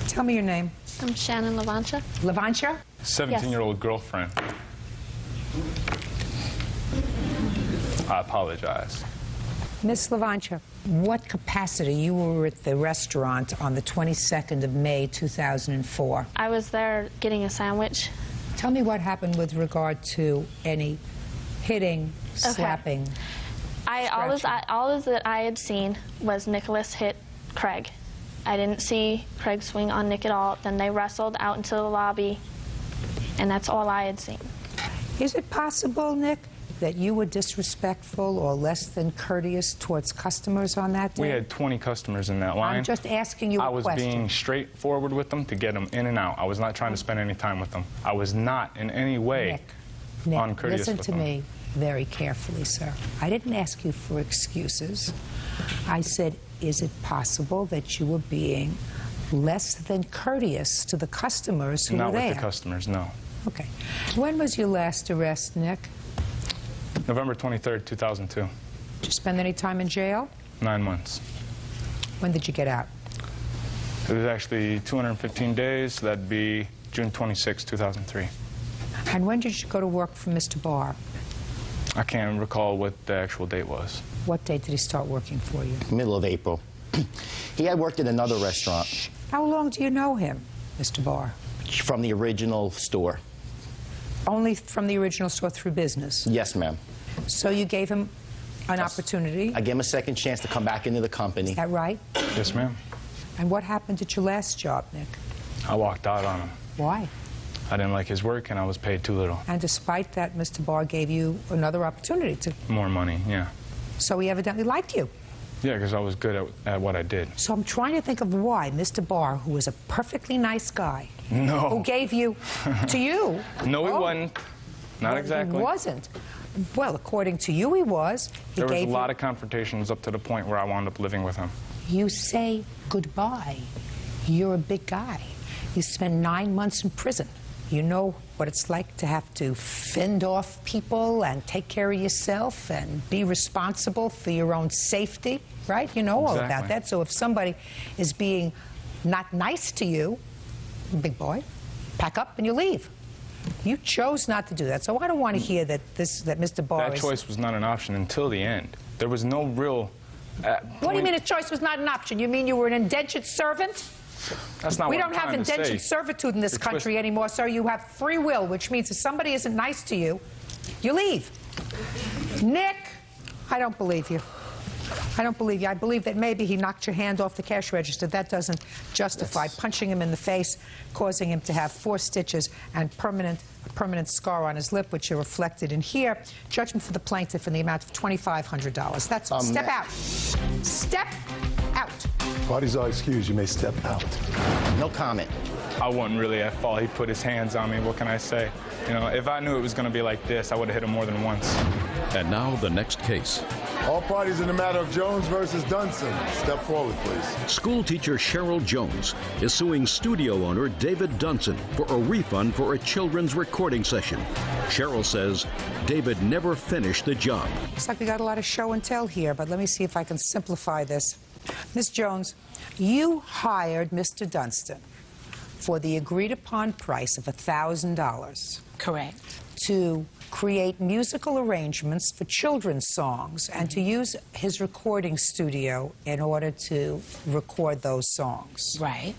Tell me your name. I'm Shannon Levantia. Levantia? 17-year-old girlfriend. I apologize. Miss Levantia, what capacity you were at the restaurant on the 22nd of May, 2004? I was there getting a sandwich. Tell me what happened with regard to any hitting, slapping. All that I had seen was Nicholas hit Craig. I didn't see Craig swing on Nick at all. Then they wrestled out into the lobby, and that's all I had seen. Is it possible, Nick, that you were disrespectful or less than courteous towards customers on that day? We had 20 customers in that line. I'm just asking you a question. I was being straightforward with them to get them in and out. I was not trying to spend any time with them. I was not in any way uncourteous listen with to them. me very carefully, sir. I didn't ask you for excuses. I said, is it possible that you were being less than courteous to the customers who were there? Not with the customers, no. Okay. When was your last arrest, Nick? November 23rd, 2002. Did you spend any time in jail? 9 months. When did you get out? It was actually 215 days, so that'd be June 26, 2003. And when did you go to work for Mr. Barr? I can't recall what the actual date was. What date did he start working for you? Middle of April. He had worked in another restaurant. How long do you know him, Mr. Barr? From the original store. Only from the original store through business? Yes, ma'am. So you gave him an opportunity? I gave him a second chance to come back into the company. Is that right? Yes, ma'am. And what happened at your last job, Nick? I walked out on him. Why? I didn't like his work, and I was paid too little. And despite that, Mr. Barr gave you another opportunity to... More money, yeah. So he evidently liked you. Yeah, because I was good at what I did. So I'm trying to think of why Mr. Barr, who was a perfectly nice guy... No. Who gave you... to you... No, he wasn't. Not exactly. He wasn't. Well, according to you, he was. There was a lot of confrontations up to the point where I wound up living with him. You say goodbye. You're a big guy. You spend 9 months in prison. You know what it's like to have to fend off people and take care of yourself and be responsible for your own safety, right? You know all about that. So if somebody is being not nice to you, big boy, pack up and you leave. You chose not to do that. So I don't want to hear that Mr. Barr That choice was not an option until the end. There was no real... What do you mean a choice was not an option? You mean you were an indentured servant? That's not We what don't I'm have trying to indentured say. servitude in this country anymore, sir. You have free will, which means if somebody isn't nice to you, you leave. Nick, I don't believe you. I don't believe you. I believe that maybe he knocked your hand off the cash register. That doesn't justify punching him in the face, causing him to have 4 stitches and a permanent scar on his lip, which are reflected in here. Judgment for the plaintiff in the amount of $2,500. That's all. Step out. Step out. Parties are excused. You may step out. No comment. I wasn't really at fault. He put his hands on me. What can I say? You know, if I knew it was going to be like this, I would have hit him more than once. And now the next case. All parties in the matter of Jones versus Dunson. Step forward, please. School teacher Cheryl Jones is suing studio owner David Dunson for a refund for a children's recording session. Cheryl says David never finished the job. Looks like we got a lot of show and tell here, but let me see if I can simplify this. Ms. Jones, you hired Mr. Dunston for the agreed-upon price of $1,000. Correct. To create musical arrangements for children's songs and to use his recording studio in order to record those songs. Right.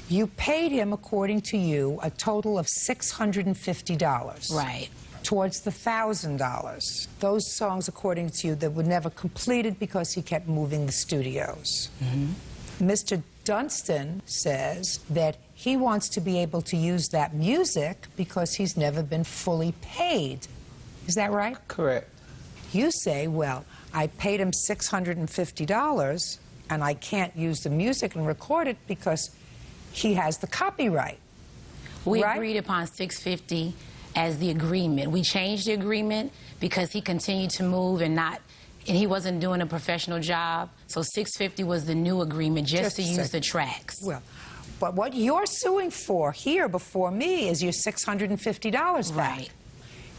You paid him, according to you, a total of $650. Right. Towards the $1,000. Those songs, according to you, that were never completed because he kept moving the studios. Mr. Dunston says that he wants to be able to use that music because he's never been fully paid. Is that right? Correct. You say, well, I paid him $650 and I can't use the music and record it because he has the copyright. We right? agreed upon $650 as the agreement. We changed the agreement because he continued to move and he wasn't doing a professional job. So $650 was the new agreement just to use the tracks. Well, but what you're suing for here before me is your $650 back. Right.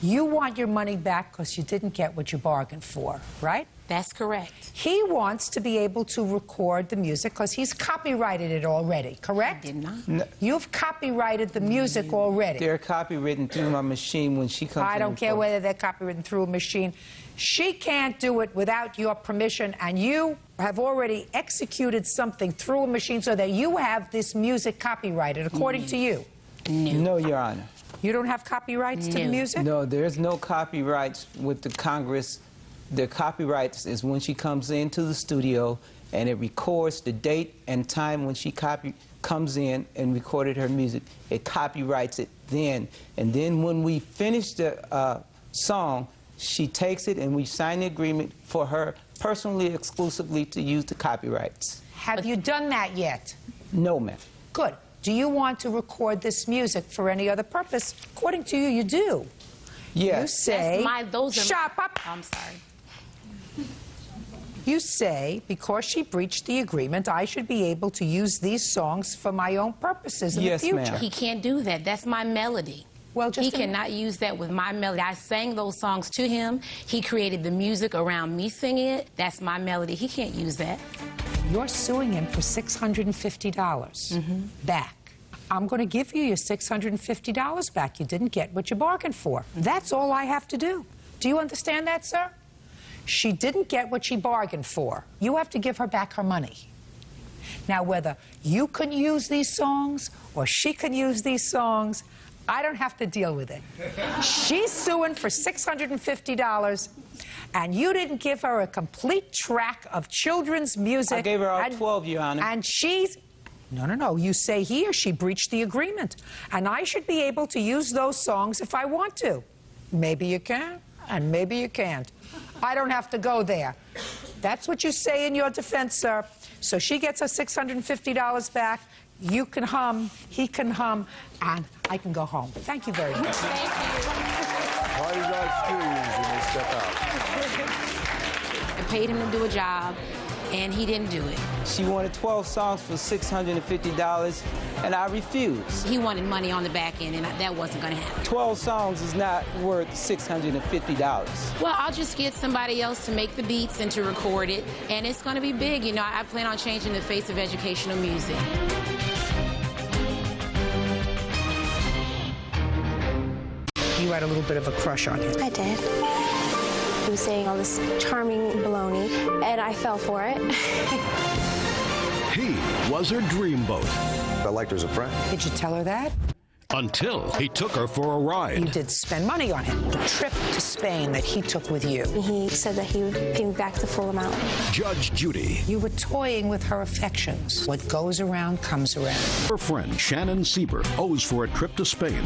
You want your money back because you didn't get what you bargained for, right? That's correct. He wants to be able to record the music because he's copyrighted it already, correct? I did not. No. You've copyrighted the music already. They're copywritten through my machine when she comes I in don't and care posts. whether they're copywritten through a machine. She can't do it without your permission, and you have already executed something through a machine so that you have this music copyrighted, according to you. No, Your Honor. You don't have copyrights to the music? No, there's no copyrights with the Congress. The copyrights is when she comes into the studio and it records the date and time when she comes in and recorded her music. It copyrights it then. And then when we finish the song, she takes it and we sign the agreement for her personally, exclusively to use the copyrights. Have you done that yet? No, ma'am. Good. Do you want to record this music for any other purpose? According to you, you do. Yes. You say... those are Shut up! I'm sorry. You say, because she breached the agreement, I should be able to use these songs for my own purposes in the future. Yes, ma'am. He can't do that. That's my melody. Well, he cannot use that with my melody. I sang those songs to him. He created the music around me singing it. That's my melody. He can't use that. You're suing him for $650 back. I'm going to give you your $650 back. You didn't get what you bargained for. That's all I have to do. Do you understand that, sir? She didn't get what she bargained for. You have to give her back her money. Now, whether you can use these songs or she can use these songs, I don't have to deal with it. She's suing for $650, and you didn't give her a complete track of children's music. I gave her all 12, Your Honor. And she's... No. You say here she breached the agreement, and I should be able to use those songs if I want to. Maybe you can, and maybe you can't. I don't have to go there. That's what you say in your defense, sir. So she gets her $650 back. You can hum, he can hum, and I can go home. Thank you very much. Thank you. Parties are excused. You may step out. I paid him to do a job. and he didn't do it. She wanted 12 songs for $650, and I refused. He wanted money on the back end, and that wasn't going to happen. 12 songs is not worth $650. Well, I'll just get somebody else to make the beats and to record it, and it's going to be big. You know, I plan on changing the face of educational music. You had a little bit of a crush on him. I did. He was saying all this charming baloney, and I fell for it. He was her dreamboat. I liked her as a friend. Did you tell her that? Until he took her for a ride. You did spend money on him. The trip to Spain that he took with you. He said that he would pay me back the full amount. Judge Judy. You were toying with her affections. What goes around comes around. Her friend Shannon Sieber owes for a trip to Spain.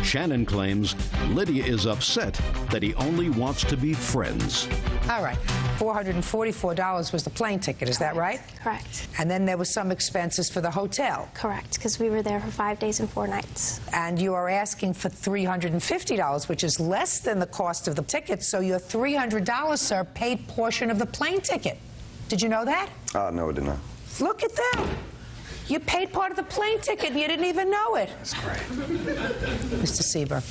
Shannon claims Lydia is upset that he only wants to be friends. All right. $444 was the plane ticket, is that right? Correct. And then there was some expenses for the hotel. Correct, because we were there for 5 days and 4 nights. And you are asking for $350, which is less than the cost of the ticket, so your $300, sir, paid portion of the plane ticket. Did you know that? No, I did not. Look at that. You paid part of the plane ticket and you didn't even know it. That's great. Mr. Sieber,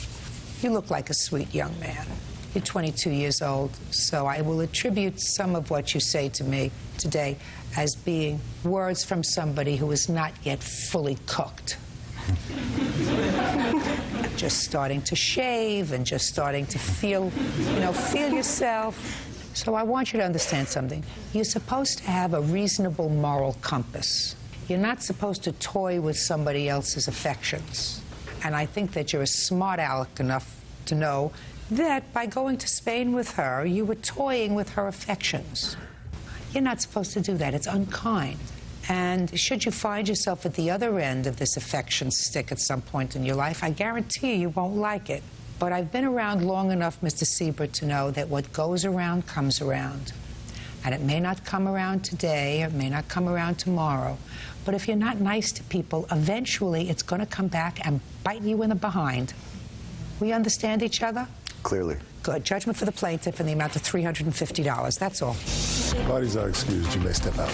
you look like a sweet young man. You're 22 years old, so I will attribute some of what you say to me today as being words from somebody who is not yet fully cooked. Just starting to shave and just starting to feel, feel yourself. So I want you to understand something. You're supposed to have a reasonable moral compass. You're not supposed to toy with somebody else's affections. And I think that you're a smart aleck enough to know that by going to Spain with her, you were toying with her affections. You're not supposed to do that. It's unkind. And should you find yourself at the other end of this affection stick at some point in your life, I guarantee you won't like it. But I've been around long enough, Mr. Sieber, to know that what goes around comes around. And it may not come around today, or it may not come around tomorrow. But if you're not nice to people, eventually it's going to come back and bite you in the behind. We understand each other? Clearly. Good. Judgment for the plaintiff in the amount of $350. That's all. Parties are excused. You may step out.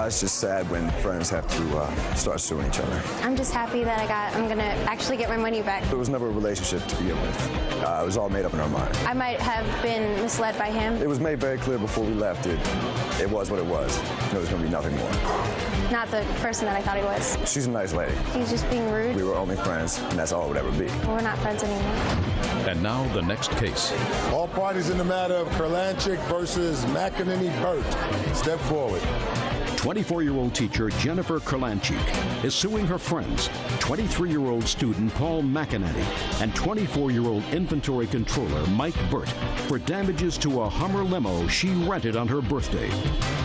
It's just sad when friends have to start suing each other. I'm just happy that I'm going to actually get my money back. There was never a relationship to begin with. It was all made up in our mind. I might have been misled by him. It was made very clear before we left it was what it was. There was going to be nothing more. Not the person that I thought he was. She's a nice lady. He's just being rude. We were only friends, and that's all it would ever be. Well, we're not friends anymore. And now the next case. All parties in the matter of Kurlanchik versus McEnany Burt. Step forward. 24-year-old teacher Jennifer Kurlanchik is suing her friends, 23-year-old student Paul McEnany and 24-year-old inventory controller Mike Burt for damages to a Hummer limo she rented on her birthday.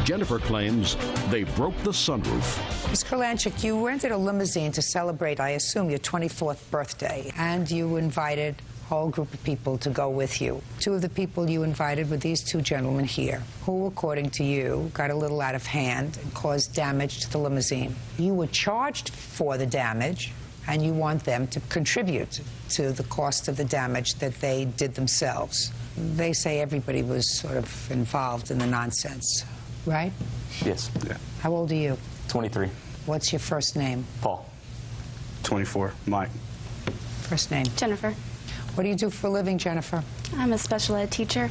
Jennifer claims they broke the sunroof. Ms. Kurlanchik, you rented a limousine to celebrate, I assume, your 24th birthday, and you invited whole group of people to go with you. Two of the people you invited were these two gentlemen here, who, according to you, got a little out of hand and caused damage to the limousine. You were charged for the damage, and you want them to contribute to the cost of the damage that they did themselves. They say everybody was sort of involved in the nonsense, right? Yes. Yeah. How old are you? 23. What's your first name? Paul. 24. Mike. First name? Jennifer. What do you do for a living, Jennifer? I'm a special ed teacher.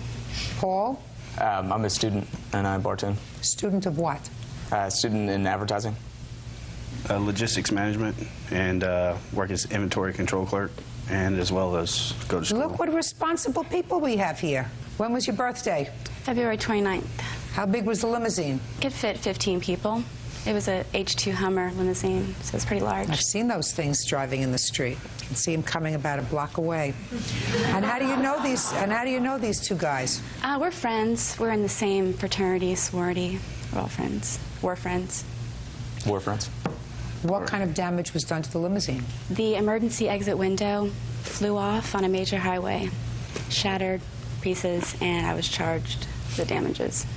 Paul? I'm a student, and I bartend. Student of what? Student in advertising. Logistics management, and work as inventory control clerk, and as well as go to school. Look what responsible people we have here. When was your birthday? February 29th. How big was the limousine? It could fit 15 people. It was a H2 Hummer limousine, so it's pretty large. I've seen those things driving in the street. You can see them coming about a block away. And how do you know these? And how do you know these two guys? We're friends. We're in the same fraternity, sorority. We're all friends. We're friends. We're friends. What kind of damage was done to the limousine? The emergency exit window flew off on a major highway, shattered pieces, and I was charged the damages.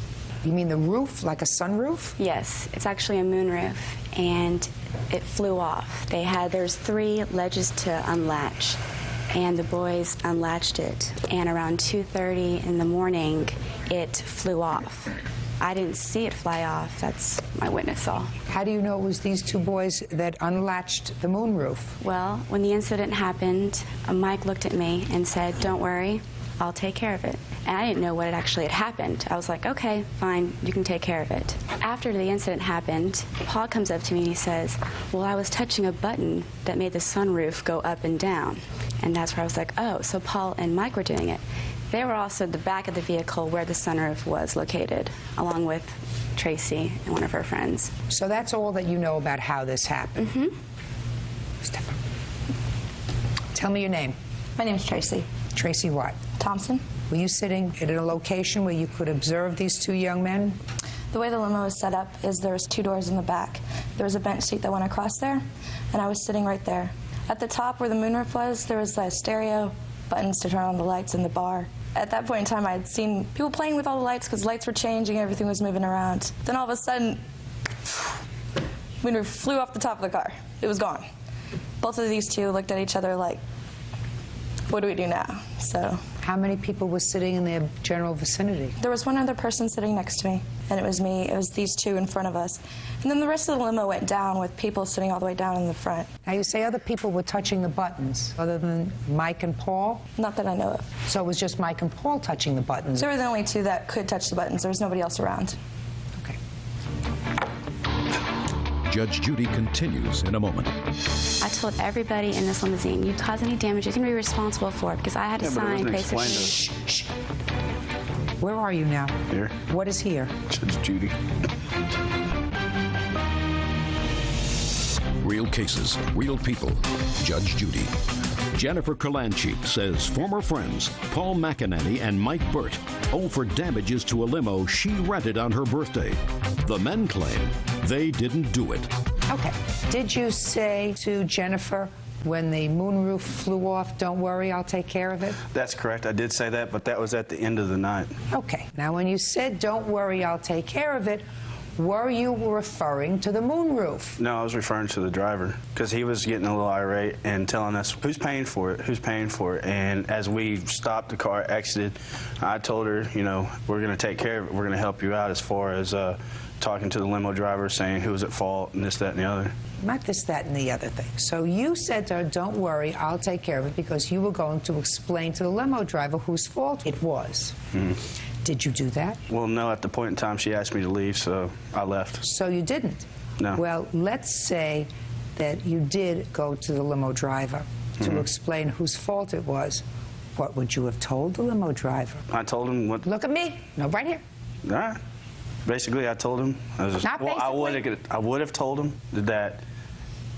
You mean the roof, like a sunroof? Yes, it's actually a moonroof, and it flew off. There's 3 ledges to unlatch, and the boys unlatched it, and around 2:30 in the morning, it flew off. I didn't see it fly off. That's my witness saw. How do you know it was these two boys that unlatched the moonroof? Well, when the incident happened, Mike looked at me and said, "Don't worry, I'll take care of it." And I didn't know what actually had happened. I was like, "Okay, fine, you can take care of it." After the incident happened, Paul comes up to me and he says, "Well, I was touching a button that made the sunroof go up and down." And that's where I was like, oh, so Paul and Mike were doing it. They were also at the back of the vehicle where the sunroof was located, along with Tracy and one of her friends. So that's all that you know about how this happened? Mm-hmm. Step up. Tell me your name. My name is Tracy. Tracy what? Thompson. Were you sitting at a location where you could observe these two young men? The way the limo was set up is there was 2 doors in the back. There was a bench seat that went across there, and I was sitting right there. At the top where the moonroof was, there was a stereo, buttons to turn on the lights in the bar. At that point in time, I had seen people playing with all the lights because lights were changing, everything was moving around. Then all of a sudden, moonroof flew off the top of the car. It was gone. Both of these two looked at each other like, what do we do now? So, how many people were sitting in their general vicinity? There was one other person sitting next to me, and it was me. It was these two in front of us. And then the rest of the limo went down with people sitting all the way down in the front. Now, you say other people were touching the buttons, other than Mike and Paul? Not that I know of. So it was just Mike and Paul touching the buttons? They were the only two that could touch the buttons. There was nobody else around. Okay. Judge Judy continues in a moment. I told everybody in this limousine, you cause any damage, you can be responsible for it, because I had to sign basically. Shh, shh. Where are you now? Here. What is here? Judge Judy. Real cases, real people. Judge Judy. Jennifer Kalanchik says former friends Paul McEnany and Mike Burt owe for damages to a limo she rented on her birthday. The men claim they didn't do it. Okay. Did you say to Jennifer when the moonroof flew off, "Don't worry, I'll take care of it"? That's correct. I did say that, but that was at the end of the night. Okay. Now, when you said, "Don't worry, I'll take care of it," were you referring to the moonroof? No, I was referring to the driver because he was getting a little irate and telling us, who's paying for it, who's paying for it. And as we stopped the car, exited, I told her, you know, we're going to take care of it. We're going to help you out as far as talking to the limo driver, saying who was at fault and this, that, and the other. Not this, that, and the other thing. So you said to her, "Don't worry, I'll take care of it," because you were going to explain to the limo driver whose fault it was. Mm-hmm. Did you do that? Well, no, at the point in time she asked me to leave, so I left. So you didn't? No. Well, let's say that you did go to the limo driver to explain whose fault it was. What would you have told the limo driver? I told him what... Look at me. No, right here. All right. Basically, I told him... Not basically. I would have told him that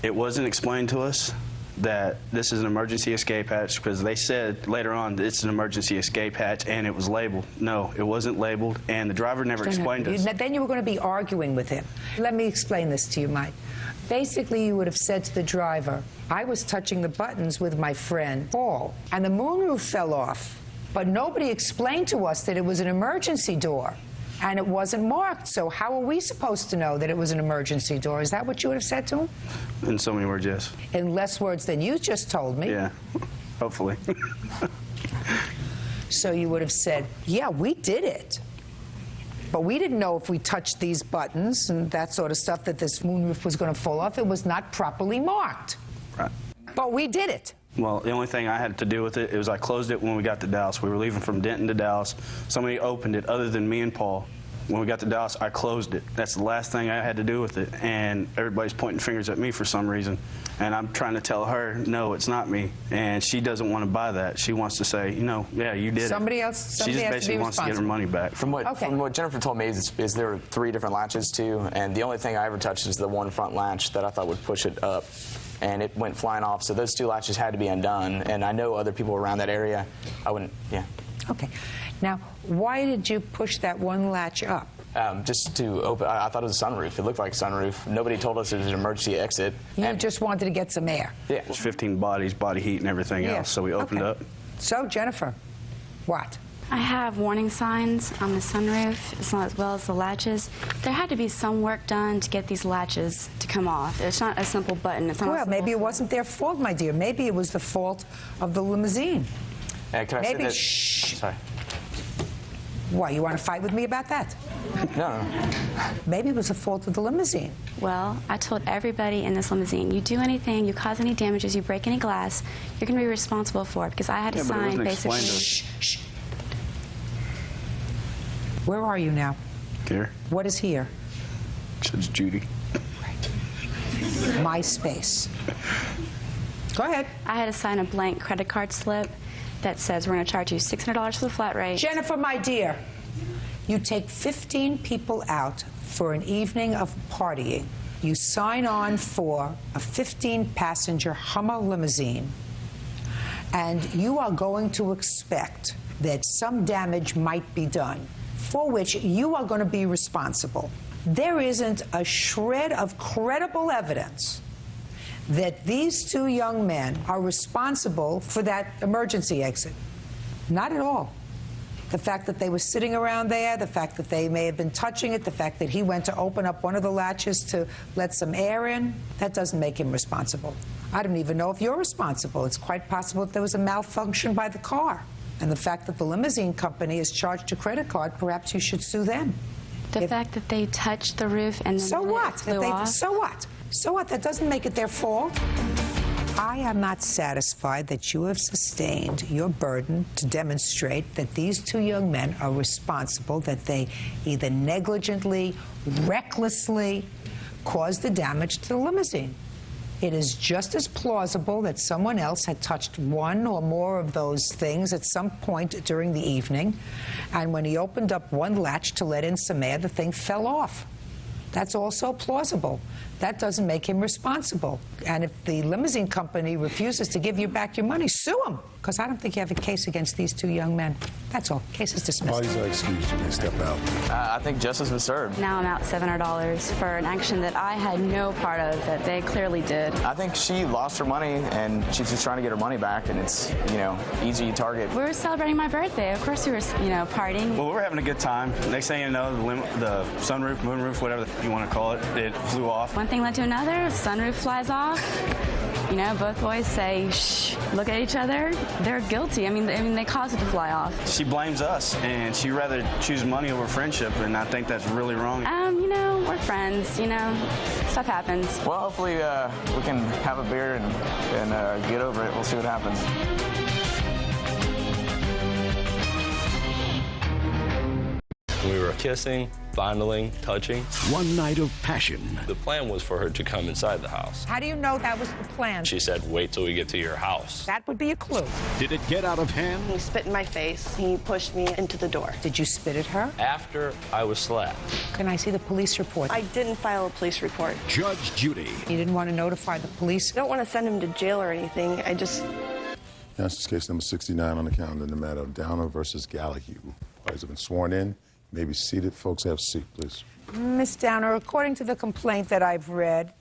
it wasn't explained to us that this is an emergency escape hatch, because they said later on that it's an emergency escape hatch and it was labeled. No, it wasn't labeled, and the driver never explained to us. Then you were going to be arguing with him. Let me explain this to you, Mike. Basically, you would have said to the driver, "I was touching the buttons with my friend Paul, and the moonroof fell off, but nobody explained to us that it was an emergency door. And it wasn't marked, so how are we supposed to know that it was an emergency door?" Is that what you would have said to him? In so many words, yes. In less words than you just told me. Yeah, hopefully. So you would have said, "Yeah, we did it. But we didn't know if we touched these buttons and that sort of stuff that this moonroof was going to fall off. It was not properly marked. Right. But we did it." Well, the only thing I had to do with it was I closed it when we got to Dallas. We were leaving from Denton to Dallas. Somebody opened it other than me and Paul. When we got to Dallas, I closed it. That's the last thing I had to do with it. And everybody's pointing fingers at me for some reason. And I'm trying to tell her, no, it's not me. And she doesn't want to buy that. She wants to say, you know, yeah, you did somebody it. Else, she just basically wants to get her money back. From what Jennifer told me is there were 3 different latches too, and the only thing I ever touched is the one front latch that I thought would push it up, and it went flying off. So those 2 latches had to be undone, and I know other people around that area. I wouldn't, yeah. Okay. Now, why did you push that one latch up? Just to open. I thought it was a sunroof. It looked like a sunroof. Nobody told us it was an emergency exit. You just wanted to get some air. Yeah. There's 15 bodies, body heat, and everything else. So we opened up. So, Jennifer, what? I have warning signs on the sunroof as well as the latches. There had to be some work done to get these latches to come off. It's not a simple button. It's not well, maybe it wasn't their fault, my dear. Maybe it was the fault of the limousine. Can I maybe. say that? Shh. Sorry. Why, you want to fight with me about that? No. Maybe it was the fault of the limousine. Well, I told everybody in this limousine, you do anything, you cause any damages, you break any glass, you're going to be responsible for it, because I had to sign basically. Shh. Where are you now? Here. What is here? Judge Judy. MySpace. Go ahead. I had to sign a blank credit card slip that says we're going to charge you $600 for the flat rate. Jennifer, my dear, you take 15 people out for an evening of partying. You sign on for a 15-passenger Hummer limousine, and you are going to expect that some damage might be done, for which you are going to be responsible. There isn't a shred of credible evidence that these two young men are responsible for that emergency exit. Not at all. The fact that they were sitting around there, the fact that they may have been touching it, the fact that he went to open up one of the latches to let some air in, that doesn't make him responsible. I don't even know if you're responsible. It's quite possible that there was a malfunction by the car. And the fact that the limousine company is charged a credit card, perhaps you should sue them. The fact that they touched the roof and then so what? flew off. So what? So what? That doesn't make it their fault. I am not satisfied that you have sustained your burden to demonstrate that these two young men are responsible, that they either negligently, recklessly caused the damage to the limousine. It is just as plausible that someone else had touched one or more of those things at some point during the evening, and when he opened up one latch to let in some air, the thing fell off. That's also plausible. That doesn't make him responsible. And if the limousine company refuses to give you back your money, sue them. Because I don't think you have a case against these two young men. That's all. Case is dismissed. Parties are excused. You may step out. I think justice was served. Now I'm out $700 for an action that I had no part of, that they clearly did. I think she lost her money, and she's just trying to get her money back, and it's, easy target. We were celebrating my birthday. Of course we were, partying. Well, we were having a good time. Next thing you know, the sunroof, moonroof, whatever you want to call it, it flew off. One thing led to another. Sunroof flies off. Both boys say, shh, look at each other. They're guilty. I mean, they caused it to fly off. She blames us, and she'd rather choose money over friendship, and I think that's really wrong. We're friends, stuff happens. Well, hopefully we can have a beer and get over it. We'll see what happens. We were kissing, fondling, touching. One night of passion. The plan was for her to come inside the house. How do you know that was the plan? She said, wait till we get to your house. That would be a clue. Did it get out of hand? He spit in my face. He pushed me into the door. Did you spit at her? After I was slapped. Can I see the police report? I didn't file a police report. Judge Judy. You didn't want to notify the police? I don't want to send him to jail or anything. I just... This is case number 69 on the calendar in the matter of Downer versus Gallagher. Parties have been sworn in. You may be seated. Folks, have a seat, please. Miss Downer, according to the complaint that I've read,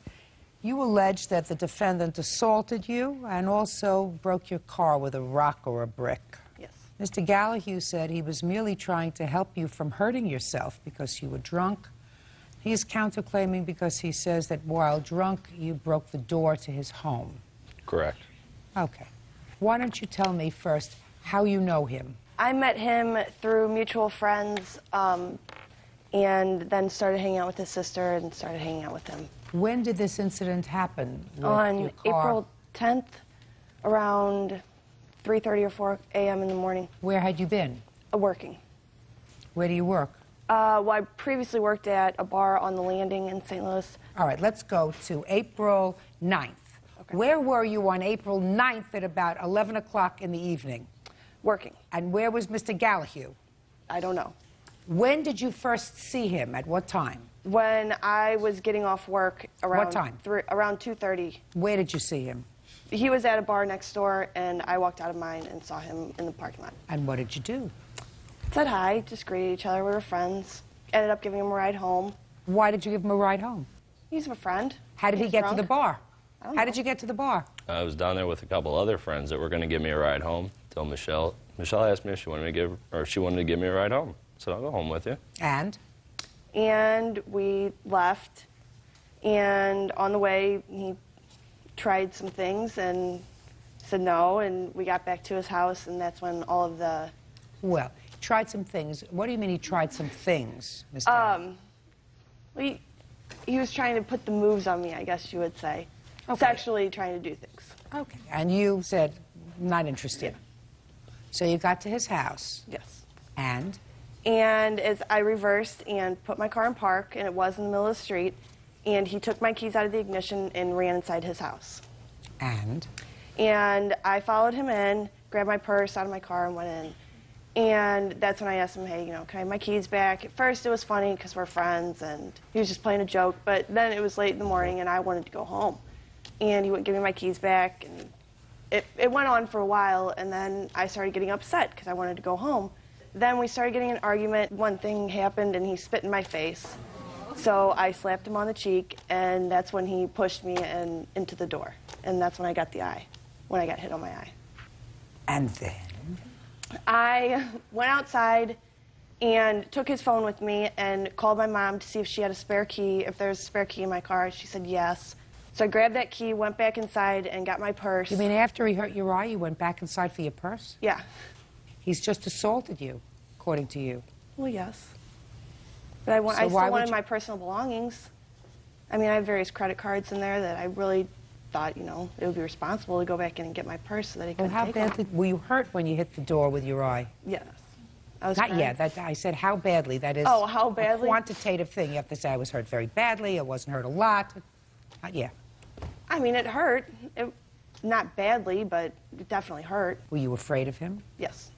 you allege that the defendant assaulted you and also broke your car with a rock or a brick. Yes. Mr. Gallagher said he was merely trying to help you from hurting yourself because you were drunk. He is counterclaiming because he says that while drunk, you broke the door to his home. Correct. Okay. Why don't you tell me first how you know him? I met him through mutual friends and then started hanging out with his sister and started hanging out with him. When did this incident happen? On April 10th, around 3:30 or 4 a.m. in the morning. Where had you been? Working. Where do you work? Well, I previously worked at a bar on the Landing in St. Louis. All right, let's go to April 9th. Okay. Where were you on April 9th at about 11 o'clock in the evening? Working. And where was Mr. Gallagher? I don't know. When did you first see him? At what time? When I was getting off work around... What time? Around 2:30. Where did you see him? He was at a bar next door, and I walked out of mine and saw him in the parking lot. And what did you do? Said hi, just greeted each other. We were friends. Ended up giving him a ride home. Why did you give him a ride home? He's a friend. How did he get to the bar? How did you get to the bar? I was down there with a couple other friends that were going to give me a ride home. Till Michelle asked me if she wanted to give me a ride home. So I'll go home with you. And we left, and on the way he tried some things and said no, and we got back to his house, and that's when all of the... Well, Tried some things. What do you mean he tried some things, Ms. Downey? Well, he was trying to put the moves on me, I guess you would say. Sexually trying to do things. Okay. And you said, not interested. So you got to his house. Yes. And? And as I reversed and put my car in park, and it was in the middle of the street, and he took my keys out of the ignition and ran inside his house. And? And I followed him in, grabbed my purse out of my car and went in. And that's when I asked him, hey, you know, can I have my keys back? At first it was funny because we're friends and he was just playing a joke, but then it was late in the morning and I wanted to go home. And he wouldn't give me my keys back, and it went on for a while, and then I started getting upset because I wanted to go home. Then we started getting an argument. One thing happened and he spit in my face. So I slapped him on the cheek, and that's when he pushed me into the door. And that's when I got the eye, when I got hit on my eye. And then? I went outside and took his phone with me and called my mom to see if she had a spare key, if there was a spare key in my car. She said yes. So I grabbed that key, went back inside, and got my purse. You mean after he hurt your eye, you went back inside for your purse? Yeah. He's just assaulted you, according to you. Well, yes. But I still wanted my personal belongings. I mean, I have various credit cards in there that I really thought, you know, it would be responsible to go back in and get my purse so that he couldn't take badly were you hurt when you hit the door with your eye? Yes. I was Not crying. yet. I said how badly. That is Oh, how badly? a quantitative thing. You have to say I was hurt very badly. I wasn't hurt a lot. Not yet. I mean, it hurt. Not badly, but it definitely hurt. Were you afraid of him? Yes.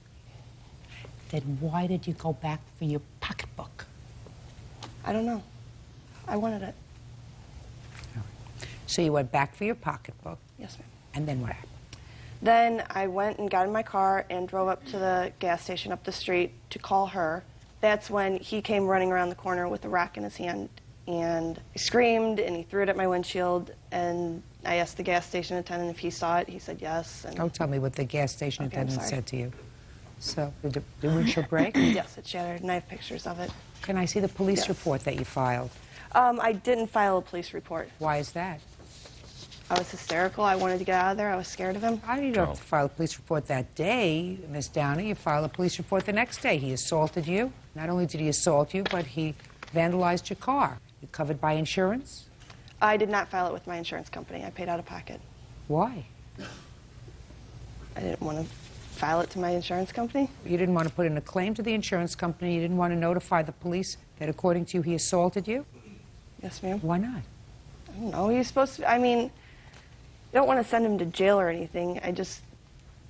Then why did you go back for your pocketbook? I don't know. I wanted it. So you went back for your pocketbook? Yes, ma'am. And then what happened? Then I went and got in my car and drove up to the gas station up the street to call her. That's when he came running around the corner with a rock in his hand, and he screamed and he threw it at my windshield, and I asked the gas station attendant if he saw it. He said yes. And Don't tell me what the gas station Okay, I'm attendant sorry. said to you. So, did the windshield break? Yes, it shattered, and I have pictures of it. Can I see the police Yes. report that you filed? I didn't file a police report. Why is that? I was hysterical. I wanted to get out of there. I was scared of him. You don't have to file a police report that day, Miss Downey. You file a police report the next day. He assaulted you. Not only did he assault you, but he vandalized your car. You covered by insurance? I did not file it with my insurance company. I paid out of pocket. Why? I didn't want to file it to my insurance company. You didn't want to put in a claim to the insurance company. You didn't want to notify the police that, according to you, he assaulted you? Yes, ma'am. Why not? I don't know. He's supposed to. I mean, I don't want to send him to jail or anything. I just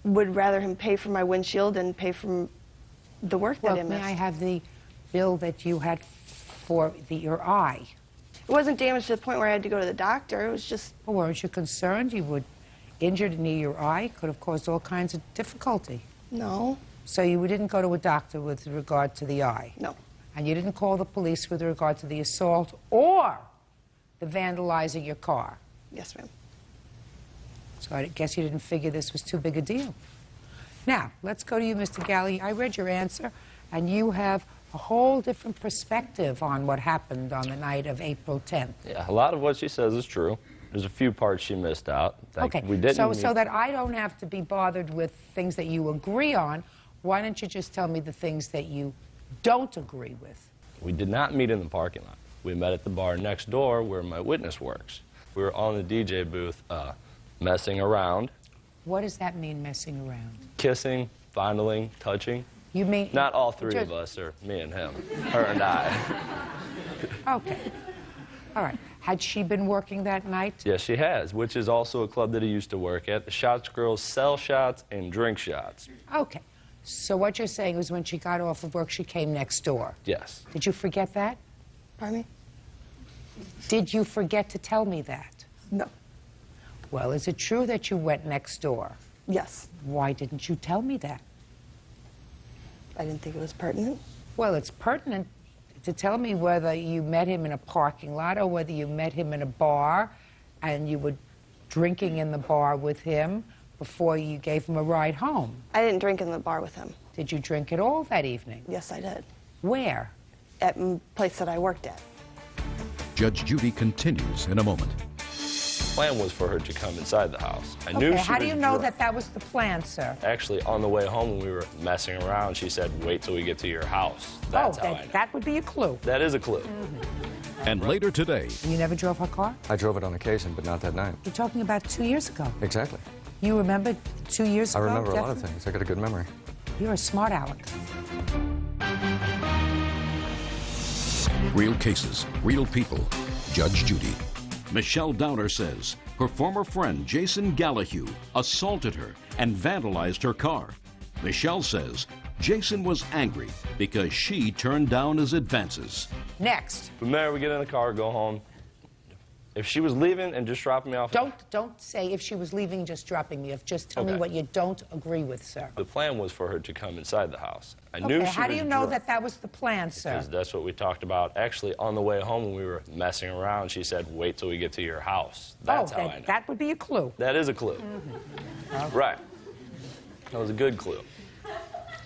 would rather him pay for my windshield and pay for the work that I Well, missed. may I have the bill that you had for your eye? It wasn't damaged to the point where I had to go to the doctor. It was just... Well, weren't you concerned? You were injured near your eye. Could have caused all kinds of difficulty. No. So you didn't go to a doctor with regard to the eye? No. And you didn't call the police with regard to the assault or the vandalizing your car? Yes, ma'am. So I guess you didn't figure this was too big a deal. Now, let's go to you, Mr. Galley. I read your answer, and you have a whole different perspective on what happened on the night of April 10th. Yeah, a lot of what she says is true. There's a few parts she missed out. Like Okay, we didn't so that I don't have to be bothered with things that you agree on, why don't you just tell me the things that you don't agree with? We did not meet in the parking lot. We met at the bar next door where my witness works. We were on the DJ booth messing around. What does that mean, messing around? Kissing, fondling, touching. You mean... Not all three of us, or me and him, her and I. Okay. All right. Had she been working that night? Yes, she has, which is also a club that he used to work at. The Shots girls sell shots and drink shots. Okay. So what you're saying is when she got off of work, she came next door? Yes. Did you forget that? Pardon me? Did you forget to tell me that? No. Well, is it true that you went next door? Yes. Why didn't you tell me that? I didn't think it was pertinent. Well, it's pertinent to tell me whether you met him in a parking lot or whether you met him in a bar and you were drinking in the bar with him before you gave him a ride home. I didn't drink in the bar with him. Did you drink at all that evening? Yes, I did. Where? At a place that I worked at. Judge Judy continues in a moment. plan was for her to come inside the house. I knew Okay, she how do was you know drunk. that that was the plan, sir? Actually, on the way home when we were messing around, she said, wait till we get to your house. That's how I know. That would be a clue. That is a clue. And later today, You never drove her car? I drove it on occasion, but not that night. You're talking about 2 years ago. Exactly. You remember 2 years I ago? remember a lot of definitely? things. I got a good memory. You're a smart aleck. real cases, real people. Judge Judy. Michelle Downer says her former friend Jason Gallahue assaulted her and vandalized her car. Michelle says Jason was angry because she turned down his advances. Next. From there, we get in the car, go home. If she was leaving and just dropping me off... Don't say if she was leaving, just dropping me off. Just tell me Okay. what you don't agree with, sir. The plan was for her to come inside the house. I knew Okay, she how do was you know drunk, that that was the plan, sir? because that's what we talked about. Actually, on the way home when we were messing around, she said, wait till we get to your house. That's how I know. That would be a clue. That is a clue. Right. That was a good clue.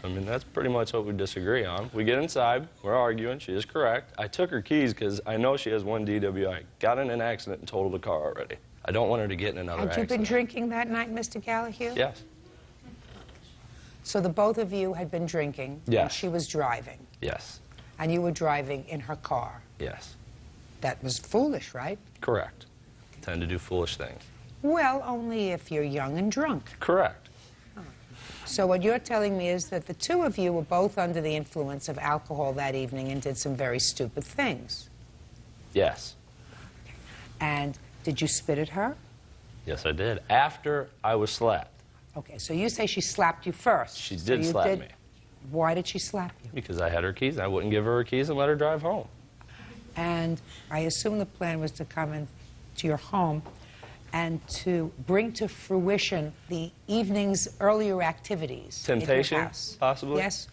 I mean, that's pretty much what we disagree on. We get inside, we're arguing, she is correct. I took her keys because I know she has one DWI. Got in an accident and totaled the car already. I don't want her to get in another Had you accident. been drinking that night, Mr. Gallahue? Yes. So the both of you had been drinking, and Yes. she was driving, Yes. and you were driving in her car. Yes. That was foolish, right? Correct. Tend to do foolish things. Well, only if you're young and drunk. Correct. So what you're telling me is that the two of you were both under the influence of alcohol that evening and did some very stupid things. Yes. And did you spit at her? Yes, I did. After I was slapped. Okay, so you say she slapped you first. She So did you slap me. Why did she slap you? Because I had her keys. I wouldn't give her her keys and let her drive home. And I assume the plan was to come into your home and to bring to fruition the evening's earlier activities. in your Temptation, house. possibly? Yes?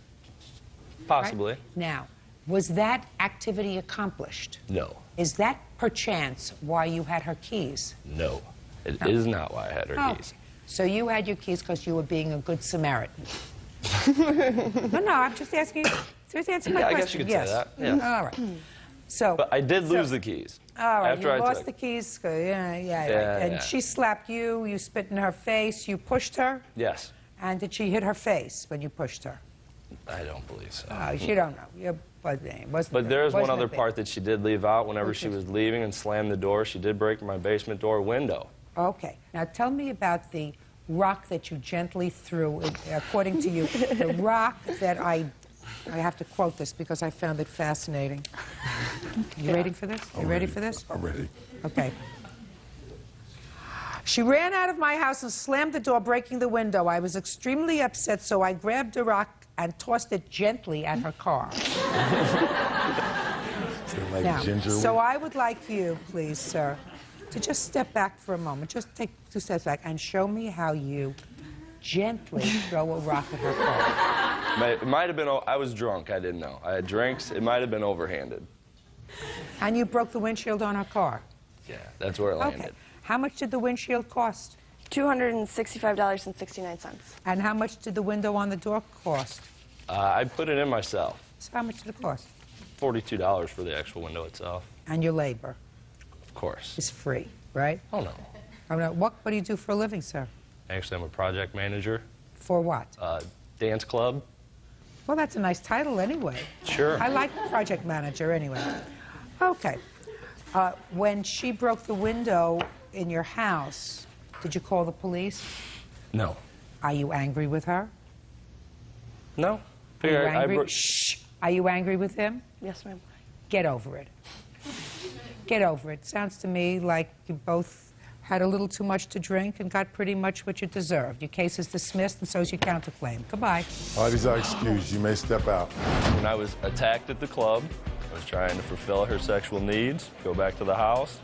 Possibly. Right? Now, was that activity accomplished? No. Is that perchance why you had her keys? No. It is not why I had her Oh. keys. So you had your keys because you were being a good Samaritan. No, I'm just asking you. Just answer my Yeah, I question. guess you could yes. say that. Yes. All right. So. But I did lose the keys. All right. After You I lost took. the keys. Yeah. Yeah, And yeah. she slapped you. You spit in her face. You pushed her. Yes. And did she hit her face when you pushed her? I don't believe so. Oh, you don't know. But there is one other part that she did leave out. Whenever Which she is? was leaving and slammed the door, she did break my basement door window. Okay. Now tell me about the rock that you gently threw, according to you, the rock that I have to quote this because I found it fascinating. You ready for this? You ready for this? I'm ready. Okay. She ran out of my house and slammed the door, breaking the window. I was extremely upset, so I grabbed a rock and tossed it gently at her car. Like Now, ginger. so I would like you, please, sir, to just step back for a moment. Just take 2 steps back and show me how you gently throw a rock at her car. It might have been, I was drunk, I didn't know. I had drinks, it might have been overhanded. And you broke the windshield on her car. Yeah, that's where it landed. Okay. How much did the windshield cost? $265.69. And how much did the window on the door cost? I put it in myself. So how much did it cost? $42 for the actual window itself. And your labor Of course. is free, right? Oh, no. Oh, no. What do you do for a living, sir? Actually, I'm a project manager. For what? Dance club. Well, that's a nice title anyway. Sure. I like project manager anyway. Okay. When she broke the window in your house, did you call the police? No. Are you angry with her? No. Are you I angry? Shh. Are you angry with him? Yes, ma'am. Get over it. Get over it. Sounds to me like you both had a little too much to drink and got pretty much what you deserved. Your case is dismissed, and so is your counterclaim. Goodbye. Parties are excused. You may step out. When I was attacked at the club, I was trying to fulfill her sexual needs, go back to the house.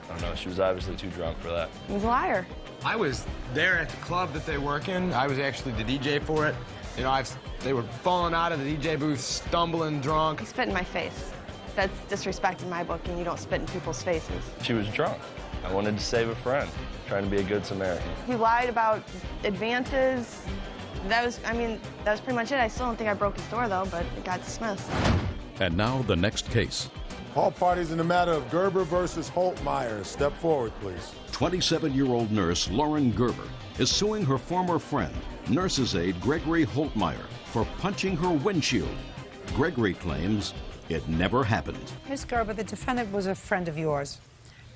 I don't know, she was obviously too drunk for that. He was a liar. I was there at the club that they work in. I was actually the DJ for it. You know, they were falling out of the DJ booth, stumbling drunk. He spit in my face. That's disrespect in my book, and you don't spit in people's faces. She was drunk. I wanted to save a friend, trying to be a good Samaritan. He lied about advances. That was pretty much it. I still don't think I broke his door, though, but it got dismissed. And now the next case. All parties in the matter of Gerber versus Holtmeyer. Step forward, please. 27-year-old nurse Lauren Gerber is suing her former friend, nurse's aide Gregory Holtmeyer, for punching her windshield. Gregory claims it never happened. Ms. Gerber, the defendant was a friend of yours,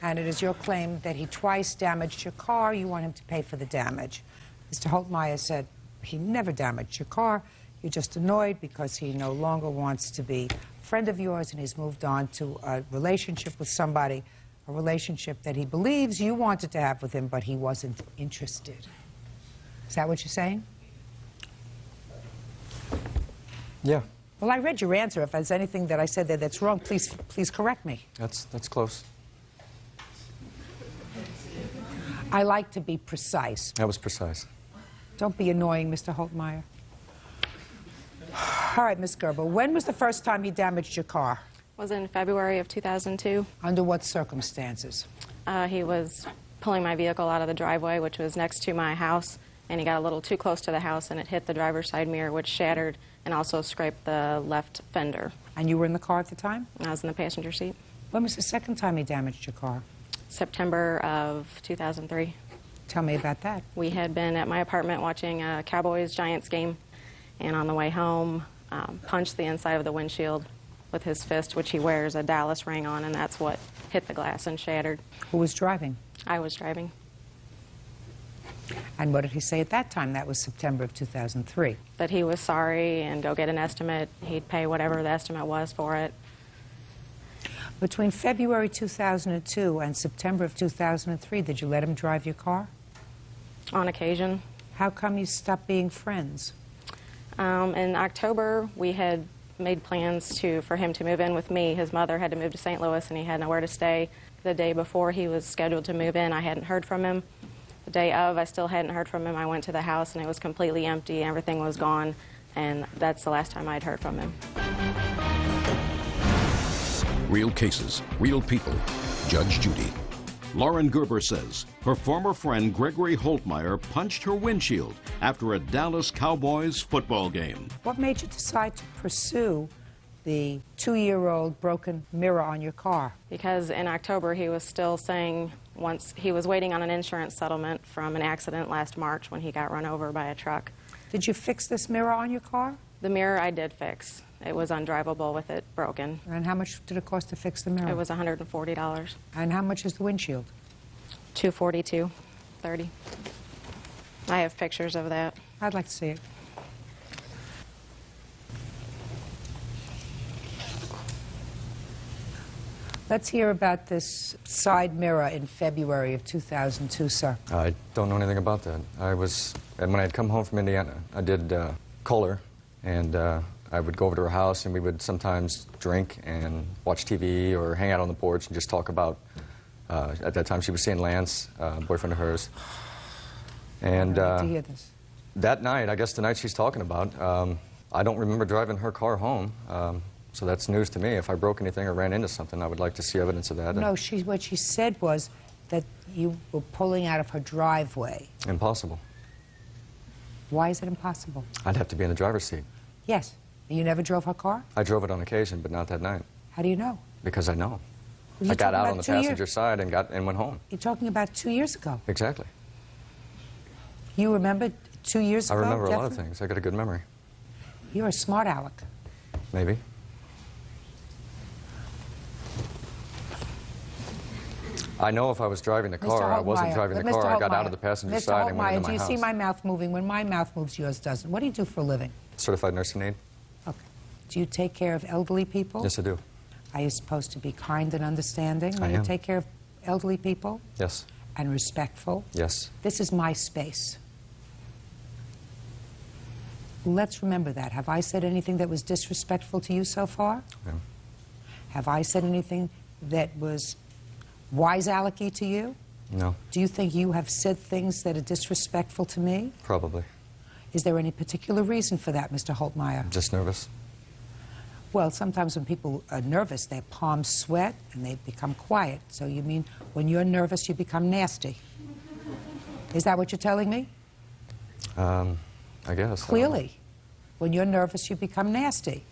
and it is your claim that he twice damaged your car. You want him to pay for the damage. Mr. Holtmeyer said he never damaged your car. You're just annoyed because he no longer wants to be a friend of yours, and he's moved on to a relationship with somebody, a relationship that he believes you wanted to have with him, but he wasn't interested. Is that what you're saying? Yeah, Well, I read your answer. If there's anything that I said there that's wrong, please correct me. that's close. I like to be precise. That was precise. Don't be annoying, Mr. Holtmeyer. All right, Ms. Gerber, when was the first time he damaged your car? Was in February of 2002. Under what circumstances? He was pulling my vehicle out of the driveway, which was next to my house, and he got a little too close to the house, and it hit the driver's side mirror, which shattered and also scraped the left fender. And you were in the car at the time? I was in the passenger seat. When was the second time he damaged your car? September of 2003. Tell me about that. We had been at my apartment watching a Cowboys-Giants game, and on the way home, punched the inside of the windshield with his fist, which he wears a Dallas ring on, and that's what hit the glass and shattered. Who was driving? I was driving. And what did he say at that time? That was September of 2003. That he was sorry and go get an estimate. He'd pay whatever the estimate was for it. Between February 2002 and September of 2003, did you let him drive your car? On occasion. How come you stopped being friends? In October, we had made plans for him to move in with me. His mother had to move to St. Louis, and he had nowhere to stay. The day before he was scheduled to move in, I hadn't heard from him. The day of, I still hadn't heard from him. I went to the house, and it was completely empty. Everything was gone, and that's the last time I'd heard from him. Real cases, real people. Judge Judy. Lauren Gerber says her former friend Gregory Holtmeyer punched her windshield after a Dallas Cowboys football game. What made you decide to pursue the 2-year-old broken mirror on your car? Because in October, he was still saying once he was waiting on an insurance settlement from an accident last March when he got run over by a truck. Did you fix this mirror on your car? The mirror I did fix. It was undrivable with it broken. And how much did it cost to fix the mirror? It was $140. And how much is the windshield? $242.30. I have pictures of that. I'd like to see it. Let's hear about this side mirror in February of 2002, sir. I don't know anything about that. When I had come home from Indiana, I did call her, and I would go over to her house, and we would sometimes drink and watch TV or hang out on the porch and just talk about, at that time she was seeing Lance, a boyfriend of hers. And I'd like to hear this. That night, I guess the night she's talking about, I don't remember driving her car home. So that's news to me. If I broke anything or ran into something, I would like to see evidence of that. No, what she said was that you were pulling out of her driveway. Impossible. Why is it impossible? I'd have to be in the driver's seat. Yes. You never drove her car? I drove it on occasion, but not that night. How do you know? Because I know. You're I got talking out about on the 2 years- passenger side and went home. You're talking about 2 years ago. Exactly. You remember 2 years ago? I remember a lot of definitely? things. I got a good memory. You're a smart aleck. Maybe. I know if I was driving the car, I wasn't driving the car. I got out of the passenger side and went into my house. Do you see my mouth moving? When my mouth moves, yours doesn't. What do you do for a living? Certified nursing aide. Okay. Do you take care of elderly people? Yes, I do. Are you supposed to be kind and understanding when I you am. take care of elderly people? Yes. And respectful? Yes. This is my space. Let's remember that. Have I said anything that was disrespectful to you so far? No. Have I said anything that was wise-alecky to you? No. Do you think you have said things that are disrespectful to me? Probably. Is there any particular reason for that, Mr. Holtmeyer? I'm just nervous. Well, sometimes when people are nervous, their palms sweat and they become quiet. So you mean when you're nervous, you become nasty? Is that what you're telling me? I guess. Clearly. When you're nervous, you become nasty.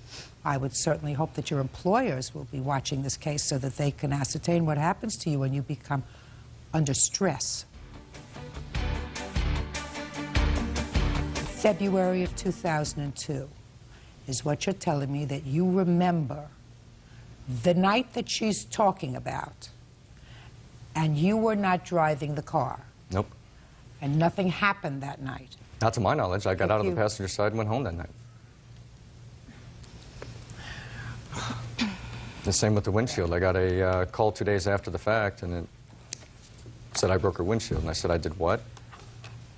I would certainly hope that your employers will be watching this case so that they can ascertain what happens to you when you become under stress. February of 2002 is what you're telling me that you remember the night that she's talking about, and you were not driving the car. Nope. And nothing happened that night. Not to my knowledge. I got out of the passenger side and went home that night. The same with the windshield. I got a call 2 days after the fact, and it said I broke her windshield. And I said, I did what?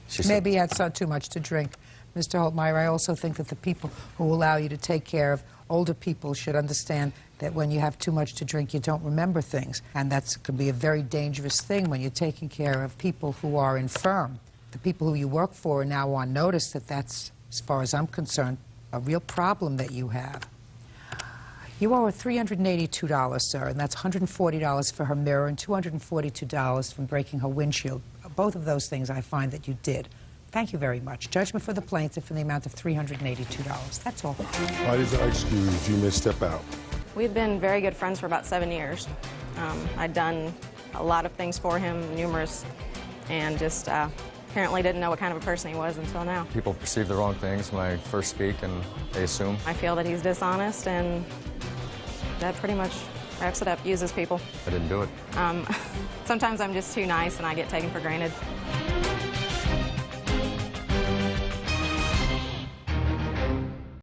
She said, maybe you had too much to drink. Mr. Holtmeyer, I also think that the people who allow you to take care of older people should understand that when you have too much to drink, you don't remember things. And that can be a very dangerous thing when you're taking care of people who are infirm. The people who you work for are now on notice that that's, as far as I'm concerned, a real problem that you have. You owe her $382, sir, and that's $140 for her mirror and $242 from breaking her windshield. Both of those things I find that you did. Thank you very much. Judgment for the plaintiff in the amount of $382. That's all. Why does I excuse you may step out? We'd been very good friends for about 7 years. I'd done a lot of things for him, numerous, and just apparently didn't know what kind of a person he was until now. people perceive the wrong things when I first speak, and they assume. I feel that he's dishonest, and that pretty much wraps it up. Uses people. I didn't do it. Sometimes I'm just too nice, and I get taken for granted.